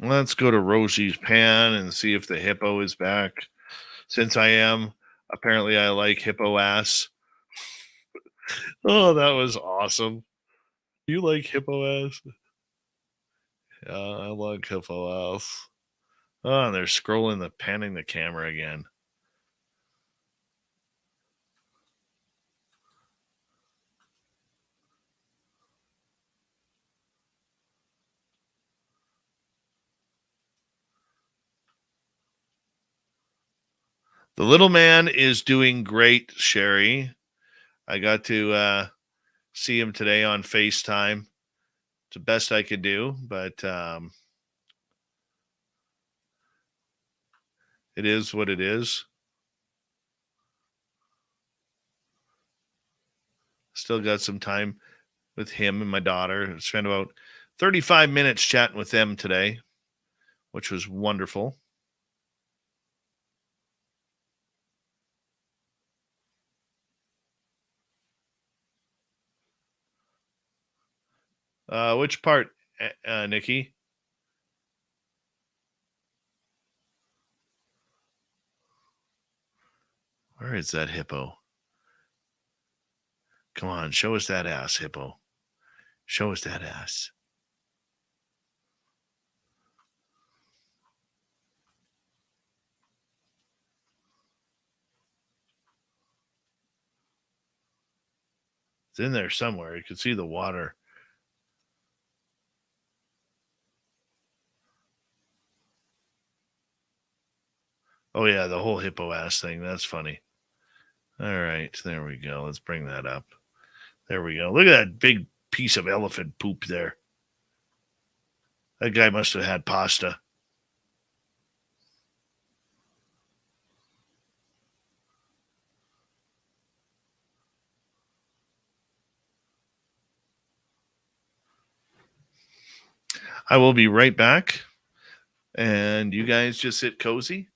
Let's go to Rosie's Pan and see if the hippo is back. Since apparently I like hippo ass. Oh, that was awesome. You like hippo ass? Yeah, I like hippo ass. Oh, and they're panning the camera again. The little man is doing great, Sherry. I got to see him today on FaceTime. It's the best I could do, but it is what it is. Still got some time with him and my daughter. Spent about 35 minutes chatting with them today, which was wonderful. Which part, Nikki? Where is that hippo? Come on, show us that ass, hippo. Show us that ass. It's in there somewhere. You can see the water. Oh, yeah, the whole hippo ass thing. That's funny. All right, there we go. Let's bring that up. There we go. Look at that big piece of elephant poop there. That guy must have had pasta. I will be right back. And you guys just sit cozy.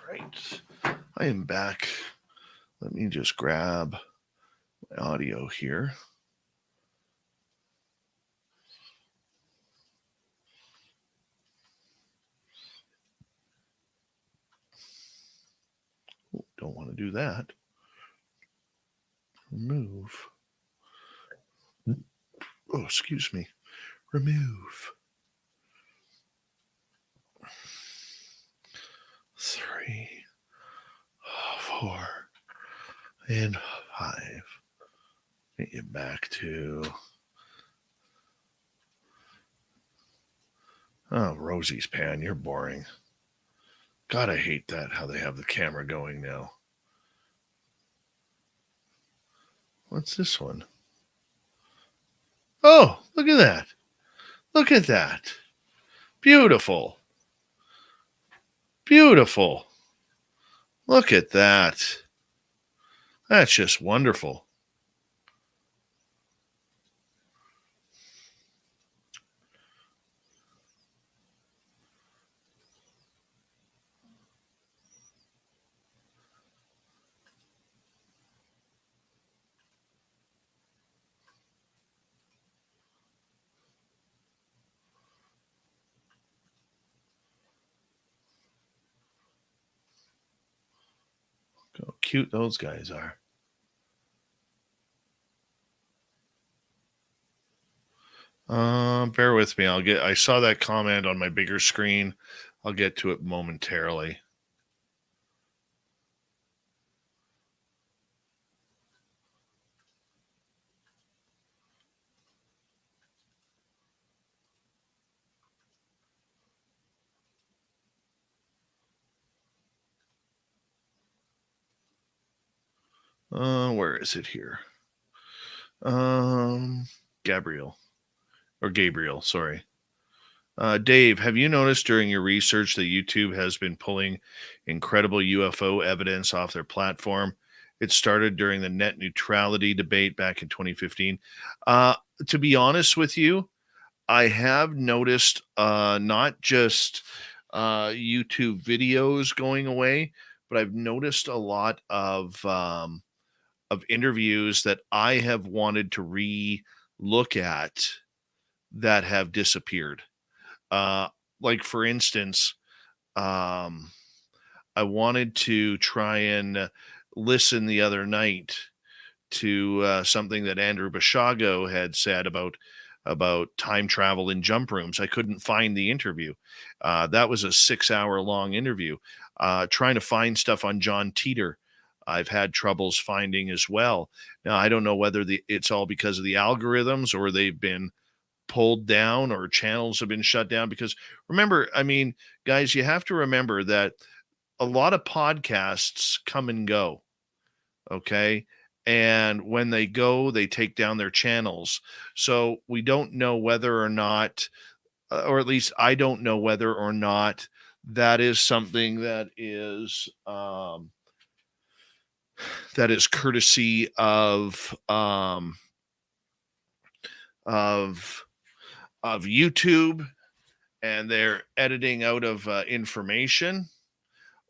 right. I am back. Let me just grab my audio here. Ooh, don't want to do that. Remove. Oh, excuse me. Remove. 3, 4, and 5. Get you back to. Oh, Rosie's pan, you're boring. God, I hate that, how they have the camera going now. What's this one? Oh, look at that. Look at that. Beautiful. Beautiful. Look at that. That's just wonderful. Look how cute those guys are. Bear with me. I saw that comment on my bigger screen. I'll get to it momentarily. Where is it here? Gabriel, sorry. Dave, have you noticed during your research that YouTube has been pulling incredible UFO evidence off their platform? It started during the net neutrality debate back in 2015. To be honest with you, I have noticed not just YouTube videos going away, but I've noticed a lot of interviews that I have wanted to re-look at that have disappeared. Like for instance, I wanted to try and listen the other night to something that Andrew Bashago had said about time travel in jump rooms. I couldn't find the interview. That was a 6-hour long interview. Trying to find stuff on John Teeter, I've had troubles finding as well. Now, I don't know whether it's all because of the algorithms or they've been pulled down or channels have been shut down. Because remember, I mean, guys, you have to remember that a lot of podcasts come and go. Okay. And when they go, they take down their channels. So we don't know whether or not, or at least I don't know whether or not that is something that is courtesy of YouTube, and they're editing out of information,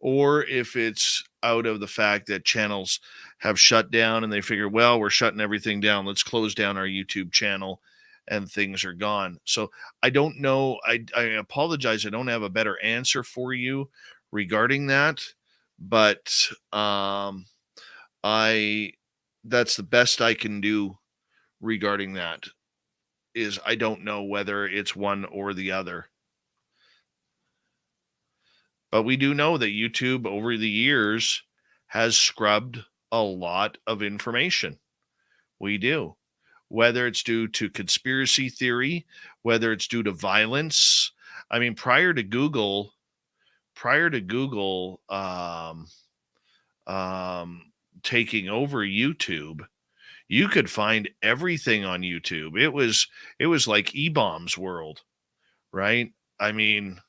or if it's out of the fact that channels have shut down and they figure, well, we're shutting everything down, let's close down our YouTube channel, and things are gone. So I don't know. I apologize. I don't have a better answer for you regarding that, but that's the best I can do regarding that. Is I don't know whether it's one or the other. But we do know that YouTube over the years has scrubbed a lot of information. We do. Whether it's due to conspiracy theory, whether it's due to violence. I mean, prior to Google taking over YouTube, you could find everything on YouTube. It was like E-Bomb's world, right? I mean,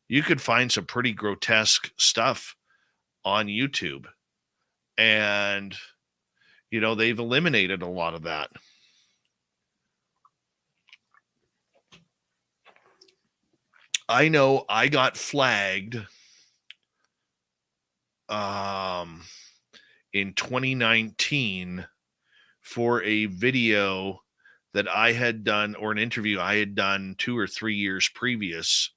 you could find some pretty grotesque stuff on YouTube. And, they've eliminated a lot of that. I know I got flagged in 2019 for a video that I had done, or an interview I had done 2 or 3 years previous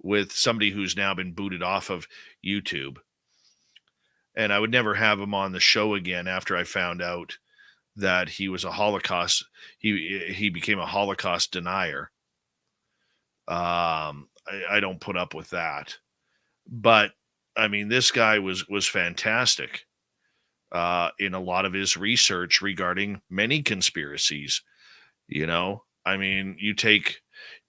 with somebody who's now been booted off of YouTube. And I would never have him on the show again after I found out that he was a Holocaust. He became a Holocaust denier. I don't put up with that. But I mean, this guy was fantastic in a lot of his research regarding many conspiracies. You know, I mean, you take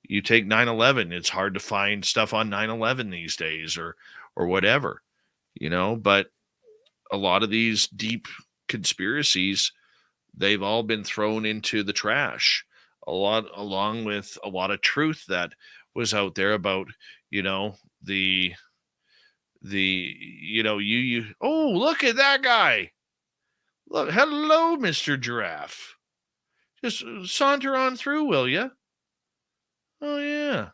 9/11. It's hard to find stuff on 9/11 these days, or whatever. You know, but a lot of these deep conspiracies, they've all been thrown into the trash. Along with a lot of truth that was out there about, you know, the you oh, look at that guy. Look, hello, Mr. Giraffe. Just saunter on through, will you? Oh yeah.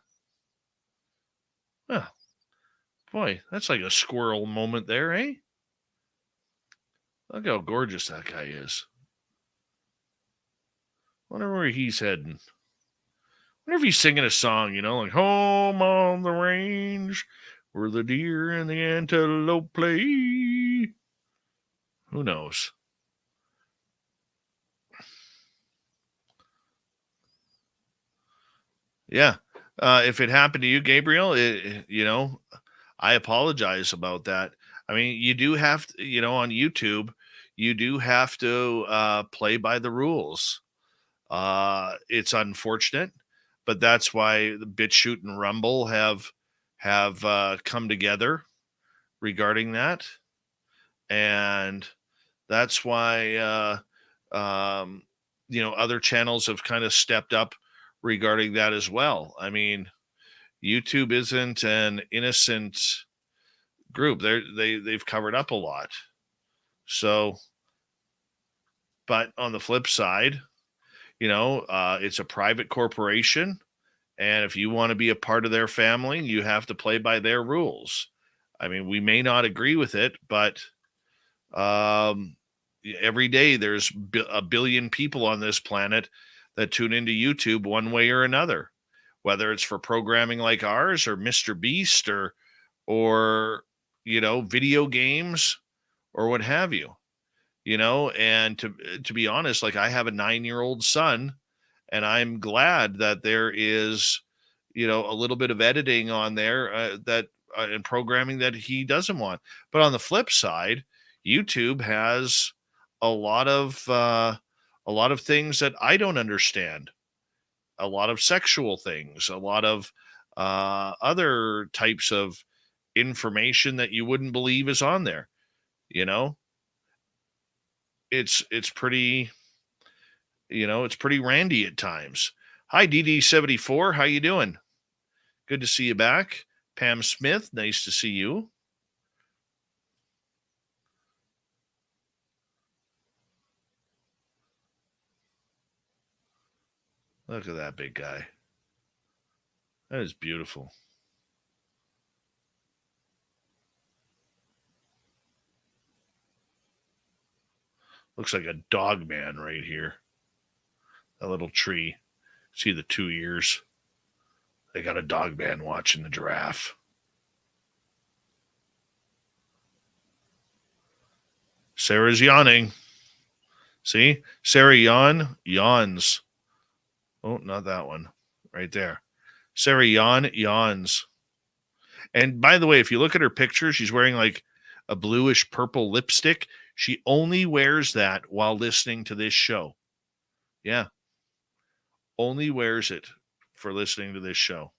Well, boy, that's like a squirrel moment there, eh? Look how gorgeous that guy is. Wonder where he's heading. Wonder if he's singing a song, you know, like home on the range where the deer and the antelope play. Who knows? Yeah. If it happened to you, Gabriel, you know, I apologize about that. I mean, you do have to, you know, on YouTube, you do have to play by the rules. It's unfortunate, but that's why the BitChute and Rumble have come together regarding that, and that's why you know, other channels have kind of stepped up regarding that as well. I mean, YouTube isn't an innocent group. They've covered up a lot. So, but on the flip side, you know, it's a private corporation, and if you want to be a part of their family, you have to play by their rules. I mean, we may not agree with it, but every day there's a billion people on this planet that tune into YouTube one way or another, whether it's for programming like ours, or Mr. Beast, or you know, video games, or what have you. You know, and to be honest, like, I have a 9-year-old son, and I'm glad that there is, you know, a little bit of editing on there that and programming that he doesn't want. But on the flip side, YouTube has a lot of things that I don't understand, a lot of sexual things, a lot of other types of information that you wouldn't believe is on there. You know, it's pretty, you know, it's pretty randy at times. Hi, DD74. How you doing? Good to see you back. Pam Smith, nice to see you. Look at that big guy. That is beautiful. Looks like a dog man right here. That little tree. See the 2 ears? They got a dog man watching the giraffe. Sarah's yawning. See? Sarah yawns. Oh, not that one. Right there. Sarah yawns. And by the way, if you look at her picture, she's wearing like a bluish purple lipstick. She only wears that while listening to this show. Yeah. Only wears it for listening to this show.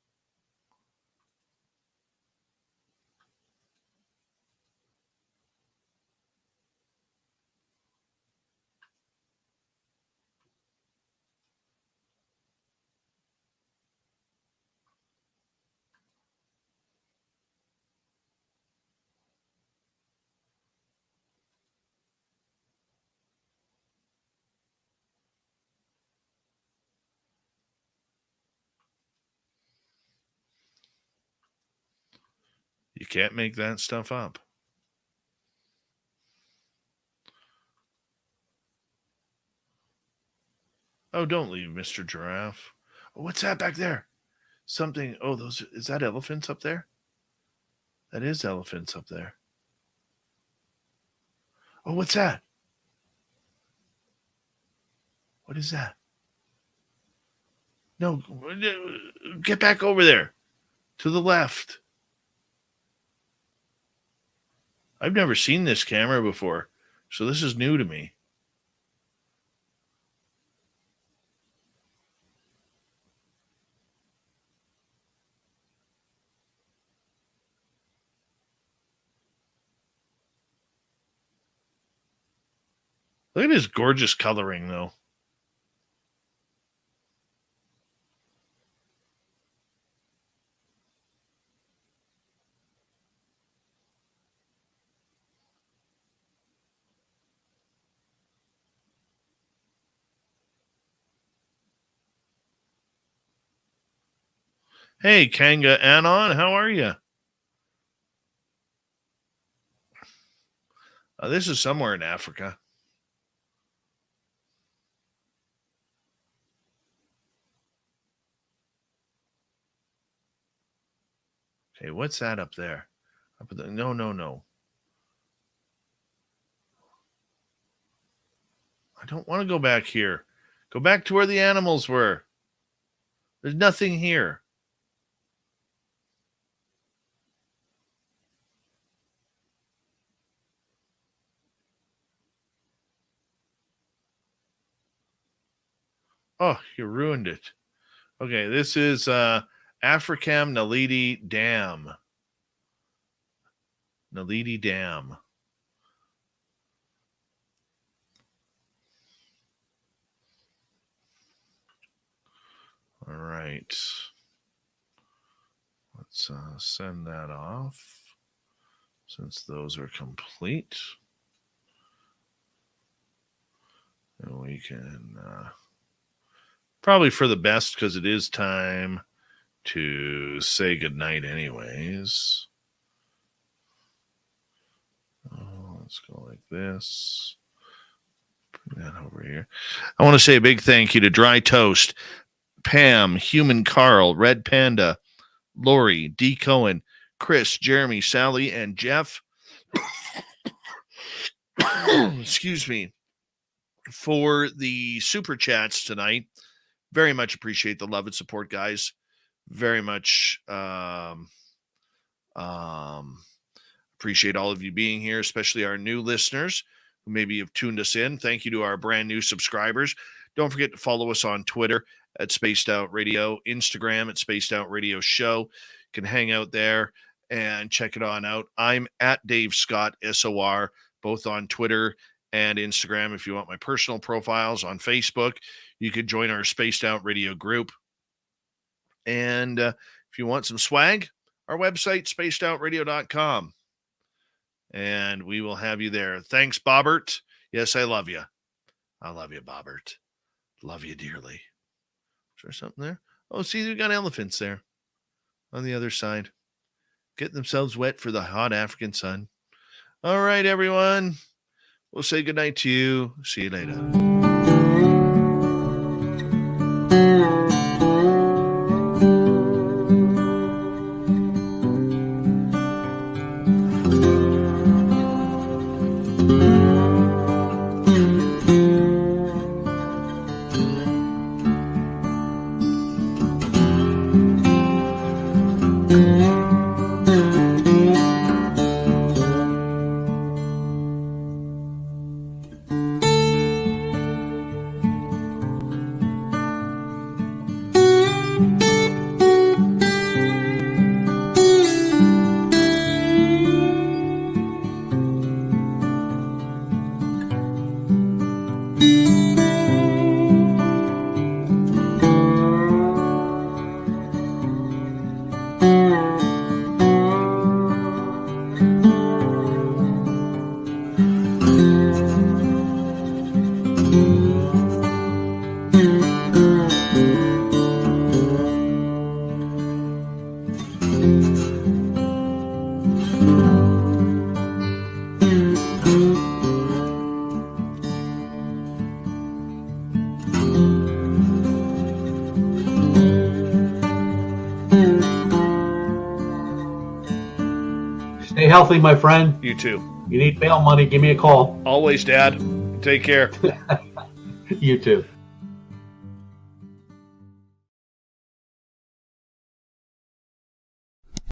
You can't make that stuff up. Oh, don't leave, Mr. Giraffe. Oh, what's that back there? Something. Oh, is that elephants up there? That is elephants up there. Oh, what's that? What is that? No, get back over there. To the left. I've never seen this camera before, so this is new to me. Look at his gorgeous coloring, though. Hey, Kanga Anon, how are you? This is somewhere in Africa. Okay, what's that up there? No. I don't want to go back here. Go back to where the animals were. There's nothing here. Oh, you ruined it. Okay, this is Africam Naledi Dam. Naledi Dam. All right. Let's send that off since those are complete. And we can probably for the best because it is time to say goodnight anyways. Let's go like this. Bring that over here. I want to say a big thank you to Dry Toast, Pam, Human Carl, Red Panda, Lori, D. Cohen, Chris, Jeremy, Sally, and Jeff. Excuse me. For the super chats tonight. Very much appreciate the love and support, guys. Very much appreciate all of you being here, especially our new listeners who maybe have tuned us in. Thank you to our brand new subscribers. Don't forget to follow us on Twitter at Spaced Out Radio, Instagram at Spaced Out Radio Show. You can hang out there and check it on out. I'm at Dave Scott, SOR, both on Twitter and Instagram. If you want my personal profiles on Facebook, you can join our Spaced Out Radio group. And if you want some swag, our website, spacedoutradio.com. And we will have you there. Thanks, Bobbert. Yes, I love you. I love you, Bobbert. Love you dearly. Is there something there? Oh, see, we got elephants there on the other side. Getting themselves wet for the hot African sun. All right, everyone. We'll say goodnight to you. See you later. Stay healthy, my friend. You too. You need bail money, give me a call. Always, Dad. Take care. You too.